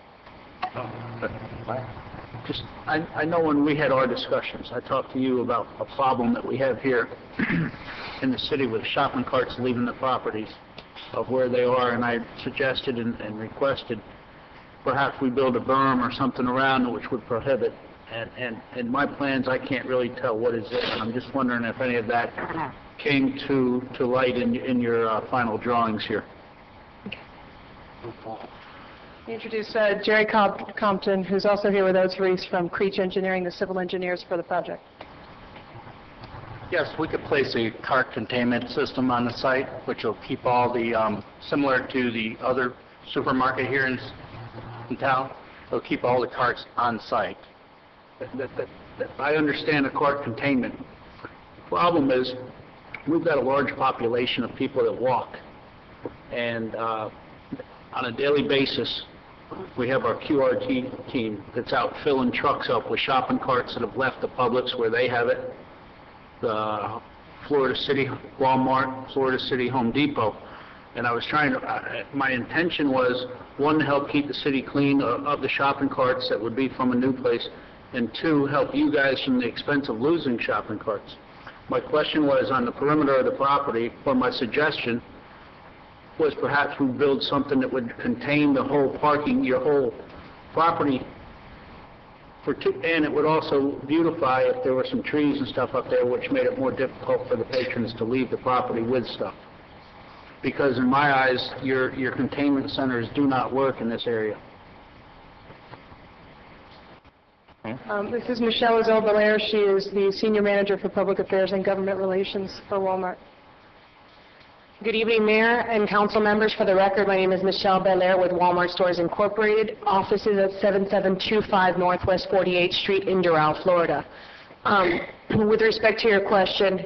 Just, I know when we had our discussions, I talked to you about a problem that we have here in the city with shopping carts leaving the properties of where they are, and I suggested and requested perhaps we build a berm or something around it which would prohibit. And in my plans, I can't really tell what is it, and I'm just wondering if any of that came to light in your final drawings here. Introduce Jerry Compton, who's also here with us, Reese from Creech Engineering, the civil engineers for the project. Yes, we could place a cart containment system on the site, which will keep all the, similar to the other supermarket here in town, it'll keep all the carts on site. I understand the cart containment. Problem is, we've got a large population of people that walk, and on a daily basis, we have our QRT team that's out filling trucks up with shopping carts that have left the Publix where they have it, the Florida City Walmart, Florida City Home Depot, and I was trying to, my intention was, one, to help keep the city clean of the shopping carts that would be from a new place, and two, help you guys from the expense of losing shopping carts. My question was, on the perimeter of the property, or my suggestion, was perhaps we build something that would contain the whole parking, your whole property, and it would also beautify if there were some trees and stuff up there, which made it more difficult for the patrons to leave the property with stuff. Because in my eyes, your containment centers do not work in this area. This is Michelle Azell-Belair. She is the Senior Manager for Public Affairs and Government Relations for Walmart. Good evening, Mayor and council members. For the record, my name is Michelle Belair with Walmart Stores Incorporated. Offices at 7725 Northwest 48th Street in Doral, Florida. With respect to your question,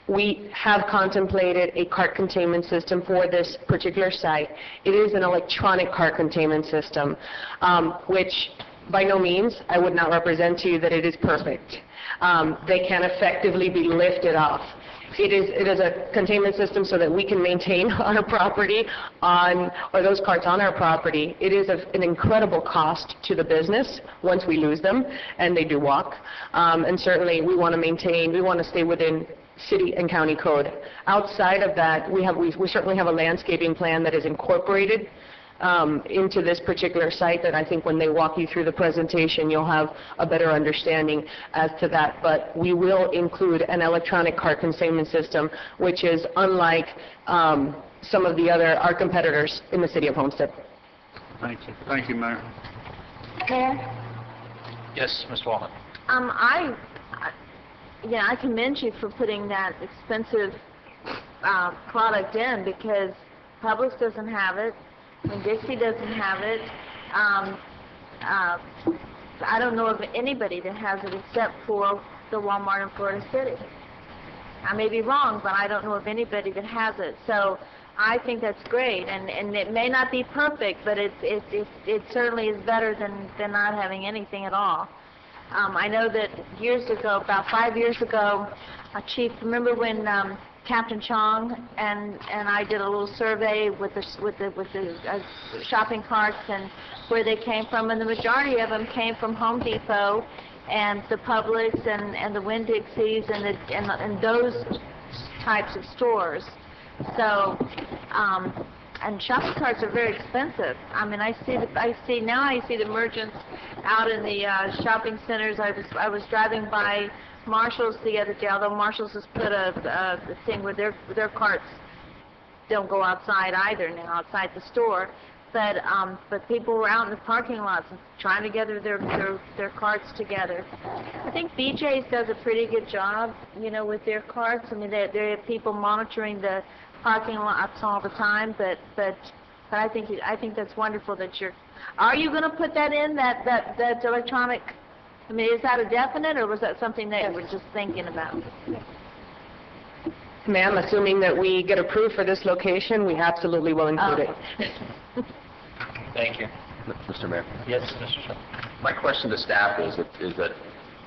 we have contemplated a cart containment system for this particular site. It is an electronic cart containment system, which by no means I would not represent to you that it is perfect. They can effectively be lifted off. It is a containment system so that we can maintain our property or those carts on our property. It is an incredible cost to the business once we lose them, and they do walk. And certainly we want to stay within city and county code. Outside of that, we certainly have a landscaping plan that is incorporated into this particular site that I think when they walk you through the presentation, you'll have a better understanding as to that. But we will include an electronic cart containment system, which is unlike some of our competitors in the city of Homestead. Thank you. Thank you, Mayor. Mayor? Yes, Mr. Walton. I commend you for putting that expensive product in, because Publix doesn't have it. And Dixie doesn't have it. I don't know of anybody that has it except for the Walmart in Florida City. I may be wrong, but I don't know of anybody that has it. So I think that's great, and it may not be perfect, but it certainly is better than not having anything at all. I know that years ago, about 5 years ago, Chief, remember when Captain Chong and I did a little survey with the shopping carts and where they came from, and the majority of them came from Home Depot and the Publix and the Winn-Dixies and those types of stores. So, and shopping carts are very expensive. I mean, I see the merchants out in the shopping centers. I was driving by Marshall's the other day, although Marshall's has put a thing where their carts don't go outside either now, outside the store. But people were out in the parking lots trying to gather their carts together. I think BJ's does a pretty good job, with their carts. I mean, they have people monitoring the parking lots all the time. But I think that's wonderful that you're. Are you going to put that in that electronic? I mean, is that a definite, or was that something that you were just thinking about? Ma'am, assuming that we get approved for this location, we absolutely will include it. Thank you. Mr. Mayor. Yes, Mr. Shaw. My question to staff is that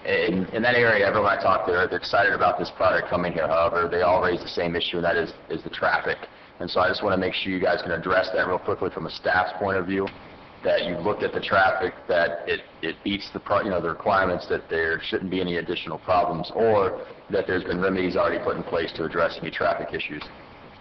in that area, everyone I talk to, they're excited about this product coming here. However, they all raise the same issue, and that is the traffic. And so I just want to make sure you guys can address that real quickly from a staff's point of view, that you've looked at the traffic, that it meets the requirements, that there shouldn't be any additional problems, or that there's been remedies already put in place to address any traffic issues.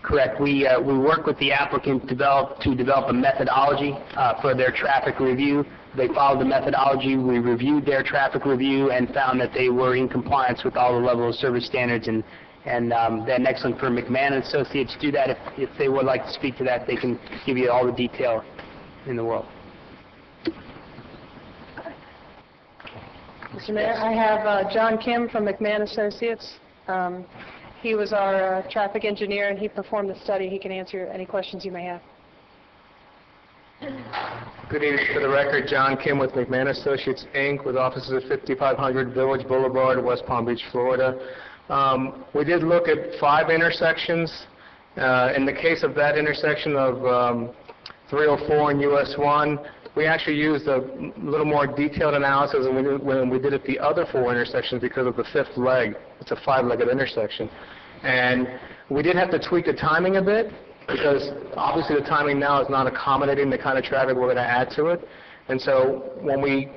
Correct. We work with the applicant to develop a methodology for their traffic review. They followed the methodology. We reviewed their traffic review and found that they were in compliance with all the level of service standards. And then excellent firm McMahon & Associates do that. If they would like to speak to that, they can give you all the detail in the world. Mr. Mayor, I have John Kim from McMahon Associates. He was our traffic engineer, and he performed the study. He can answer any questions you may have. Good evening. For the record, John Kim with McMahon Associates, Inc., with offices at 5500 Village Boulevard, West Palm Beach, Florida. We did look at 5 intersections. In the case of that intersection of 304 and US 1, we actually used a little more detailed analysis when we did at the other 4 intersections because of the 5th leg. It's a 5-legged intersection. And we did have to tweak the timing a bit because obviously the timing now is not accommodating the kind of traffic we're going to add to it. And so when we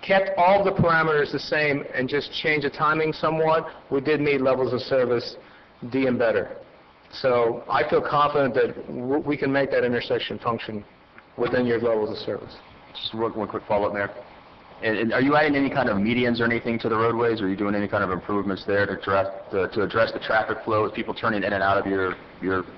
kept all the parameters the same and just changed the timing somewhat, we did meet levels of service D and better. So I feel confident that we can make that intersection function within your levels of service. Just one quick follow-up there. And are you adding any kind of medians or anything to the roadways? Or are you doing any kind of improvements there to address the traffic flow with people turning in and out of your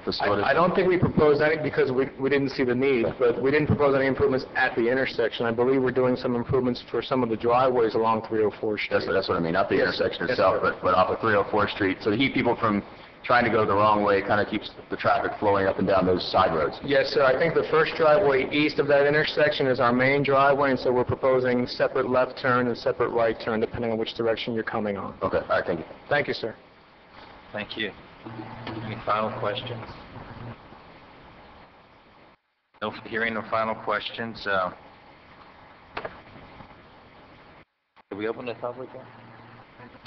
facility? I don't think we proposed any because we didn't see the need, but we didn't propose any improvements at the intersection. I believe we're doing some improvements for some of the driveways along 304 Street. That's what I mean, not the intersection itself, but off of 304 Street. So to keep people from trying to go the wrong way, kind of keeps the traffic flowing up and down those side roads. Yes, sir. I think the first driveway east of that intersection is our main driveway, and so we're proposing separate left turn and separate right turn, depending on which direction you're coming on. Okay. All right. Thank you. Thank you, sir. Thank you. Any final questions? No, hearing no final questions. Did we open the public?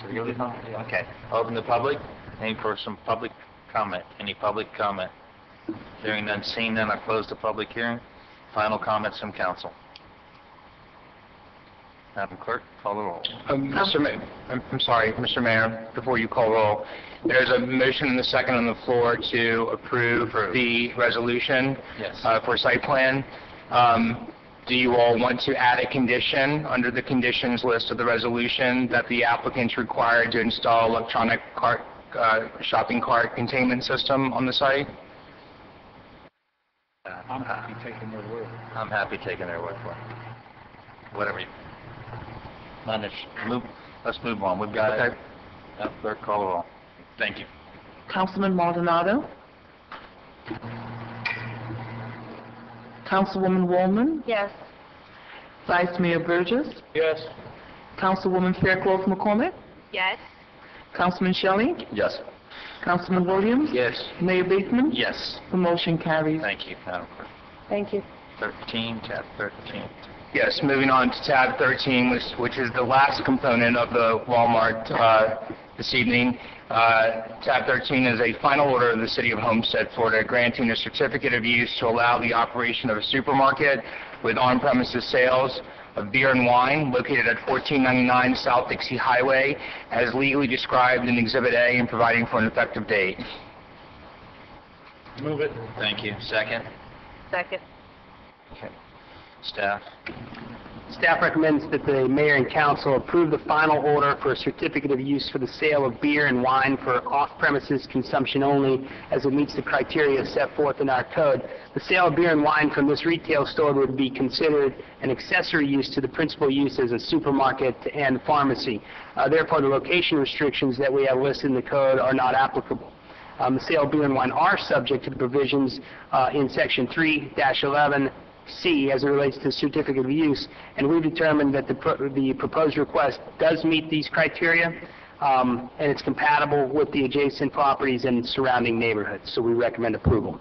Okay. Open the public. Any for some public comment? Any public comment? Hearing none, seeing none, I close the public hearing. Final comments from council. Madam Clerk, call the roll. I'm sorry, Mr. Mayor, before you call roll, there's a motion and a second on the floor to approve the resolution for site plan. Do you all want to add a condition under the conditions list of the resolution that the applicant's required to install electronic shopping cart containment system on the site? I'm happy taking their word. I'm happy taking their word for it. Whatever you... Let's move on. We've got it. Clerk, call the roll. Thank you. Councilman Maldonado. Councilwoman Woolman. Yes. Vice Mayor Burgess. Yes. Councilwoman Faircloth McCormick. Yes. Councilman Shelley. Yes. Councilman Williams. Yes. Mayor Bateman. Yes. The motion carries. Thank you, Madam Clerk. Thank you. 13, tab 13. Yes, moving on to tab 13, which is the last component of the Walmart this evening. Tab 13 is a final order of the City of Homestead, Florida, granting a certificate of use to allow the operation of a supermarket with on-premises sales of beer and wine located at 1499 South Dixie Highway as legally described in Exhibit A and providing for an effective date. Move it. Thank you. Second? Second. Okay. Staff? Staff recommends that the mayor and council approve the final order for a certificate of use for the sale of beer and wine for off-premises consumption only, as it meets the criteria set forth in our code. The sale of beer and wine from this retail store would be considered an accessory use to the principal use as a supermarket and pharmacy. Therefore, the location restrictions that we have listed in the code are not applicable. The sale of beer and wine are subject to the provisions in Section 3-11C as it relates to certificate of use, and we've determined that the proposed request does meet these criteria, and it's compatible with the adjacent properties and surrounding neighborhoods, so we recommend approval.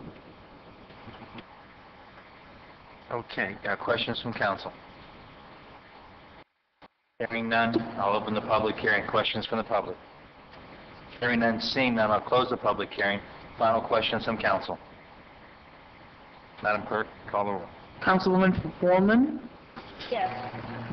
Okay. Questions from council? Hearing none, I'll open the public hearing. Questions from the public? Hearing none, seeing none, I'll close the public hearing. Final questions from council. Madam Clerk, call the roll. Councilwoman Foreman. Yes.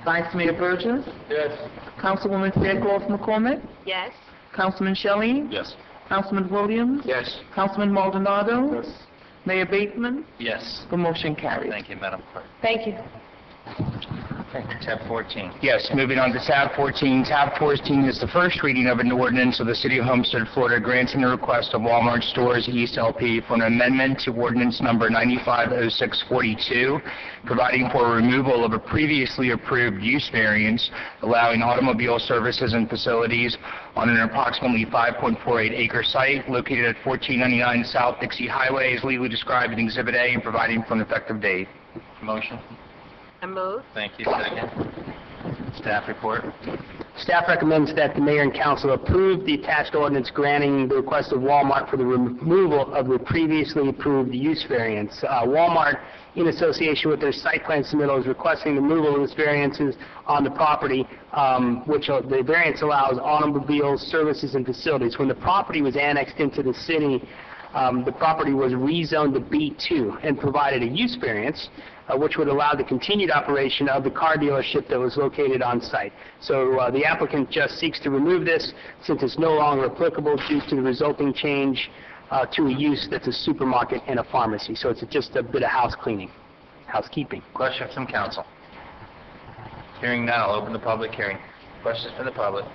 Vice Mayor Burgess. Yes. Councilwoman Faircloth McCormick. Yes. Councilman Shelley. Yes. Councilman Williams. Yes. Councilman Maldonado. Yes. Mayor Bateman. Yes. The motion carries. Thank you, Madam Clerk. Thank you. Okay, tab 14. Yes, moving on to tab 14. Tab 14 is the first reading of an ordinance of the City of Homestead, Florida, granting the request of Walmart Stores East LP for an amendment to ordinance number 950642, providing for removal of a previously approved use variance, allowing automobile services and facilities on an approximately 5.48 acre site located at 1499 South Dixie Highway, as legally described in Exhibit A, and providing for an effective date. Motion. I move. Thank you. Second. Staff report. Staff recommends that the mayor and council approve the attached ordinance granting the request of Walmart for the removal of the previously approved use variance. Walmart, in association with their site plan submittal, is requesting the removal of this variances on the property, which the variance allows automobiles, services, and facilities. When the property was annexed into the city, the property was rezoned to B2 and provided a use variance, which would allow the continued operation of the car dealership that was located on site. So the applicant just seeks to remove this since it's no longer applicable due to the resulting change to a use that's a supermarket and a pharmacy. So it's just a bit of housekeeping. Questions from council? Hearing none, I'll open the public hearing. Questions from the public?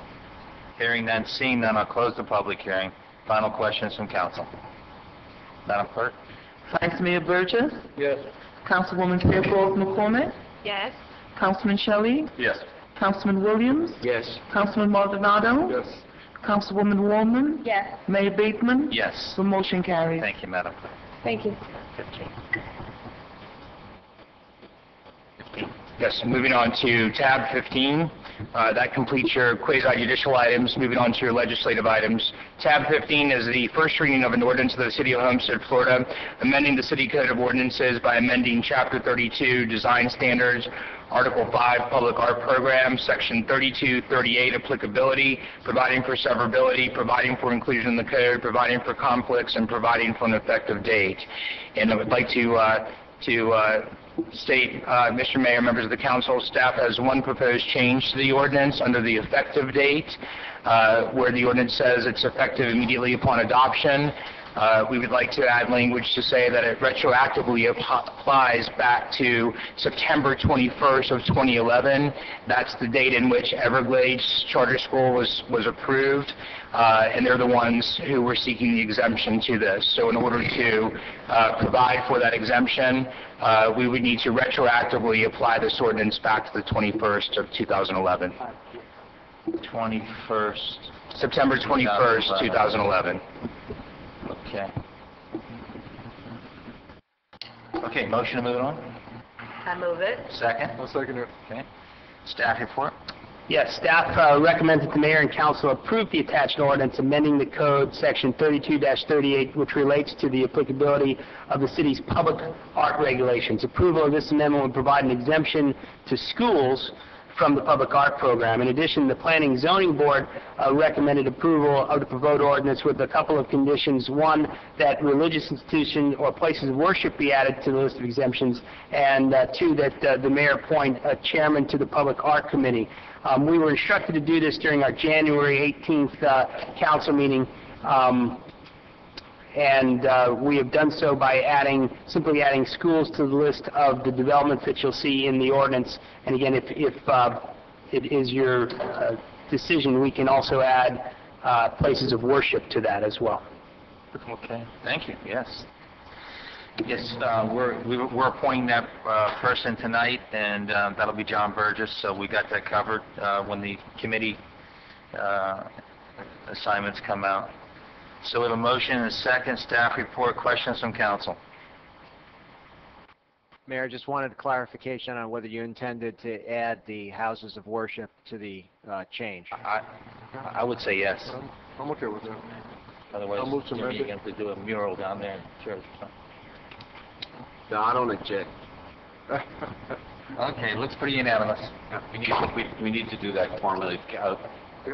Hearing none, seeing none, I'll close the public hearing. Final questions from council. Madam Clerk? Vice Mayor Burgess? Yes. Councilwoman Fairclough McCormick? Yes. Councilman Shelley? Yes. Councilman Williams? Yes. Councilman Maldonado? Yes. Councilwoman Woolman? Yes. Mayor Bateman? Yes. The motion carries. Thank you, Madam Clerk. Thank you. 15. Yes, moving on to tab 15. That completes your quasi-judicial items. Moving on to your legislative items. Tab 15 is the first reading of an ordinance of the City of Homestead, Florida, amending the City Code of Ordinances by amending Chapter 32, Design Standards, Article 5, Public Art Program, Section 3238, Applicability, providing for severability, providing for inclusion in the code, providing for conflicts, and providing for an effective date. And I would like to state, Mr. Mayor, members of the council, staff has one proposed change to the ordinance under the effective date, where the ordinance says it's effective immediately upon adoption. We would like to add language to say that it retroactively applies back to September 21st of 2011. That's the date in which Everglades Charter School was approved, and they're the ones who were seeking the exemption to this. So in order to provide for that exemption, we would need to retroactively apply this ordinance back to the 21st of 2011. 21st. September 21st, 2011. Okay. Okay, motion to move it on? I move it. Second? I'll second it. Okay. Staff report? Yes, staff recommends that the mayor and council approve the attached ordinance amending the code, section 32-38, which relates to the applicability of the city's public art regulations. Approval of this amendment would provide an exemption to schools from the public art program. In addition, the Planning and Zoning Board recommended approval of the proposed ordinance with a couple of conditions. One, that religious institutions or places of worship be added to the list of exemptions, and two, that the mayor appoint a chairman to the Public Art Committee. We were instructed to do this during our January 18th council meeting, and we have done so by simply adding schools to the list of the developments that you'll see in the ordinance. And again, if it is your decision, we can also add places of worship to that as well. Okay, thank you, yes. Yes, we're appointing that person tonight, and that'll be John Burgess, so we got that covered when the committee assignments come out. So we have a motion and a second. Staff report. Questions from council? Mayor, just wanted clarification on whether you intended to add the houses of worship to the change. I would say yes. I'm okay with that. Otherwise, I'll move to amend you're it. going to do a mural down there in church. No, I don't object. Okay, looks pretty unanimous. We need to do that formally.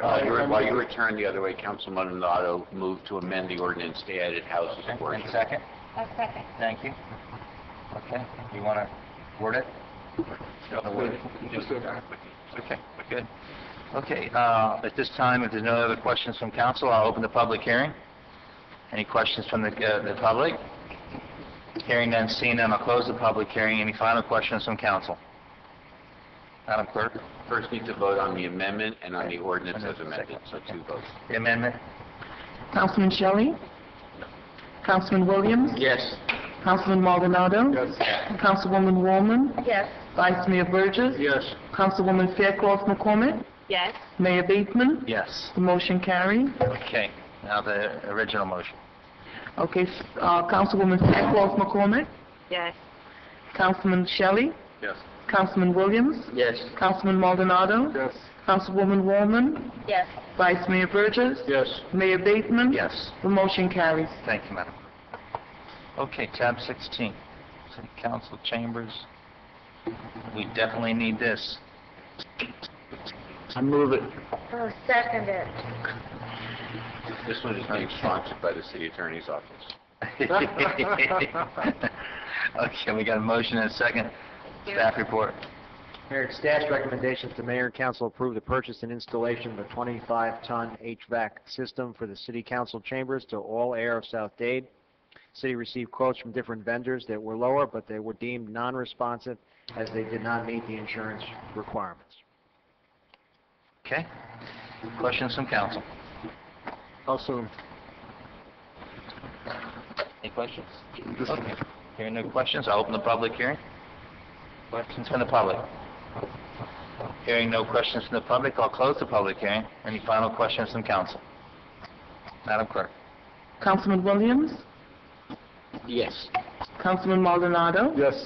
While you return the other way, Councilman Maldonado moved to amend the ordinance to add houses of worship. Second? A second. Thank you. Okay, you want to word it? Okay, good. Okay, at this time, if there's no other questions from council, I'll open the public hearing. Any questions from the public? Hearing none, seeing none, I'll close the public hearing. Any final questions from council? Madam Clerk? First need to vote on the amendment and on the ordinance as amended, so 2 votes. The amendment? Councilman Shelley? Councilman Williams? Yes. Councilman Maldonado? Yes. Councilwoman Wallman? Yes. Vice Mayor Burgess? Yes. Councilwoman Fairclough McCormick? Yes. Mayor Bateman? Yes. The motion carries. Okay, now the original motion. Okay, Councilwoman Fairclough McCormick? Yes. Councilman Shelley? Yes. Councilman Williams? Yes. Councilman Maldonado? Yes. Councilwoman Wallman? Yes. Vice Mayor Burgess? Yes. Mayor Bateman? Yes. The motion carries. Thank you, Madam. Okay, tab 16, City Council Chambers. We definitely need this. I move it. Oh, second it. This one is being sponsored by the city attorney's office. Okay, we got a motion and a second. Staff report. Mayor, staff's recommendations to mayor and council approve the purchase and installation of a 25-ton HVAC system for the city council chambers to all air of South Dade. City received quotes from different vendors that were lower, but they were deemed non-responsive as they did not meet the insurance requirements. Okay. Questions from council? Also, Any questions? Okay. Hearing no questions, I'll open the public hearing. Questions from the public? Hearing no questions from the public, I'll close the public hearing. Any final questions from council? Madam Clerk? Councilman Williams? Yes. Councilman Maldonado? Yes.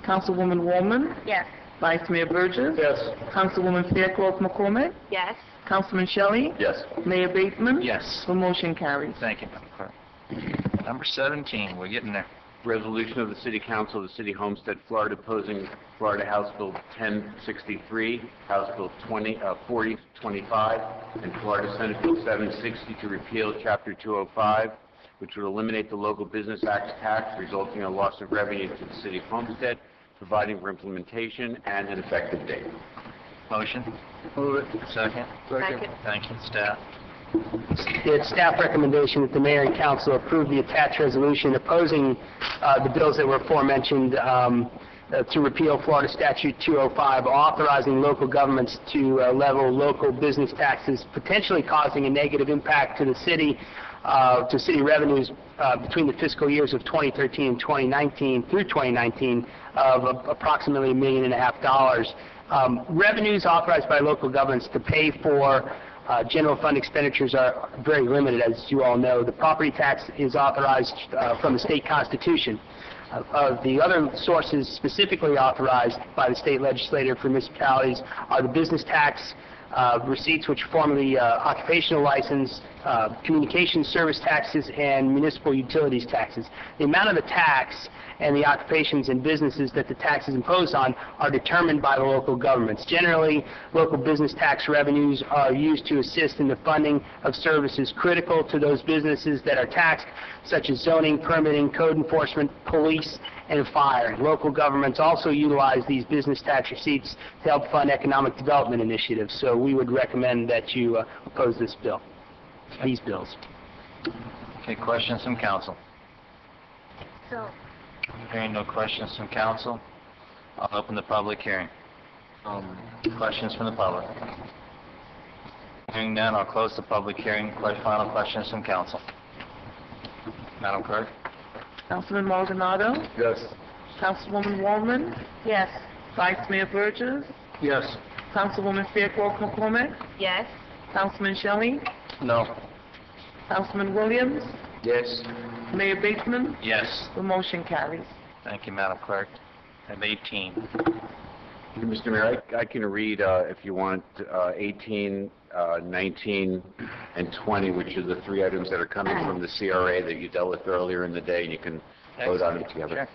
Councilwoman Wallman? Yes. Vice Mayor Burgess? Yes. Councilwoman Fairclough McCormick? Yes. Councilman Shelley? Yes. Mayor Bateman? Yes. The motion carries. Thank you, Madam Clerk. Number 17, we're getting there. Resolution of the City Council of the City of Homestead, Florida, opposing Florida House Bill 1063, House Bill 4025, and Florida Senate Bill 760 to repeal Chapter 205, which would eliminate the Local Business Act tax, resulting in a loss of revenue to the City of Homestead, providing for implementation and an effective date. Motion? Move it. Second? Second. Thank you, staff. It's staff recommendation that the mayor and council approve the attached resolution opposing the bills that were aforementioned to repeal Florida Statute 205, authorizing local governments to level local business taxes, potentially causing a negative impact to the city, to city revenues between the fiscal years of 2013 and 2019 through 2019 of approximately $1.5 million. Revenues authorized by local governments to pay for general fund expenditures are very limited, as you all know. The property tax is authorized from the state constitution. The other sources specifically authorized by the state legislature for municipalities are the business tax receipts, which are formerly occupational license, communication service taxes, and municipal utilities taxes. The amount of the tax and the occupations and businesses that the tax is imposed on are determined by the local governments. Generally, local business tax revenues are used to assist in the funding of services critical to those businesses that are taxed, such as zoning, permitting, code enforcement, police, and fire. Local governments also utilize these business tax receipts to help fund economic development initiatives, so we would recommend that you oppose this bill, these bills. Okay, questions from council? So, Hearing no questions from council, I'll open the public hearing. Questions from the public? Hearing none, I'll close the public hearing. Final questions from council? Madam Clerk? Councilman Maldonado? Yes. Councilwoman Wallman? yes. Vice Mayor Burgess? Yes. Councilwoman Fairclough McCormick? Yes. Councilman Shelley? No. Councilman Williams? Yes. Mayor Bateman? Yes. The motion carries. Thank you, Madam Clerk. Tab 18. Mr. Mayor, I can read, if you want, 18, 19, and 20, which are the 3 items that are coming from the CRA that you dealt with earlier in the day, and you can vote on them together. Sure.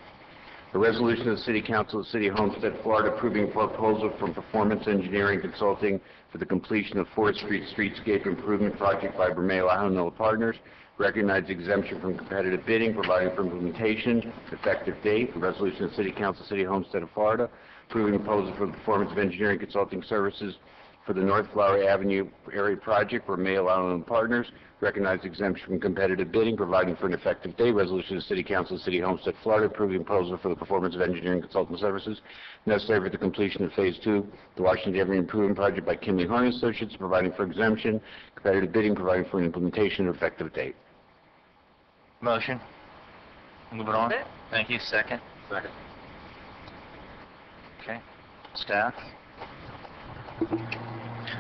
A resolution of the City Council of the City of Homestead, Florida, approving a proposal from Performance Engineering Consulting for the completion of 4th Street Streetscape Improvement Project by Bermeo Ahonilla Partners. Recognize exemption from competitive bidding, providing for implementation, effective date. A resolution of the City Council of the City of Homestead of Florida, approving a proposal for the performance of engineering consulting services for the North Flower Avenue area project for May Allen Partners, recognize exemption from competitive bidding, providing for an effective date. Resolution of the City Council of the City of Homestead, Florida, approving proposal for the performance of engineering consultant services necessary for the completion of Phase 2, the Washington Avenue Improvement Project by Kinley Horn Associates, providing for exemption, competitive bidding, providing for an implementation and effective date. Motion. Move it on. Thank you. Second. Second. Okay. Staff.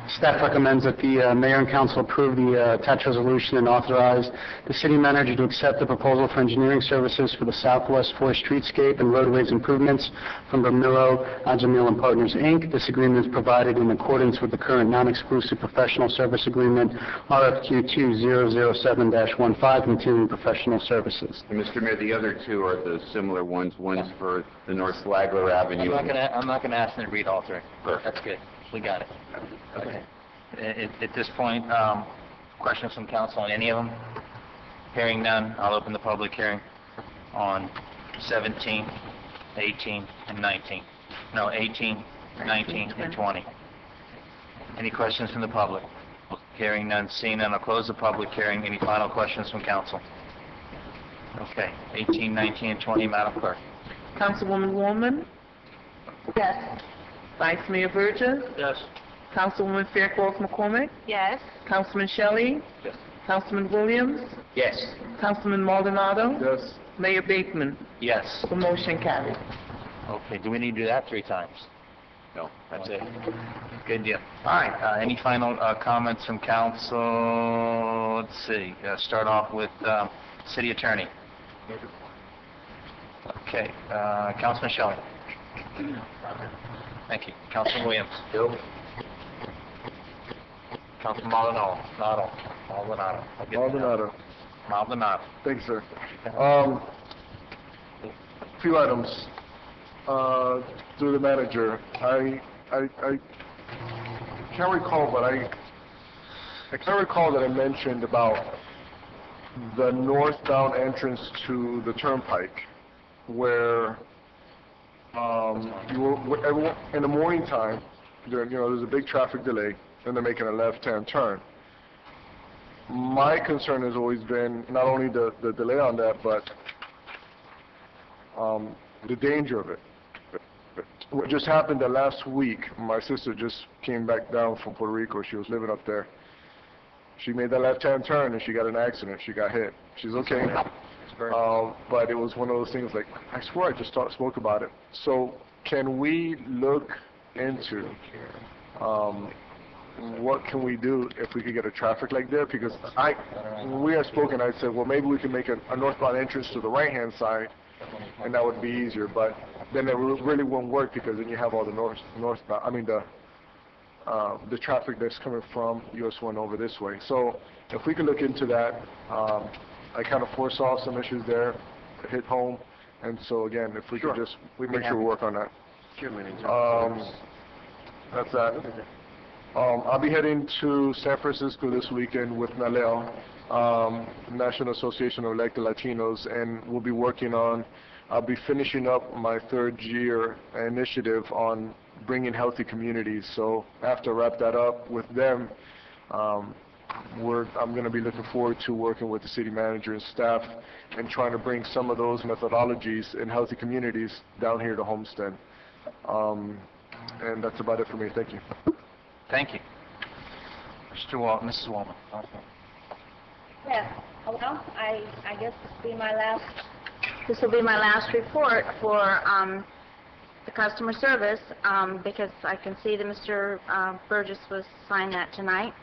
Staff recommends that the mayor and council approve the attached resolution and authorize the city manager to accept the proposal for engineering services for the Southwest 4th Streetscape and roadways improvements from Ramiro Ajamil and Partners, Inc. This agreement is provided in accordance with the current non-exclusive professional service agreement, RFQ 2007-15, continuing professional services. And Mr. Mayor, the other two are the similar ones. One's for the North Flagler Avenue. I'm not gonna ask them to read all three. Perfect. That's good. We got it. Okay. At this point, questions from council on any of them? Hearing none, I'll open the public hearing on 17, 18, and 19. No, 18, 19, and 20. Any questions from the public? Hearing none, seeing none, I'll close the public hearing. Any final questions from council? Okay, 18, 19, and 20, Madam Clerk. Councilwoman Woolman? Yes. Vice Mayor Burgess? Yes. Councilwoman Fairclough McCormick? Yes. Councilman Shelley? Yes. Councilman Williams? Yes. Councilman Maldonado? Yes. Mayor Bateman? Yes. The motion carries. Okay, do we need to do that 3 times? No. That's it. Good deal. All right, any final comments from council? Let's see, start off with city attorney. Okay, Councilman Shelley. Thank you. Councilman Williams. Councilman Maldonado. Maldonado. Thanks, sir. Few items. Through the manager, I can't recall, but I can't recall that I mentioned about the northbound entrance to the turnpike, where in the morning time, there's a big traffic delay, and they're making a left-hand turn. My concern has always been not only the delay on that, but the danger of it. What just happened that last week, my sister just came back down from Puerto Rico. She was living up there. She made that left-hand turn, and she got in an accident. She got hit. She's okay. But it was one of those things like, I swear I just spoke about it. So can we look into what can we do if we could get a traffic light there? Because when we had spoken, I said, well, maybe we can make a northbound entrance to the right-hand side, and that would be easier. But then it really won't work, because then you have all the northbound, the traffic that's coming from US 1 over this way. So if we could look into that, I kind of foresaw some issues there that hit home, and so again, if we could just make sure we work on that. That's that. I'll be heading to San Francisco this weekend with NALEL, National Association of Elected Latinos, and we'll be working on, I'll be finishing up my 3rd year initiative on bringing healthy communities. So after I wrap that up with them, I'm going to be looking forward to working with the city manager and staff and trying to bring some of those methodologies in healthy communities down here to Homestead. And that's about it for me. Thank you. Thank you. Mrs. Wallman. Yes. Well, I guess this will be my last report for the customer service, because I can see that Mr. Burgess was signed that tonight.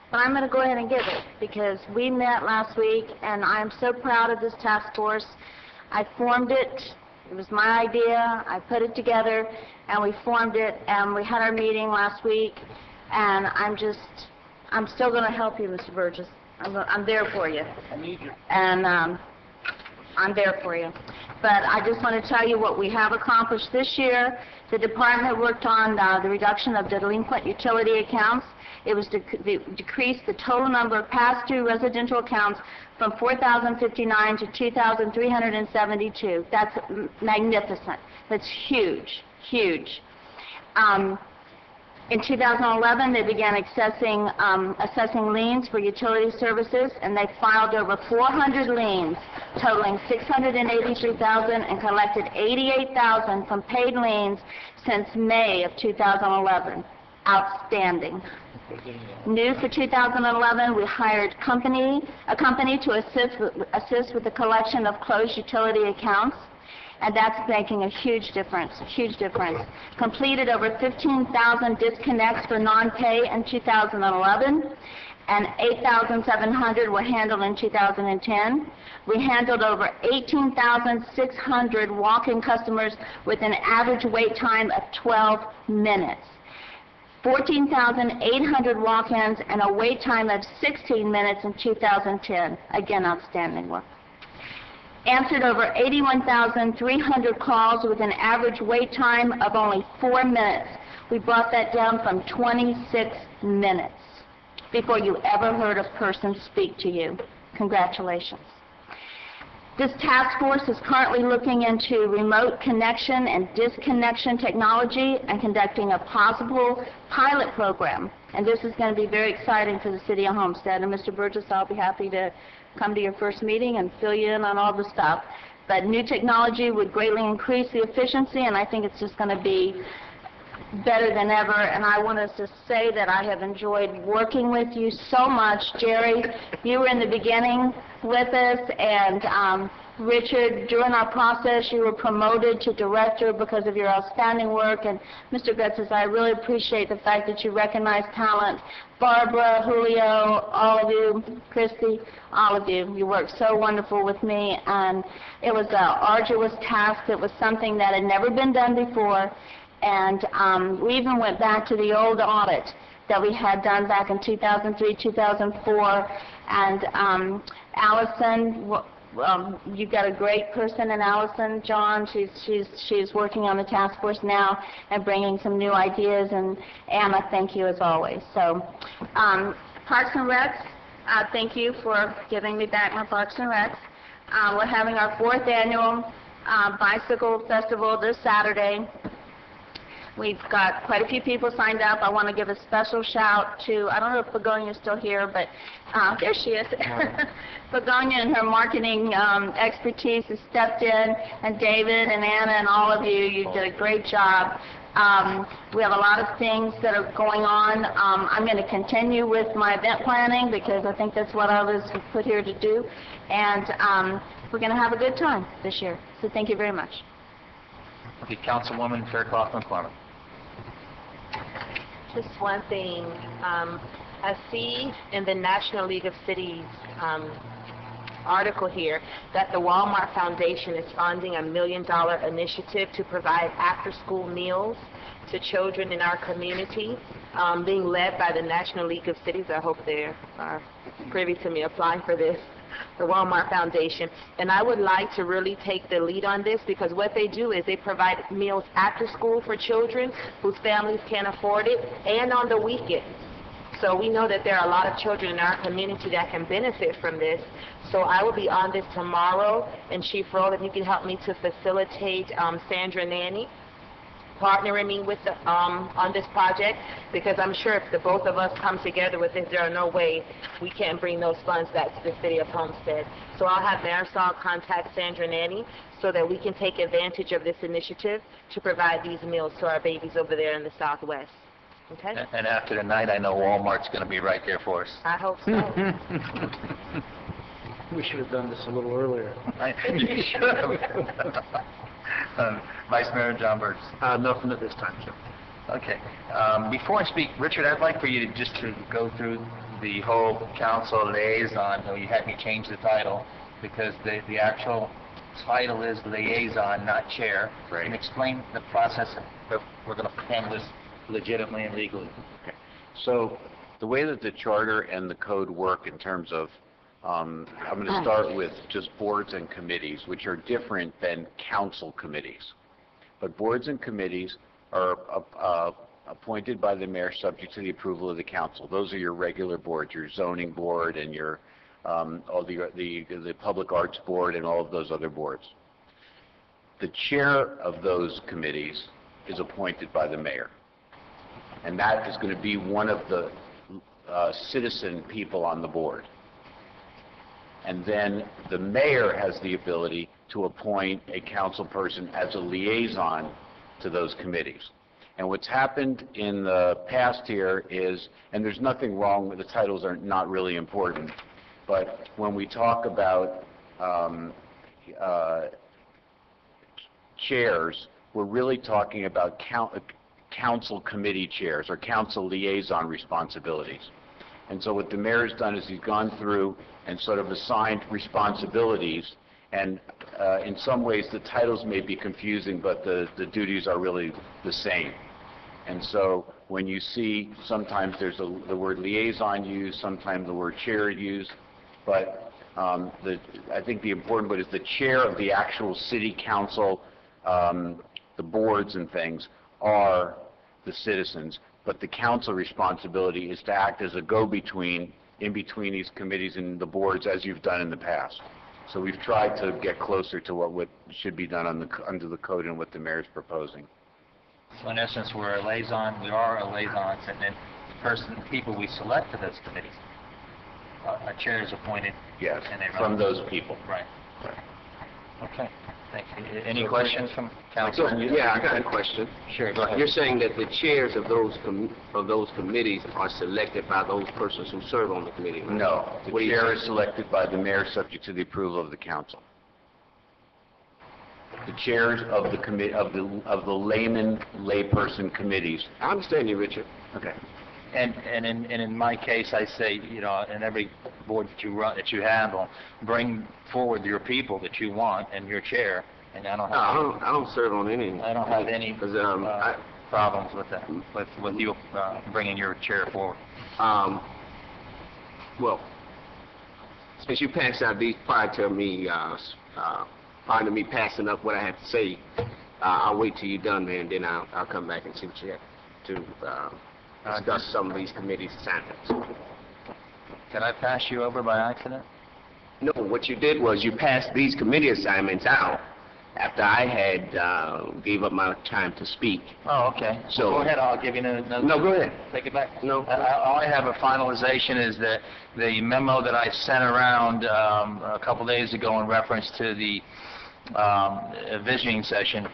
But I'm going to go ahead and give it, because we met last week, and I'm so proud of this task force. I formed it. It was my idea. I put it together, and we formed it, and we had our meeting last week, and I'm still going to help you, Mr. Burgess. I'm there for you. I need you. And I'm there for you. But I just want to tell you what we have accomplished this year. The department worked on the reduction of delinquent utility accounts. It was decreased the total number of past due residential accounts from 4,059 to 2,372. That's magnificent. That's huge, huge. In 2011, they began assessing liens for utility services, and they filed over 400 liens totaling $683,000 and collected $88,000 from paid liens since May of 2011. Outstanding. New for 2011, we hired a company to assist with the collection of closed utility accounts, and that's making a huge difference, huge difference. Completed over 15,000 disconnects for non-pay in 2011, and 8,700 were handled in 2010. We handled over 18,600 walk-in customers with an average wait time of 12 minutes. 14,800 walk-ins and a wait time of 16 minutes in 2010. Again, outstanding work. Answered over 81,300 calls with an average wait time of only 4 minutes. We brought that down from 26 minutes before you ever heard a person speak to you. Congratulations. This task force is currently looking into remote connection and disconnection technology and conducting a possible pilot program. And this is going to be very exciting for the City of Homestead. And Mr. Burgess, I'll be happy to come to your first meeting and fill you in on all the stuff. But new technology would greatly increase the efficiency, and I think it's just going to be better than ever. And I want to say that I have enjoyed working with you so much. Jerry, you were in the beginning with us, and Richard, during our process, you were promoted to director because of your outstanding work. And Mr. Gutzes, I really appreciate the fact that you recognize talent. Barbara, Julio, all of you, Christy, all of you, you worked so wonderful with me, and it was an arduous task. It was something that had never been done before. And we even went back to the old audit that we had done back in 2003, 2004. And Allison, you've got a great person in Allison, John. She's working on the task force now and bringing some new ideas. And Anna, thank you as always. So, Parks and Recs, thank you for giving me back my Parks and Recs. We're having our 4th annual bicycle festival this Saturday. We've got quite a few people signed up. I want to give a special shout to, I don't know if Begonia's still here, but there she is. Begonia and her marketing expertise has stepped in, and David and Anna and all of you, you did a great job. We have a lot of things that are going on. I'm going to continue with my event planning because I think that's what I was put here to do. And we're going to have a good time this year. So thank you very much. Okay, Councilwoman Fairclough-McCormick. Just one thing. I see in the National League of Cities article here that the Walmart Foundation is funding $1 million initiative to provide after-school meals to children in our community, being led by the National League of Cities. I hope they are privy to me applying for this, the Walmart Foundation. And I would like to really take the lead on this, because what they do is they provide meals after school for children whose families can't afford it, and on the weekends. So we know that there are a lot of children in our community that can benefit from this. So I will be on this tomorrow, and Chief Roll, if you can help me to facilitate Sandra Nanny partnering me with the, on this project, because I'm sure if the both of us come together with this, there are no way we can't bring those funds back to the City of Homestead. So I'll have Marisol contact Sandra Nanny so that we can take advantage of this initiative to provide these meals to our babies over there in the Southwest. Okay? And after tonight, I know Walmart's going to be right there for us. I hope so. We should have done this a little earlier. You should have. Vice Mayor John Burgess. Nothing at this time, sir. Okay. Before I speak, Richard, I'd like for you to just to go through the whole council liaison, though you had me change the title, because the actual title is liaison, not chair. Right. And explain the process that we're going to handle this legitimately and legally. Okay. So the way that the charter and the code work in terms of, I'm going to start with just boards and committees, which are different than council committees. But boards and committees are appointed by the mayor subject to the approval of the council. Those are your regular boards, your zoning board and your all the public arts board and all of those other boards. The chair of those committees is appointed by the mayor. and that is going to be one of the citizen people on the board. And then the mayor has the ability to appoint a council person as a liaison to those committees. And what's happened in the past here is, and there's nothing wrong with the titles, are not really important, but when we talk about chairs, we're really talking about council committee chairs or council liaison responsibilities. And so what the mayor's done is he's gone through and sort of assigned responsibilities, and in some ways the titles may be confusing, but the duties are really the same. And so when you see, sometimes there's the word liaison used, sometimes the word chair used, but I think the important word is the chair of the actual city council, the boards and things are the citizens, but the council responsibility is to act as a go-between in between these committees and the boards, as you've done in the past. So we've tried to get closer to what should be done under the code and what the mayor's proposing. So in essence, we're a liaison, we are a liaison, and then the people we select to those committees, a chair is appointed. Yes, and they run. from those people. Right. Okay. Thank you. Any questions from council? Yeah, I got a question. Sure, go ahead. You're saying that the chairs of those committees are selected by those persons who serve on the committee, right? No, the chair is selected by the mayor subject to the approval of the council. The chairs of the layperson committees. I understand you, Richard. Okay. And in my case, I say, you know, in every board that you run, that you handle, bring forward your people that you want and your chair. And I don't have. I don't serve on any. I don't have any problems with that. With you bringing your chair forward. Well, since you passed out these prior to me passing up what I have to say, I'll wait till you're done, man, and then I'll come back and see what you have to discuss some of these committees' assignments. Did I pass you over by accident? No, what you did was you passed these committee assignments out after I had gave up my time to speak. Oh, okay. So go ahead, I'll give you another. No, go ahead. Take it back. No. All I have a finalization is that the memo that I sent around a couple days ago in reference to the visioning session,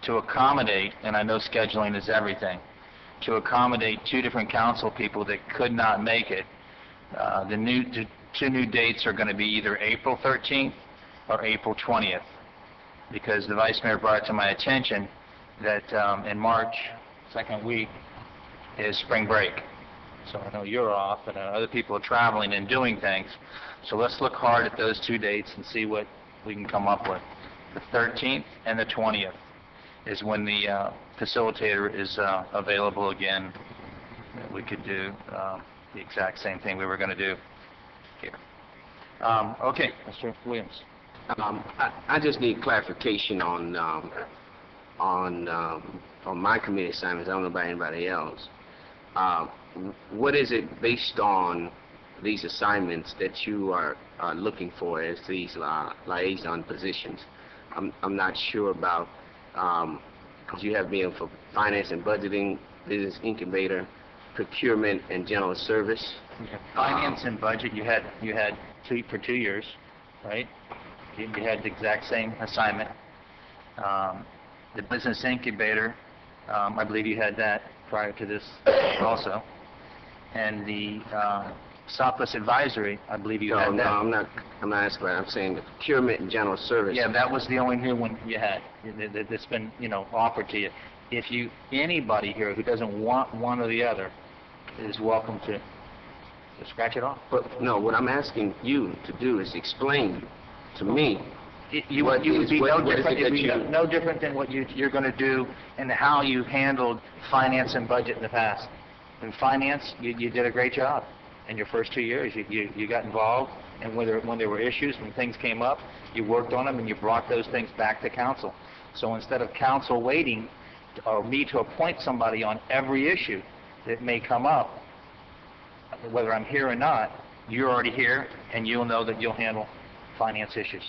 to accommodate, and I know scheduling is everything, to accommodate two different council people that could not make it. The two new dates are going to be either April 13th or April 20th, because the Vice Mayor brought it to my attention that in March, second week, is spring break. So I know you're off, and other people are traveling and doing things. So let's look hard at those two dates and see what we can come up with. The 13th and the 20th is when the facilitator is available again. We could do the exact same thing we were going to do here. Okay, Mr. Williams. I just need clarification on my committee assignments. I don't know about anybody else. What is it based on these assignments that you are looking for as these liaison positions? I'm not sure about. Because you have been for finance and budgeting, business incubator, procurement, and general service. Finance and budget, you had two for 2 years, right? You had the exact same assignment. The business incubator, I believe you had that prior to this also. And the Southwest Advisory, I believe you had that. No, I'm not asking that. I'm saying the procurement and general service. Yeah, that was the only new one you had that's been, offered to you. If anybody here who doesn't want one or the other is welcome to scratch it off. But no, what I'm asking you to do is explain to me. You would be no different than what you're going to do and how you handled finance and budget in the past. In finance, you did a great job. In your first 2 years, you got involved, and when there were issues, when things came up, you worked on them and you brought those things back to council. So instead of council waiting or me to appoint somebody on every issue that may come up, whether I'm here or not, you're already here and you'll know that you'll handle finance issues,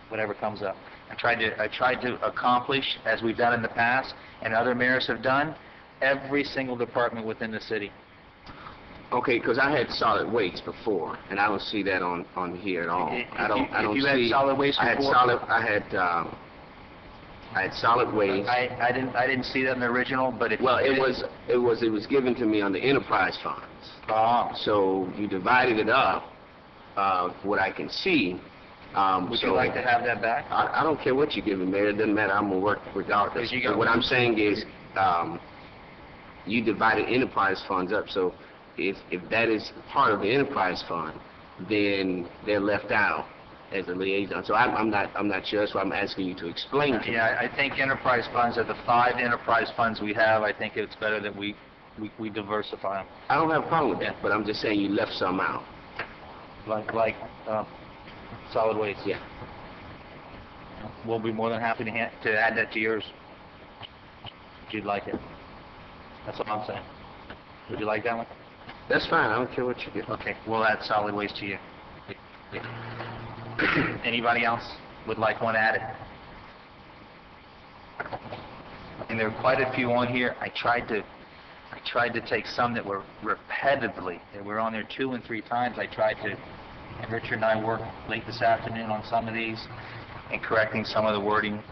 whatever comes up. I tried to accomplish, as we've done in the past and other mayors have done, every single department within the city. Okay, because I had solid waste before, and I don't see that on here at all. I don't you had see. solid waste I had before? I had solid waste. I didn't see that in the original, but if Well, you it was given to me on the enterprise funds. Ah. So you divided it up, what I can see. Would you like to have that back? I don't care what you give me, Mayor. It doesn't matter. I'm gonna work regardless. But what I'm saying is, you divided enterprise funds up. So if that is part of the enterprise fund, then they're left out as a liaison. So I'm not sure. So I'm asking you to explain to me. Yeah, I think enterprise funds are the 5 enterprise funds we have. I think it's better that we diversify them. I don't have a problem with that, but I'm just saying you left some out. Like solid waste. Yeah. We'll be more than happy to add that to yours, if you'd like it. That's what I'm saying. Would you like that one? That's fine. I don't care what you get. Okay, we'll add solid waste to you. Anybody else would like one added? And there are quite a few on here. I tried to take some that were repetitively, that were on there 2 and 3 times. And Richard and I worked late this afternoon on some of these and correcting some of the wording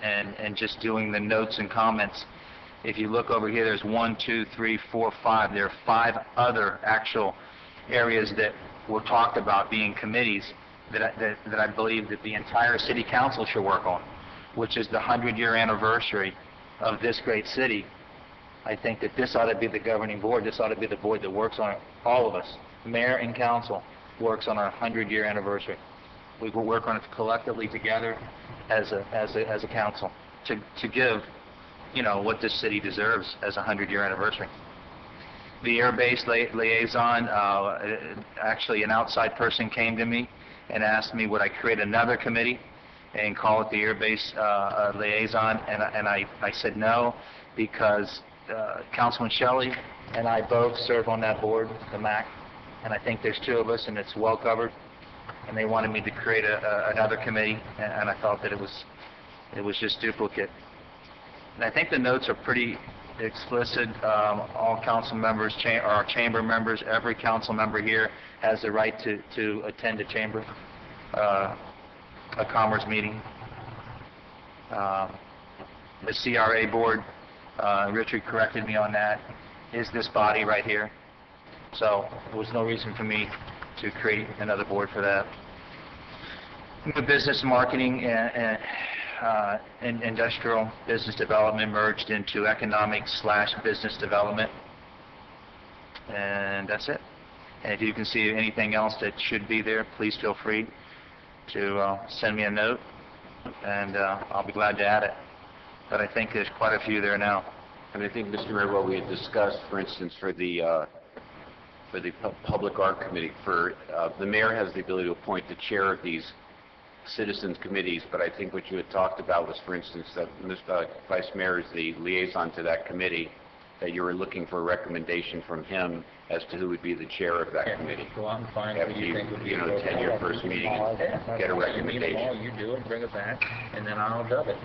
and just doing the notes and comments. If you look over here, there's 1, 2, 3, 4, 5. There are 5 other actual areas that were talked about being committees that I believe that the entire city council should work on, which is the 100-year anniversary of this great city. I think that this ought to be the governing board. This ought to be the board that works on it. All of us, mayor and council, works on our 100-year anniversary. We will work on it collectively together as a council to give, what this city deserves as a 100-year anniversary. The air-based liaison, actually an outside person came to me and asked me would I create another committee and call it the air-based liaison, and I said no, because Councilman Shelley and I both serve on that board, the MAC, and I think there's 2 of us and it's well covered, and they wanted me to create another committee, and I thought that it was just duplicate. And I think the notes are pretty explicit. All council members, our chamber members, every council member here has the right to attend a chamber, a commerce meeting. The CRA board, Richard corrected me on that, is this body right here. So there was no reason for me to create another board for that. The business marketing and industrial business development merged into economic/business development, and that's it. And if you can see anything else that should be there, please feel free to send me a note, and I'll be glad to add it. But I think there's quite a few there now. And I think, Mr. Mayor, what we had discussed, for instance, for the Public Art Committee, the mayor has the ability to appoint the chair of these citizens committees, but I think what you had talked about was, for instance, that Mr. Vice Mayor is the liaison to that committee, that you were looking for a recommendation from him as to who would be the chair of that committee. Go on and find After who you think would be attend your first meeting and get a recommendation. You do it, bring it back, and then I'll dub it.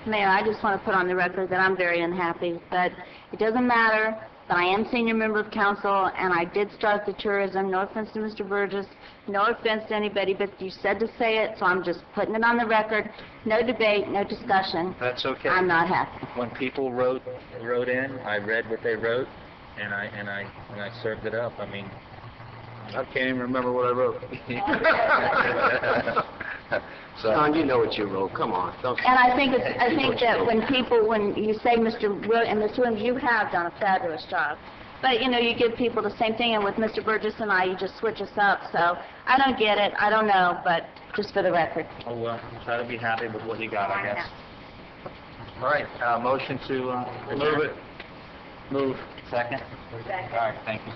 Mayor, I just want to put on the record that I'm very unhappy, but it doesn't matter that I am senior member of council, and I did start the tourism. No offense to Mr. Burgess, no offense to anybody, but you said to say it, so I'm just putting it on the record. No debate, no discussion. That's okay. I'm not happy. When people wrote in, I read what they wrote, and I served it up. I mean, I can't even remember what I wrote. So, John, you know what you wrote. Come on. And I think that when you say, Mr. Williams, you have done a fabulous job. But, you give people the same thing, and with Mr. Burgess and I, you just switch us up. So I don't get it. I don't know, but just for the record. Oh, well, try to be happy with what you got, I guess. All right, motion to Move it. Move. Second? Second. All right, thank you.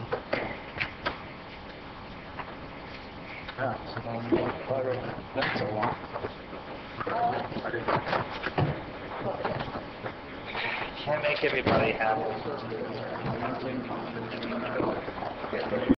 That's so long. Can't make everybody happy.